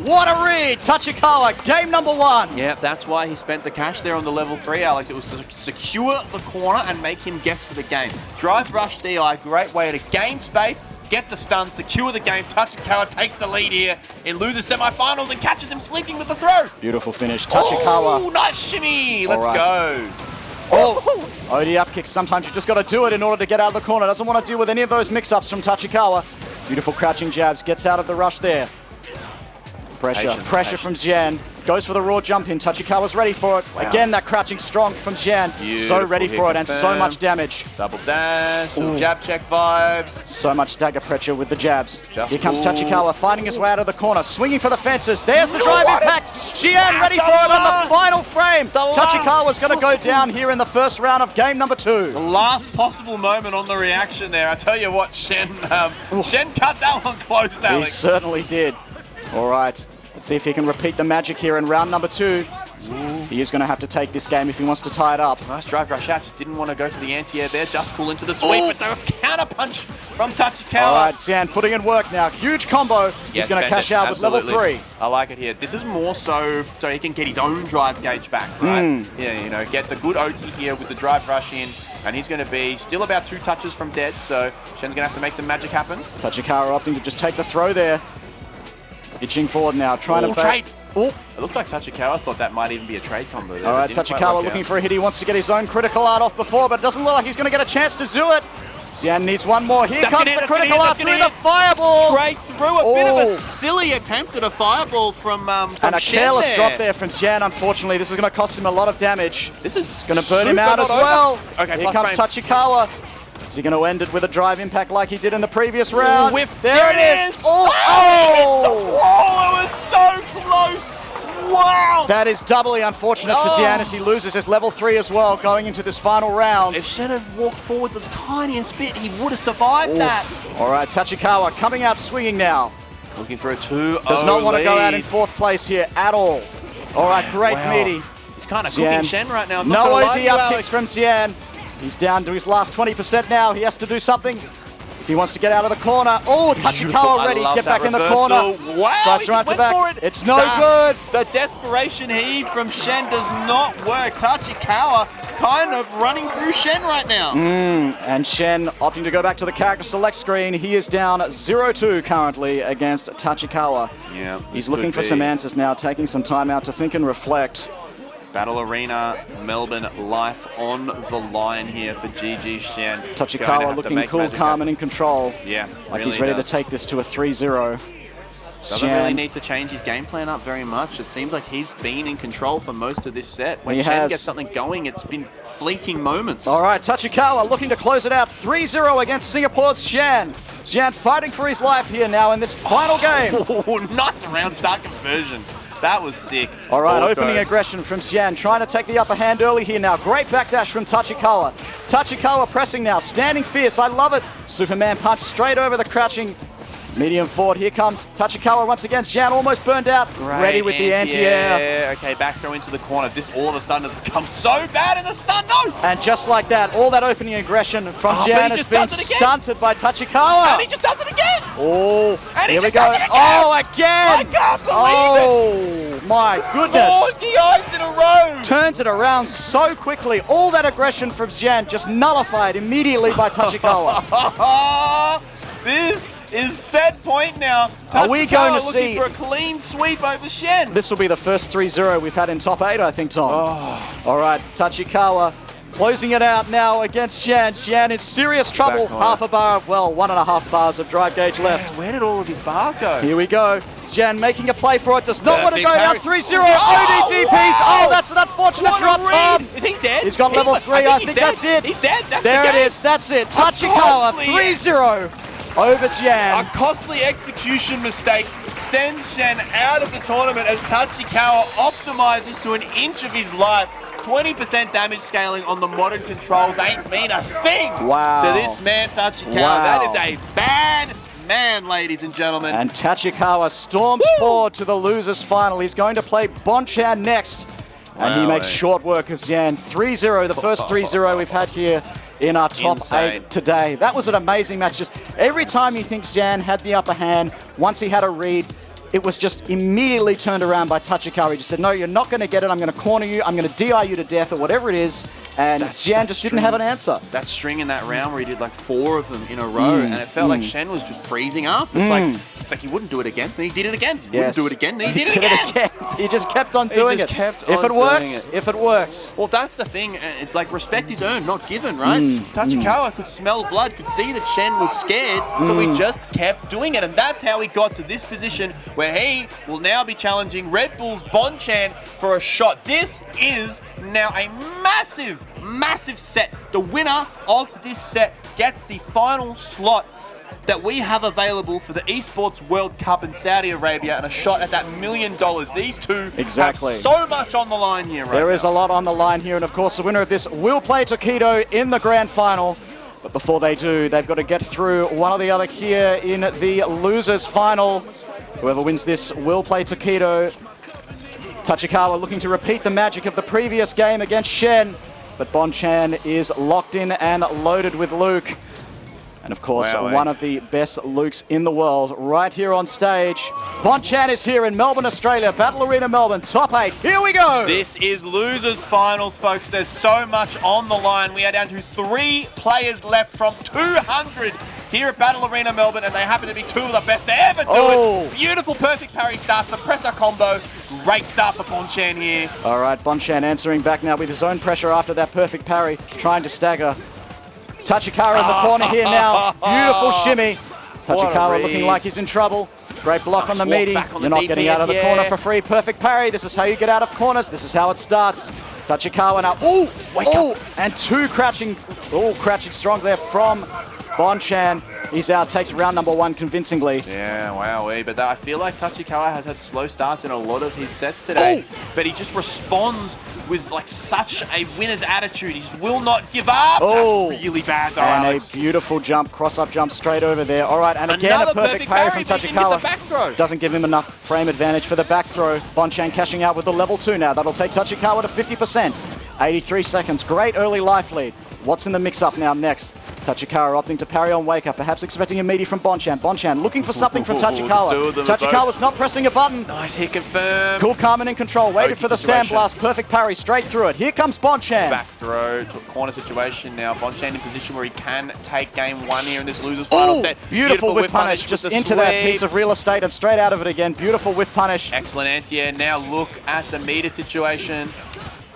What a read. Tachikawa, game number 1. Yeah, that's why he spent the cash there on the level 3, Alex. It was to secure the corner and make him guess for the game. Drive rush DI, great way to gain space, get the stun, secure the game. Tachikawa takes the lead here in losers semi-finals and catches him sleeping with the throw. Beautiful finish. Tachikawa. Oh, nice shimmy. Let's go. Oh, OD up kicks. Sometimes you just got to do it in order to get out of the corner. Doesn't want to deal with any of those mix-ups from Tachikawa. Beautiful crouching jabs. Gets out of the rush there. Pressure from Xian. Goes for the raw jump in. Tachikawa's ready for it. Wow. Again, that crouching strong from Xian. So ready for it and so much damage. Double dash, jab check vibes. So much dagger pressure with the jabs. Here comes Tachikawa finding his way out of the corner, swinging for the fences. There's the drive impact. Xian ready for it on the final frame. Tachikawa's going to go down here in the first round of game number 2. The last possible moment on the reaction there. I tell you what, Xian cut that one close, Alex. He certainly did. All right, let's see if he can repeat the magic here in round number 2. He is going to have to take this game if he wants to tie it up. Nice drive rush out, just didn't want to go for the anti-air there. Just cool into the sweep with the counter punch from Tachikawa. All right, Xian putting in work now. Huge combo. He's going to cash out with level 3. I like it here. This is more so he can get his own drive gauge back, right? Yeah, you know, get the good OT here with the drive rush in. And he's going to be still about 2 touches from dead, so Xian's going to have to make some magic happen. Tachikawa opting to just take the throw there. Itching forward now, trying to trade. It looked like Tachikawa thought that might even be a trade combo there. All right, Tachikawa looking for a hit. He wants to get his own critical art off before, but it doesn't look like he's going to get a chance to do it. Xian needs 1 more. Here comes the critical art through the fireball. Straight through. A bit of a silly attempt at a fireball from and a careless drop there from Xian, unfortunately. This is going to cost him a lot of damage. This is going to burn him out as well. Okay, here comes Tachikawa. Is he going to end it with a drive impact like he did in the previous round? There it is! Oh! It was so close! Wow! That is doubly unfortunate for Xian as he loses his level 3 as well going into this final round. If Xian had walked forward the tiniest bit, he would have survived that. All right, Tachikawa coming out swinging now. Looking for a 2-0 Does not want to go out in 4th place here at all. All right, great meaty. He's kind of cooking Xian right now. No OD up kicks from Xian. He's down to his last 20% now. He has to do something if he wants to get out of the corner. Oh, Tachikawa ready. Get back in the corner. Wow, tries to answer back. It's no good. The desperation heave from Xian does not work. Tachikawa kind of running through Xian right now. And Xian opting to go back to the character select screen. He is down 0-2 currently against Tachikawa. Yeah, he's looking for some answers now, taking some time out to think and reflect. Battle Arena Melbourne life on the line here for GG Xian. Tachikawa looking cool, calm, and in control. Yeah, like he's ready to take this to a 3-0. Doesn't really need to change his game plan up very much. It seems like he's been in control for most of this set. When Xian gets something going, it's been fleeting moments. All right, Tachikawa looking to close it out 3-0 against Singapore's Xian. Xian fighting for his life here now in this final game. Oh, nice round start conversion. That was sick. All right, opening aggression from Xian, trying to take the upper hand early here now. Great backdash from Tachikawa. Tachikawa pressing now, standing fierce. I love it. Superman punch straight over the crouching medium forward. Here comes Tachikawa once again. Xian almost burned out. Ready with the anti-air. Okay, back throw into the corner. This all of a sudden has become so bad in the stun. No! And just like that, all that opening aggression from Xian has been stunted by Tachikawa. And he just does it again. Oh, and here we go. Oh, again. I can't believe it. Oh, my goodness. 4 DIs in a row. Turns it around so quickly. All that aggression from Xian just nullified immediately by Tachikawa. This is set point now. Are we going to see for a clean sweep over Xian? This will be the first 3-0 we've had in top 8, I think, Tom. All right, Tachikawa Closing it out now against Xian. Xian in serious trouble. Half a bar, well, 1.5 bars of drive gauge left. Where did all of his bar go? Here we go. Xian making a play for it. Does not want to go down. 3-0. Oh, ODDPs. wow. Oh, that's an unfortunate What a drop, read. Tom. Is he dead? He's got level 3. I think that's it. He's dead. That's there the game. it is. That's it. Tachikawa, 3-0 over Xian. A costly execution mistake sends Xian out of the tournament as Tachikawa optimizes to an inch of his life. 20% damage scaling on the modern controls ain't mean a thing to this man, Tachikawa. That is a bad man, ladies and gentlemen. And Tachikawa storms forward to the losers final. He's going to play Bonchan next. And he makes short work of Xian. 3-0, the first 3-0 we've had here in our top 8 today. That was an amazing match. Just every time you think Xian had the upper hand, once he had a read, it was just immediately turned around by Tachikawa. He just said, no, you're not going to get it. I'm going to corner you. I'm going to DI you to death or whatever it is. And Xian just didn't have an answer. That string in that round where he did like 4 of them in a row, and it felt like Xian was just freezing up. It's like he wouldn't do it again, then he did it again. Wouldn't do it again, then he did it again. He just kept on doing it. If it works. Well, that's the thing. Like, respect is earned, not given, right? Tachikawa could smell blood, could see that Xian was scared, so he just kept doing it. And that's how he got to this position where he will now be challenging Red Bull's Bonchan for a shot. This is now a massive, massive set. The winner of this set gets the final slot that we have available for the Esports World Cup in Saudi Arabia and a shot at that $1 million. These two have so much on the line here right now. There is a lot on the line here, and of course the winner of this will play Tokido in the grand final. But before they do, they've got to get through one or the other here in the losers final. Whoever wins this will play Tokido. Tachikawa looking to repeat the magic of the previous game against Xian, but Bonchan is locked in and loaded with Luke. And of course, one of the best Lukes in the world right here on stage. Bonchan is here in Melbourne, Australia. Battle Arena Melbourne, top 8. Here we go. This is losers finals, folks. There's so much on the line. We are down to 3 players left from 200 here at Battle Arena Melbourne, and they happen to be 2 of the best to ever do it. Beautiful perfect parry starts, the presser combo. Great start for Bonchan here. All right, Bonchan answering back now with his own pressure after that perfect parry, trying to stagger. Tachikawa in the corner here now. Beautiful shimmy. Tachikawa looking like he's in trouble. Great block on the meaty. You're not getting out of the corner for free. Perfect parry. This is how you get out of corners. This is how it starts. Tachikawa now. And 2 crouching strong there from Bonchan. He's out, takes round number 1 convincingly. Yeah, wow. But I feel like Tachikawa has had slow starts in a lot of his sets today. But he just responds with like such a winner's attitude. He just will not give up. That's really bad though, and Alex. A beautiful jump, cross-up jump straight over there. All right, and again a perfect parry from Tachikawa. Doesn't give him enough frame advantage for the back throw. Bonchan cashing out with the level 2 now. That'll take Tachikawa to 50%. 83 seconds. Great early life lead. What's in the mix-up now next? Tachikawa opting to parry on wake-up, perhaps expecting a meaty from Bonchan. Bonchan looking for something from Tachikawa. Tachikawa's not pressing a button. Nice hit confirmed. Cool, calm, and in control. Waited for the sandblast. Perfect parry straight through it. Here comes Bonchan. Back throw to a corner situation now. Bonchan in position where he can take game 1 here in this losers final set. Beautiful whiff punish just into that piece of real estate and straight out of it again. Beautiful whiff punish. Excellent anti-air. Now look at the meter situation.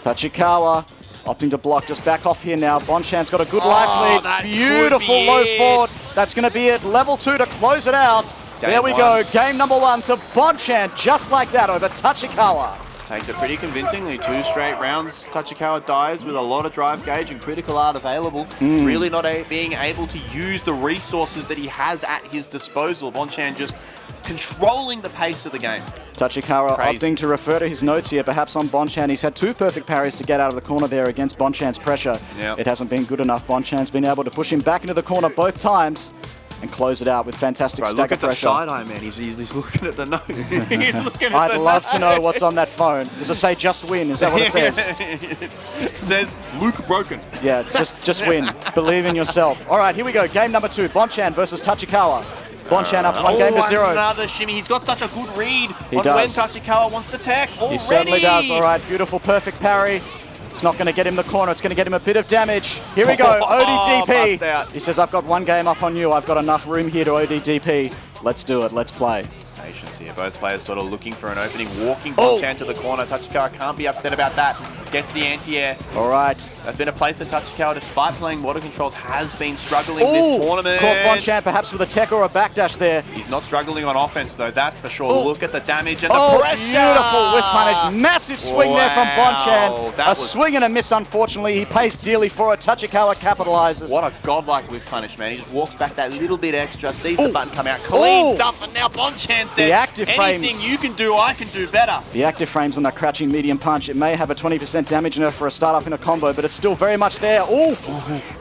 Tachikawa opting to block, just back off here now. Bonchan's got a good life lead. Beautiful low forward. That's going to be it. Level 2 to close it out. There we go. Game number 1 to Bonchan, just like that over Tachikawa. Takes it pretty convincingly. 2 straight rounds. Tachikawa dies with a lot of drive gauge and critical art available. Really not being able to use the resources that he has at his disposal. Bonchan just controlling the pace of the game. Tachikawa opting to refer to his notes here, perhaps on Bonchan. He's had 2 perfect parries to get out of the corner there against Bonchan's pressure. It hasn't been good enough. Bonchan's been able to push him back into the corner both times and close it out with fantastic stagger pressure. Look at the side-eye, man. He's looking at the note. He's looking at I'd love to know what's on that phone. Does it say just win? Is that what it says? It says Luke broken. Yeah, just win. Believe in yourself. All right, here we go. Game number 2. Bonchan versus Tachikawa. Bonchan up 1 game to 0. Another shimmy. He's got such a good read on when Tachikawa wants to tech already. He certainly does. All right, beautiful, perfect parry. It's not going to get him the corner. It's going to get him a bit of damage. Here we go, ODDP. He says, I've got 1 game up on you. I've got enough room here to ODDP. Let's do it. Let's play. rotations here. Both players sort of looking for an opening, walking Bonchan to the corner. Tachikawa can't be upset about that. Gets the anti-air. All right. That's been a place that Tachikawa, despite playing water controls, has been struggling this tournament. Caught Bonchan perhaps with a tech or a backdash there. He's not struggling on offense, though, that's for sure. Look at the damage and the pressure. Beautiful whiff punish. Massive swing there from Bonchan. That was swing and a miss, unfortunately. He pays dearly for it. Tachikawa capitalizes. What a godlike whiff punish, man. He just walks back that little bit extra, sees the button come out, clean stuff, and now Bonchan says, anything you can do, I can do better. The active frames on that crouching medium punch, it may have a 20% damage nerf for a start-up in a combo, but it's still very much there.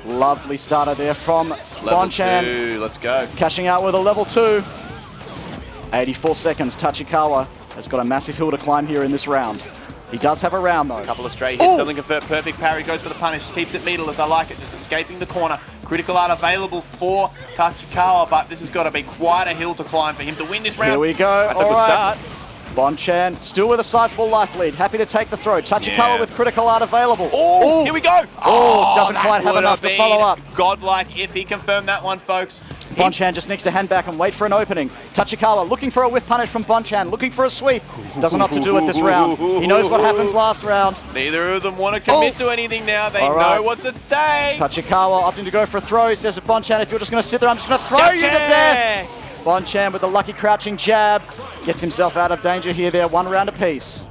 Lovely starter there from Bonchan. Level 2, let's go. Cashing out with a level 2. 84 seconds. Tachikawa has got a massive hill to climb here in this round. He does have a round, though. A couple of straight hits, doesn't convert. Perfect parry, goes for the punish, keeps it meterless. I like it, just escaping the corner. Critical art available for Tachikawa, but this has got to be quite a hill to climb for him to win this round. Here we go. That's a good start. Bonchan still with a sizable life lead. Happy to take the throw. Tachikawa with critical art available. Here we go. Doesn't quite have enough to follow up. Godlike if he confirmed that one, folks. Bonchan just needs to hand back and wait for an opening. Tachikawa looking for a whiff punish from Bonchan, looking for a sweep. Doesn't opt to do it this round. He knows what happens last round. Neither of them want to commit to anything now. They know what's at stake. Tachikawa opting to go for a throw. He says to Bonchan, if you're just going to sit there, I'm just going to throw you to death. Bonchan with the lucky crouching jab. Gets himself out of danger here. They're one round apiece.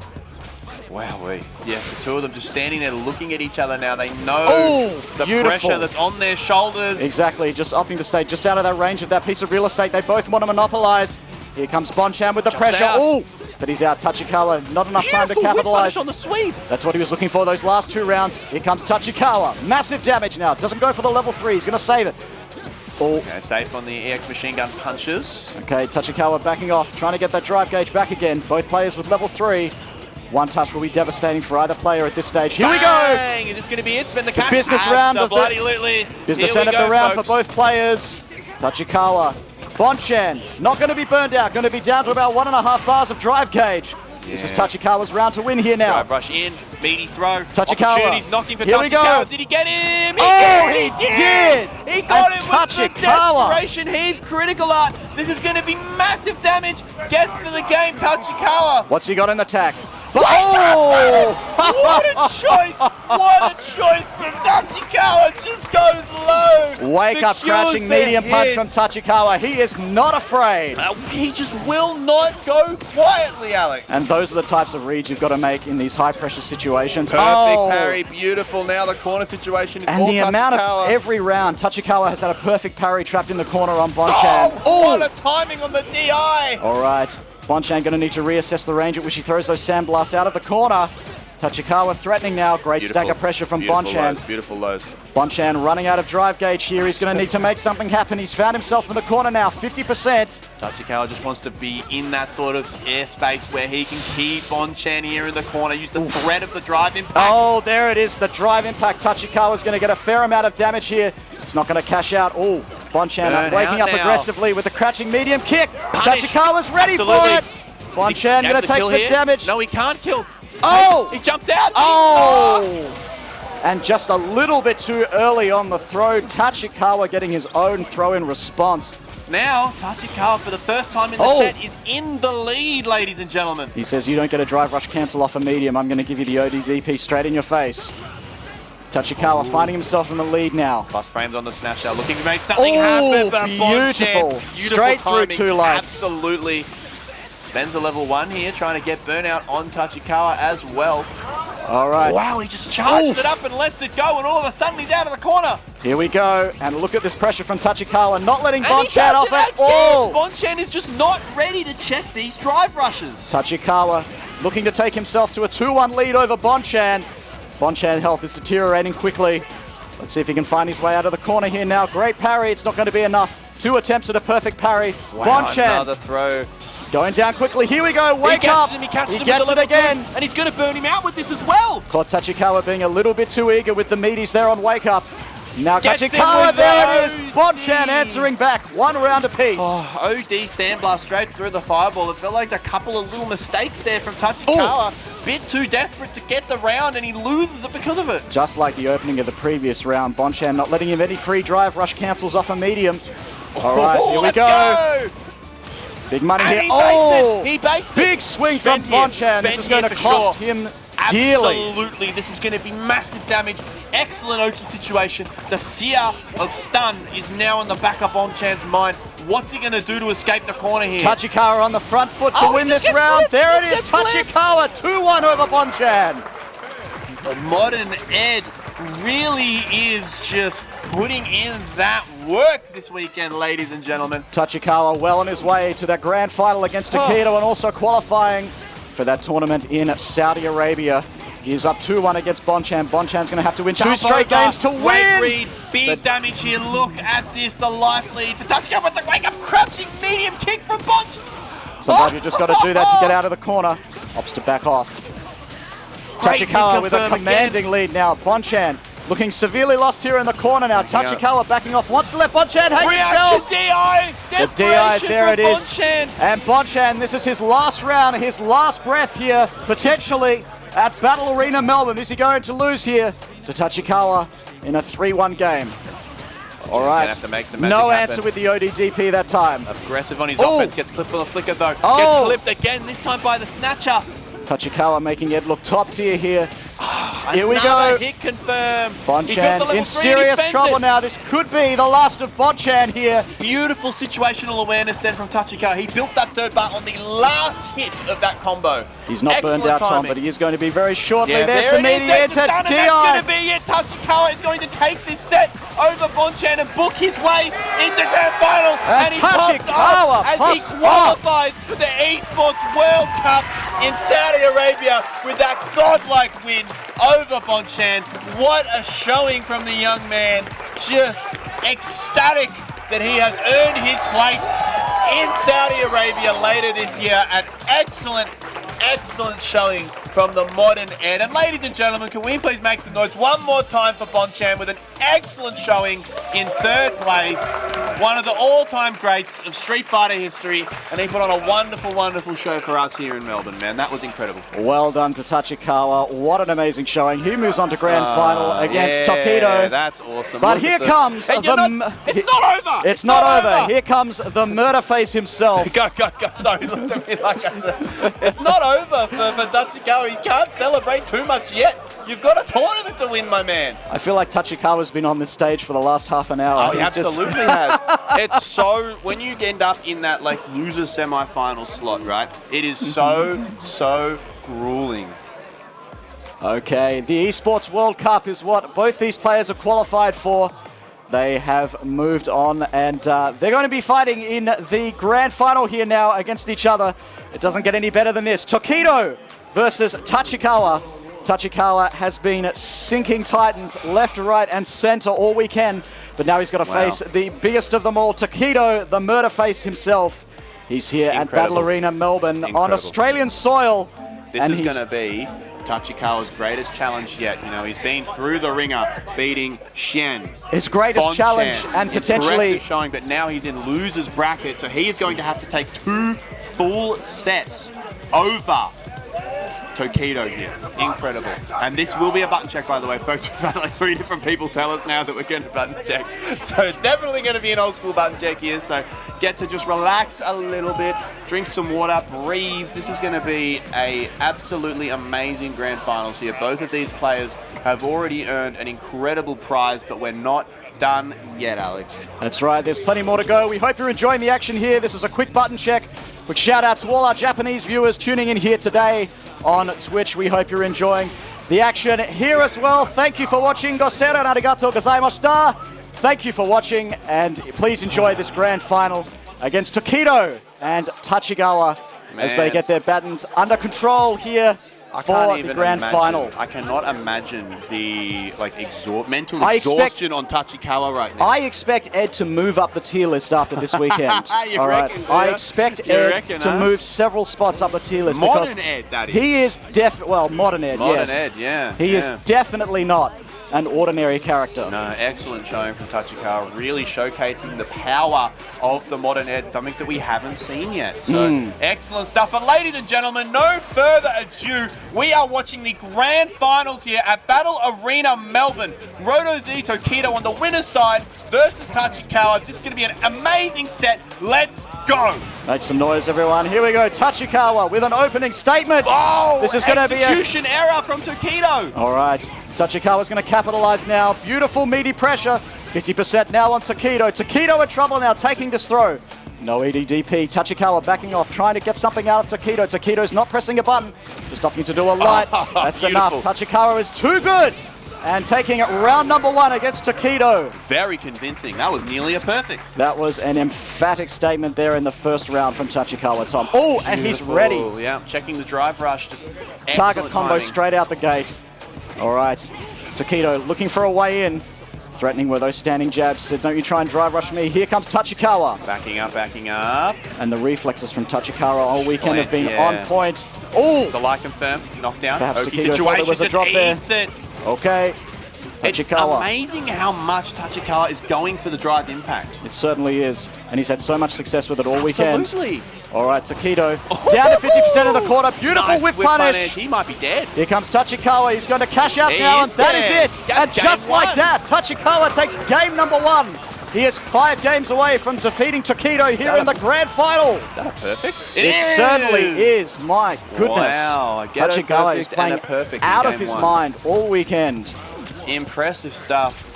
Wowee. Yeah, the two of them just standing there looking at each other now. They know the pressure that's on their shoulders. Exactly, just opting to stay just out of that range of that piece of real estate they both want to monopolize. Here comes Bonchan with the pressure. But he's out. Tachikawa, not enough time to capitalize. On the sweep. That's what he was looking for those last 2 rounds. Here comes Tachikawa. Massive damage now. Doesn't go for the level 3. He's going to save it. Okay, safe on the EX machine gun punches. Okay, Tachikawa backing off, trying to get that drive gauge back again. Both players with level 3. One touch will be devastating for either player at this stage. Here we go! Is this going to be it? Spend the cash. Business round of the business end of the round for both players. Tachikawa, Bonchan, not going to be burned out. Going to be down to about 1.5 bars of drive gauge. This is Tachikawa's round to win here now. Drive rush in, meaty throw. Tachikawa. Opportunities knocking for Here Tachikawa. we go. Did he get him? He did! He got And him with the Tachikawa. desperation heave critical art. This is going to be massive damage. Guess for the game, Tachikawa. What's he got in the tack? What a choice! What a choice from Tachikawa! Just goes low. Wake up, crouching medium punch from Tachikawa. He is not afraid. He just will not go quietly, Alex. And those are the types of reads you've got to make in these high pressure situations. Perfect parry, beautiful. Now the corner situation is all And the amount Tachikawa. of every round, Tachikawa has had a perfect parry trapped in the corner on Bonchan. What a timing on the DI! All right, Bonchan going to need to reassess the range at which he throws those sandblasts out of the corner. Tachikawa threatening now. Great stack of pressure from Bonchan. Beautiful lows. Bonchan running out of drive gauge here. He's going to need to make something happen. He's found himself in the corner now, 50%. Tachikawa just wants to be in that sort of airspace where he can keep Bonchan here in the corner, use the threat of the drive impact. Oh, there it is, the drive impact. Tachikawa's going to get a fair amount of damage here. He's not going to cash out. Oh, Bonchan waking up aggressively with the crouching medium kick. Tachikawa's ready for it. Bonchan going to take some damage. No, he can't kill. Oh! He jumps out. Oh! And just a little bit too early on the throw. Tachikawa getting his own throw in response. Now, Tachikawa, for the first time in the set, is in the lead, ladies and gentlemen. He says, you don't get a drive rush cancel off a medium. I'm going to give you the ODDP straight in your face. Tachikawa finding himself in the lead now. Plus frames on the snapshot, looking to make something happen. But beautiful. Beautiful Straight timing. through 2 lights. Absolutely. Spends a level 1 here, trying to get burnout on Tachikawa as well. All right. Wow, he just charged it up and lets it go, and all of a sudden he's out of the corner. Here we go, and look at this pressure from Tachikawa, not letting Bonchan off at all. Bonchan is just not ready to check these drive rushes. Tachikawa looking to take himself to a 2-1 lead over Bonchan. Bonchan health is deteriorating quickly. Let's see if he can find his way out of the corner here now. Great parry, it's not going to be enough. 2 attempts at a perfect parry. Wow, Bonchan another throw. Going down quickly. Here we go. Wake up. He catches him gets with it again. 2, and he's going to burn him out with this as well. Caught Tachikawa being a little bit too eager with the meaties there on Wake Up. Now Gets Tachikawa, there it is. Bonchan answering back. 1 round apiece. OD sandblast straight through the fireball. It felt like a couple of little mistakes there from Tachikawa. Bit too desperate to get the round, and he loses it because of it. Just like the opening of the previous round, Bonchan not letting him any free drive rush cancels off a medium. All right, here we go. Big money And here. he Oh! He baits it. Big swing from Bonchan. This is going to cost him dearly. Absolutely, this is going to be massive damage. Excellent Oki situation. The fear of stun is now on the back of Bonchan's mind. What's he going to do to escape the corner here? Tachikawa on the front foot to win this round. Flipped. There it He is. just gets Tachikawa 2-1 over Bonchan. The modern Ed really is just putting in that work this weekend, ladies and gentlemen. Tachikawa well on his way to that grand final against Tokido and also qualifying for that tournament in Saudi Arabia. He's up 2-1 against Bonchan. Bonchan's going to have to win 2 straight games to win. Great read, big damage here. Look at this, the life lead for Tachikawa with the wake up crouching medium kick from Bonchan. Sometimes you just got to do that to get out of the corner. Opts to back off. Great Tachikawa with a confirm commanding lead now. Bonchan looking severely lost here in the corner now. Tachikawa backing off. Wants to let Bonchan hang himself. DI! The DI, there it is. Bonchan. And Bonchan, this is his last round, his last breath here, potentially at Battle Arena Melbourne. Is he going to lose here to Tachikawa in a 3-1 game? All right. Have to make some magic no happen. answer with the ODDP that time. Aggressive on his Oh. offense. Gets clipped on the flicker though. Oh. Gets clipped again, this time by the snatcher. Tachikawa making Ed look top tier here. Here we Another go. hit confirmed. Bonchan in serious trouble now. This could be the last of Bonchan here. Beautiful situational awareness then from Tachikawa. He built that third bar on the last hit of that combo. He's not Excellent burned out, Tom, timing. but he is going to be very shortly. Yeah, There's there the it is. meaty There's the enter. stun, and that's going to be it. Tachikawa is going to take this set over Bonchan and book his way into grand final. And he Tachikawa pops off as he qualifies for the esports World Cup in Saudi Arabia with that godlike win over Bonchan. What a showing from the young man. Just ecstatic that he has earned his place in Saudi Arabia later this year. An excellent showing from the modern Ed. And ladies and gentlemen, can we please make some noise one more time for Bonchan with an excellent showing in third place. One of the all-time greats of Street Fighter history, and he put on a wonderful show for us here in Melbourne, man. That was incredible. Well done to Tachikawa. What an amazing showing. He moves on to grand final against Tokido. That's awesome. But here comes Hey, the... it's not over! It's not over. Here comes the murder face himself. Go. Sorry, he looked at me like I said. It's not over for Tachikawa. He can't celebrate too much yet. You've got a tournament to win, my man. I feel like Tachikawa's been on this stage for the last half an hour. Oh, he absolutely has. It's so, when you end up in that like loser semi-final slot, right? It is so grueling. Okay, the Esports World Cup is what both these players have qualified for. They have moved on, and they're going to be fighting in the grand final here now against each other. It doesn't get any better than this. Tokido versus Tachikawa. Tachikawa has been sinking Titans left, right, and center all weekend, but now he's got to face the biggest of them all, Tokido, the murder face himself. He's here at Battle Arena Melbourne on Australian soil. This is going to be Tachikawa's greatest challenge yet. You know, he's been through the ringer, beating Xian. His greatest Bonchan, challenge, and potentially impressive showing, but now he's in loser's bracket, so he is going to have to take 2 full sets over Tokido here. Incredible. And this will be a button check, by the way, folks. We've had like 3 different people tell us now that we're going to button check. So it's definitely going to be an old school button check here. So get to just relax a little bit, drink some water, breathe. This is going to be a absolutely amazing grand finals here. Both of these players have already earned an incredible prize, but we're not done yet, Alex. That's right, there's plenty more to go. We hope you're enjoying the action here. This is a quick button check. Quick shout out to all our Japanese viewers tuning in here today on Twitch. We hope you're enjoying the action here as well. Thank you for watching. Goseira arigatou gozaimashita. Thank you for watching, and please enjoy this grand final against Tokido and Tachikawa as they get their battens under control here for the grand final. I cannot imagine the mental exhaustion on Tachikawa right now. I expect Ed to move up the tier list after this weekend. You reckon, I expect Ed to move several spots up the tier list. Modern Ed, that is. He is modern Ed, Modern yes. Ed, yeah. He is definitely not an ordinary character. No, excellent showing from Tachikawa, really showcasing the power of the modern Ed, something that we haven't seen yet. So excellent stuff. But ladies and gentlemen, no further ado, we are watching the grand finals here at Battle Arena Melbourne. Roto Z Tokido on the winner's side versus Tachikawa. This is going to be an amazing set. Let's go. Make some noise, everyone. Here we go. Tachikawa with an opening statement. Oh, this is going to be execution error from Tokido. All right. Tachikawa's going to capitalize now. Beautiful meaty pressure. 50% now on Tokido. Tokido in trouble now, taking this throw. No EDDP. Tachikawa backing off, trying to get something out of Tokido. Tokido's not pressing a button, just opting to do a light. That's enough. Tachikawa is too good. And taking it round number 1 against Tokido. Very convincing. That was nearly a perfect. That was an emphatic statement there in the first round from Tachikawa, Tom. Oh, and he's ready. Yeah, checking the drive rush. Just target combo timing. straight out the gate. All right. Tokido looking for a way in. Threatening with those standing jabs. Said, don't you try and drive rush me. Here comes Tachikawa. Backing up, backing up. And the reflexes from Tachikawa all weekend have been on point. Oh! The light confirmed. Knockdown. Perhaps Oki Tokido thought there was a drop there. It. Okay. It's Tachikawa. amazing how much Tachikawa is going for the drive impact. It certainly is. And he's had so much success with it all weekend. Absolutely. All right, Tokido down to 50% of the quarter. Beautiful nice whip punish. He might be dead. Here comes Tachikawa. He's going to cash out now, and that is it. That's and just game one. like that, Tachikawa takes game number 1. He is 5 games away from defeating Tokido here in the grand final. Is that a perfect? It certainly is. My goodness. Wow. Tachikawa is playing out of his mind all weekend. Impressive stuff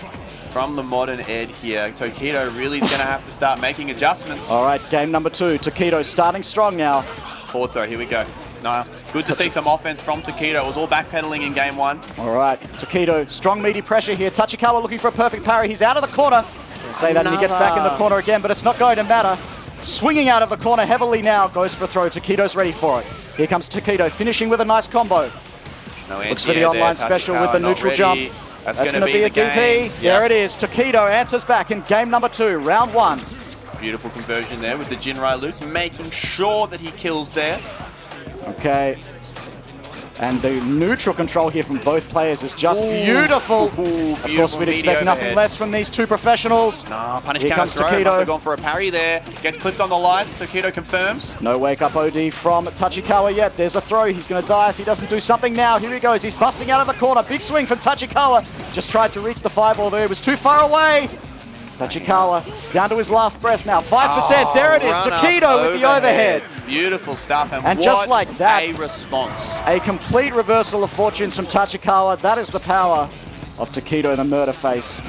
from the modern Ed here. Tokido really is going to have to start making adjustments. All right, game number 2. Tokido starting strong now. Forward throw, here we go. No, good to see some offense from Tokido. It was all backpedaling in game 1. All right, Tokido, strong meaty pressure here. Tachikawa looking for a perfect parry. He's out of the corner. Say that and he gets back in the corner again, but it's not going to matter. Swinging out of the corner heavily now. Goes for a throw. Tokido's ready for it. Here comes Tokido, finishing with a nice combo. No looks for the online special with the neutral jump. That's going to be a DP. There it is. Tokido answers back in game number 2, round 1. Beautiful conversion there with the Jinrai loose, making sure that he kills there. Okay. And the neutral control here from both players is just beautiful. Of course, we'd expect nothing less from these two professionals. No, punish here counter comes throw. Tokido. Must have gone for a parry there. Gets clipped on the lights. Tokido confirms. No wake-up OD from Tachikawa yet. There's a throw. He's going to die if he doesn't do something now. Here he goes. He's busting out of the corner. Big swing from Tachikawa. Just tried to reach the fireball there. It was too far away. Tachikawa down to his last breath now. 5%. There it is. Tokido with the overhead. Beautiful stuff. And just like that, a response. A complete reversal of fortunes from Tachikawa. That is the power of Tokido, the murder face.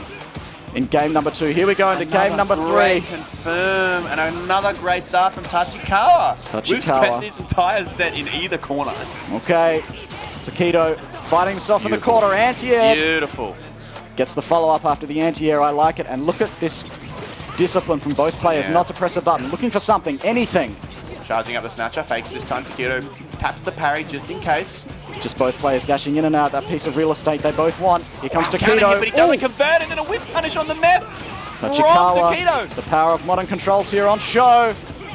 In game number 2. Here we go into game number 3. Confirm. And another great start from Tachikawa. We've spent this entire set in either corner. Okay. Tokido fighting himself in the corner. Anti-air. Beautiful. Gets the follow-up after the anti-air. I like it. And look at this discipline from both players not to press a button. Looking for something, anything. Charging up the snatcher. Fakes this time. Tokido taps the parry just in case. Just both players dashing in and out. That piece of real estate they both want. Here comes Tokido. But he doesn't convert, and then a whip punish on the mess Tachikawa, from Tokido. The power of modern controls here on show.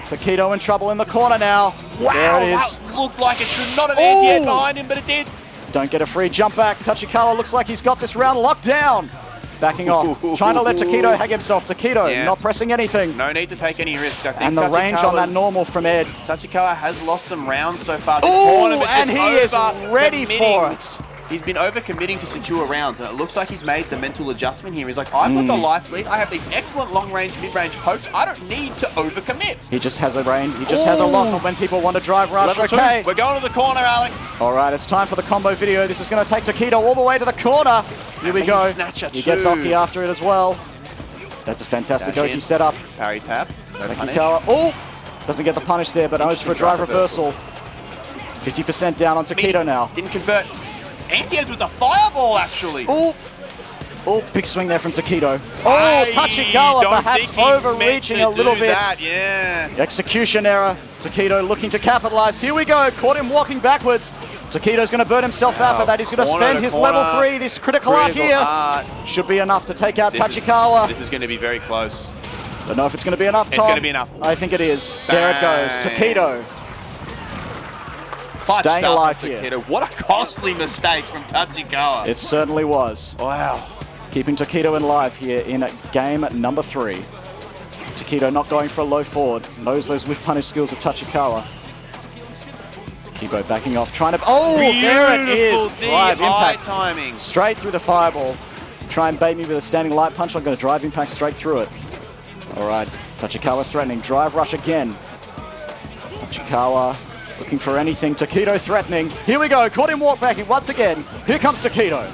Tokido in trouble in the corner now. Wow, there it is. That looked like it should not have anti-air behind him, but it did. Don't get a free jump back. Tachikawa looks like he's got this round locked down. Backing off. Trying to let Tokido hang himself. Tokido not pressing anything. No need to take any risk. I think and the range on that normal from Ed. Tachikawa has lost some rounds so far this tournament. And he is ready for it. He's been over-committing to secure rounds, and it looks like he's made the mental adjustment here. He's like, I've got the life lead. I have these excellent long-range, mid-range pokes. I don't need to over-commit. He just has a range. He just has a lot for when people want to drive rush. Level 2. We're going to the corner, Alex. All right, it's time for the combo video. This is going to take Tokido all the way to the corner. Here we go. He gets Oki after it as well. That's a fantastic Oki setup. Parry tap. No punish. Oh! Doesn't get the punish there, but goes for a drive reversal. 50% down on Tokido now. Didn't convert. Anti-airs with the fireball, actually. Oh, big swing there from Tokido. Oh, Tachikawa perhaps overreaching a little bit. Execution error. Tokido looking to capitalize. Here we go. Caught him walking backwards. Tokido's going to burn himself out for that. He's going to spend his level 3. This critical art here should be enough to take out Tachikawa. This is going to be very close. Don't know if it's going to be enough, Tom. It's going to be enough. I think it is. There it goes. Tokido. Staying alive here. Tokido. What a costly mistake from Tachikawa. It certainly was. Wow. Keeping Tokido in live here in game number 3. Tokido not going for a low forward. Knows those whiff punish skills of Tachikawa. Tokido backing off, trying to... Oh, there it is! Drive impact. Timing. Straight through the fireball. Try and bait me with a standing light punch. I'm going to drive impact straight through it. All right, Tachikawa threatening. Drive rush again. Tachikawa looking for anything. Tokido threatening. Here we go. Caught him walk backing once again. Here comes Tokido.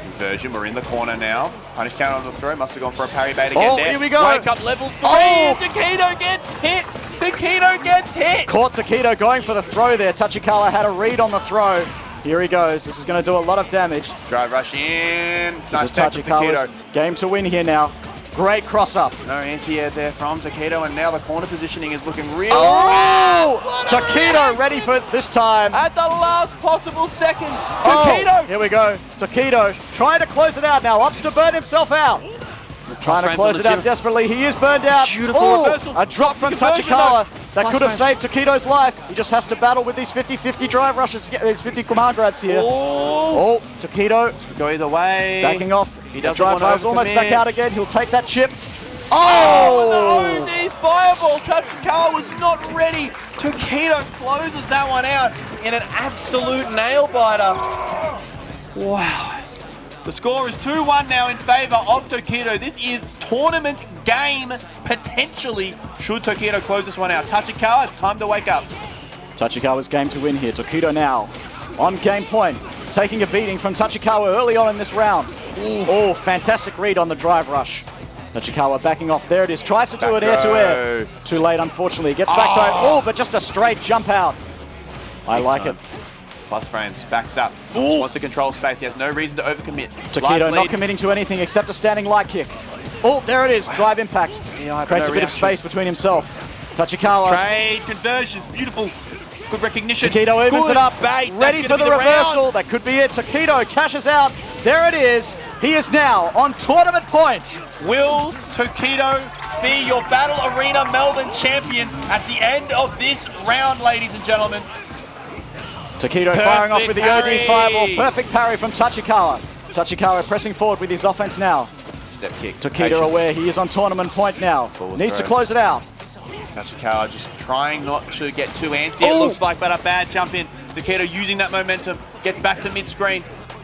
Inversion. We're in the corner now. Punish counter on the throw. Must have gone for a parry bait again there. Here we go. Wake up level 3. Oh. Tokido gets hit. Tokido gets hit. Caught Tokido going for the throw there. Tachikawa had a read on the throw. Here he goes. This is going to do a lot of damage. Drive rush in. This Nice is tech from Tachikawa's Tokido. game to win here now. Great cross up. No anti-air there from Tokido, and now the corner positioning is looking real. Oh! What a Tokido read! ready for it this time. At the last possible second. Oh, Tokido. here we go. Tokido trying to close it out now. Opts to burn himself out. Trying to close it out desperately. He is burned out. Beautiful reversal. A drop from Tachikawa that could have saved Tokido's life. He just has to battle with these 50-50 drive rushes, these 50 command grabs here. Oh, Tokido go either way. backing off. He The doesn't drive want to rush almost back overcommit. out again. He'll take that chip. Oh, the OD fireball. Tachikawa was not ready. Tokido closes that one out in an absolute nail biter. Wow. The score is 2-1 now in favor of Tokido. This is tournament game, potentially, should Tokido close this one out. Tachikawa, it's time to wake up. Tachikawa's game to win here. Tokido now on game point, taking a beating from Tachikawa early on in this round. Oh, fantastic read on the drive rush. Tachikawa backing off. There it is. Tries to do it air-to-air. Too late, unfortunately. Gets back though. Oh, but just a straight jump out. I like it. Plus frames, backs up. Just wants to control space. He has no reason to overcommit. Tokido not committing to anything except a standing light kick. Oh, there it is. Drive impact. Creates a bit of space between himself. Tachikawa. Trade conversions. Beautiful. Good recognition. Tokido opens it up. Bait. Ready for the reversal. That could be it. Tokido cashes out. There it is. He is now on tournament point. Will Tokido be your Battle Arena Melbourne champion at the end of this round, ladies and gentlemen? Tokido firing off with the OD fireball. Perfect parry from Tachikawa. Tachikawa pressing forward with his offense now. Step kick. Tokido aware he is on tournament point now. Needs to close it out. Tachikawa just trying not to get too antsy, it looks like, but a bad jump in. Tokido using that momentum, gets back to mid-screen.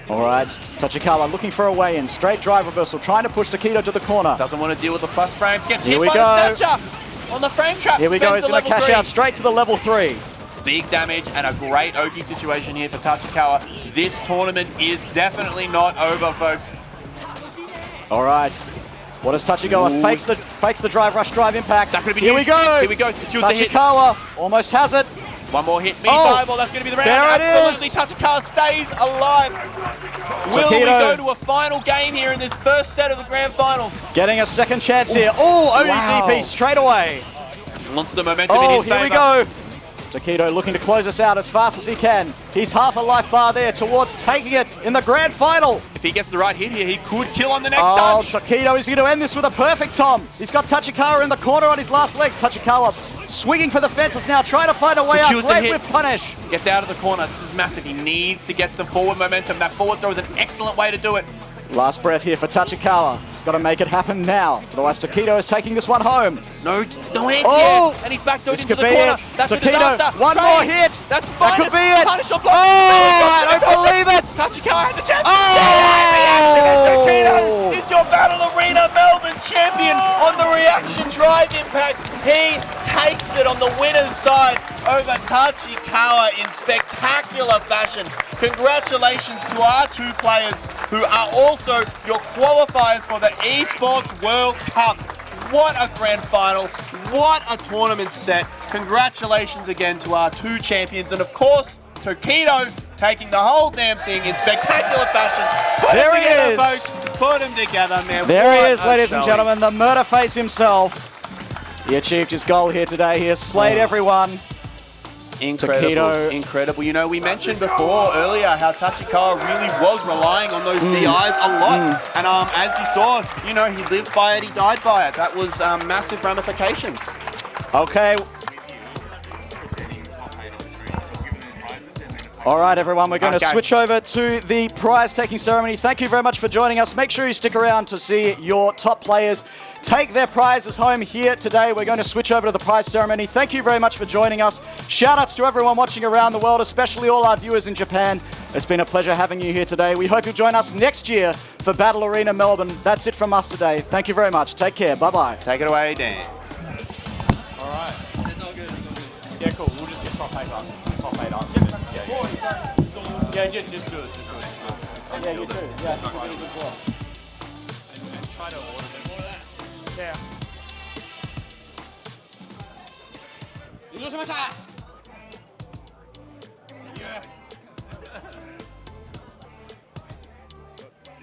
All right, Tachikawa looking for a way in. Straight drive reversal, trying to push Tokido to the corner. Doesn't want to deal with the plus frames, gets hit Here we by go. the snatcher on the frame trap. Here we go, he's going to cash out straight to the level 3. Big damage and a great Oki situation here for Tachikawa. This tournament is definitely not over, folks. All right. What does Tachikawa? Fakes the drive rush, drive impact. That could have been Here huge. we go. Here we go. Secures the hit. Tachikawa almost has it. One more hit. Fireball. That's going to be the round. There it Absolutely. is. Tachikawa stays alive. Will we go to a final game here in this first set of the grand finals? Getting a second chance here. Oh, ODDP straight away. Wants the momentum in his favor. Here we go. Tokido looking to close us out as fast as he can. He's half a life bar there towards taking it in the grand final. If he gets the right hit here, he could kill on the next touch. Tokido is going to end this with a perfect tom. He's got Tachikawa in the corner on his last legs. Tachikawa swinging for the fences now, trying to find a way out. Great whiff punish. Gets out of the corner. This is massive. He needs to get some forward momentum. That forward throw is an excellent way to do it. Last breath here for Tachikawa. He's got to make it happen now. Otherwise, Tokido is taking this one home. No anti-air. And he's backed into the corner. That's a disaster. One more hit. That's that could be it. Punish or block. I don't believe it. Tachikawa has a chance. Oh! Tokido is your Battle Arena Melbourne champion on the reaction drive impact. He takes it on the winner's side over Tachikawa in spectacular fashion. Congratulations to our two players who are also your qualifiers for the Esports World Cup. What a grand final. What a tournament set. Congratulations again to our two champions. And of course, Tokido taking the whole damn thing in spectacular fashion. Put there him together, he is. folks. Put him together, man. There what he is, ladies and showing. gentlemen. The murder face himself. He achieved his goal here today. He has slayed everyone. Incredible. You know, we mentioned before earlier how Tachikawa really was relying on those DIs a lot. And as you saw, you know, he lived by it, he died by it. That was massive ramifications. Okay. All right, everyone, we're going to switch over to the prize-taking ceremony. Thank you very much for joining us. Make sure you stick around to see your top players take their prizes home here today. We're going to switch over to the prize ceremony. Thank you very much for joining us. Shout-outs to everyone watching around the world, especially all our viewers in Japan. It's been a pleasure having you here today. We hope you'll join us next year for Battle Arena Melbourne. That's it from us today. Thank you very much. Take care. Bye-bye. Take it away, Dan. All right. It's all good. Yeah, cool. We'll just get top 8 up. Top 8 up. Yeah, just do it. Yeah, you too. Yeah, good job. And try to order a bit more of that. Yeah.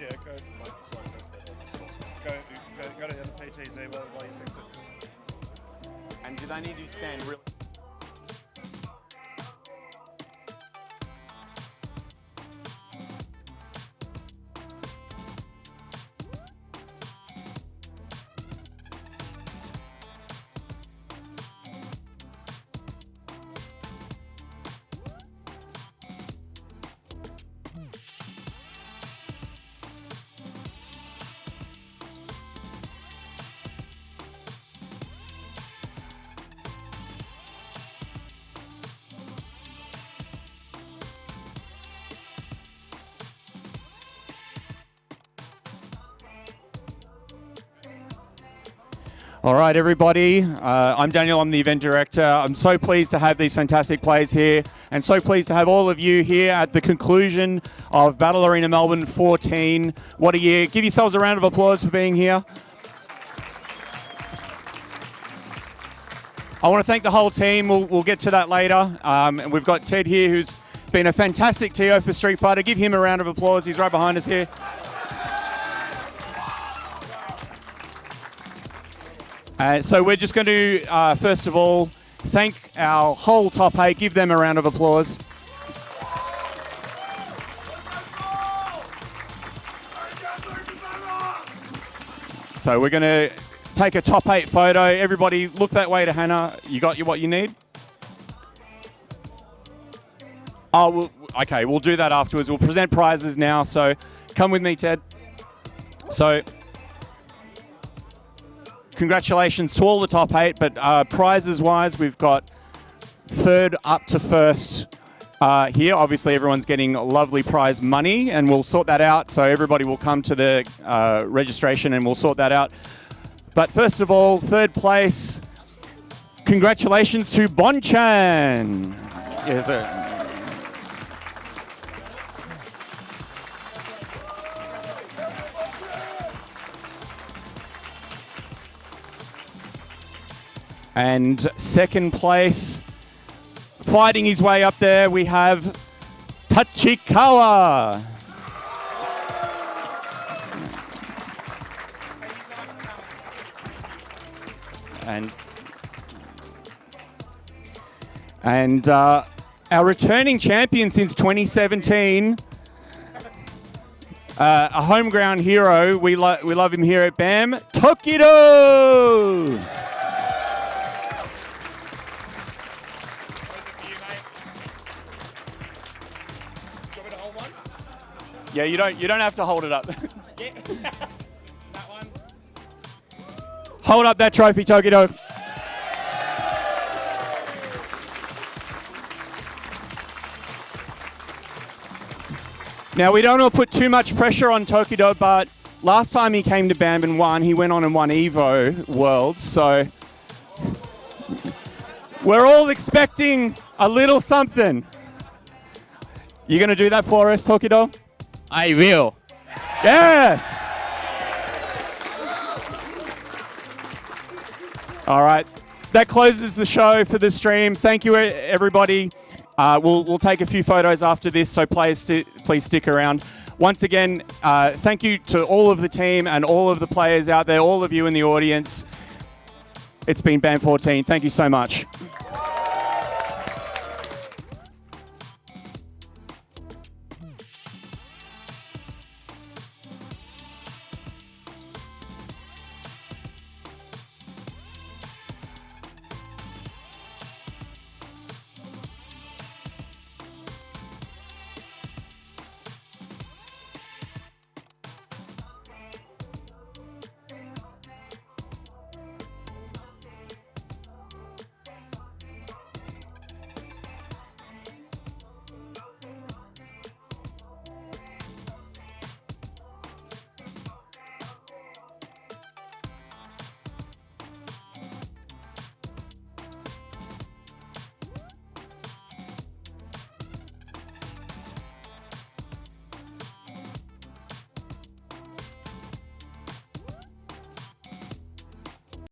Yeah. Yeah, go to the other PTs there while you fix it. And do they need you to stand really? All right, everybody. I'm Daniel. I'm the event director. I'm so pleased to have these fantastic players here and so pleased to have all of you here at the conclusion of Battle Arena Melbourne 14. What a year. Give yourselves a round of applause for being here. I want to thank the whole team. We'll get to that later. And we've got Ted here, who's been a fantastic TO for Street Fighter. Give him a round of applause. He's right behind us here. So we're just going to, first of all, thank our whole top 8. Give them a round of applause. So we're going to take a top 8 photo. Everybody look that way to Hannah. You got what you need? Oh, okay, we'll do that afterwards. We'll present prizes now. So come with me, Ted. So congratulations to all the top 8, but prizes-wise, we've got 3rd up to 1st here. Obviously, everyone's getting lovely prize money, and we'll sort that out. So everybody will come to the registration, and we'll sort that out. But first of all, 3rd place, congratulations to Bonchan. Yes, sir. And 2nd place, fighting his way up there, we have Tachikawa. And our returning champion since 2017, a home ground hero, we love him here at BAM, Tokido. Yeah, you don't have to hold it up. Yeah. That one. Hold up that trophy, Tokido. Now, we don't want to put too much pressure on Tokido, but last time he came to BAM and won, he went on and won Evo Worlds, so we're all expecting a little something. You going to do that for us, Tokido? I will. Yes! All right. That closes the show for the stream. Thank you, everybody. We'll take a few photos after this, so please stick around. Once again, thank you to all of the team and all of the players out there, all of you in the audience. It's been BAM 14. Thank you so much.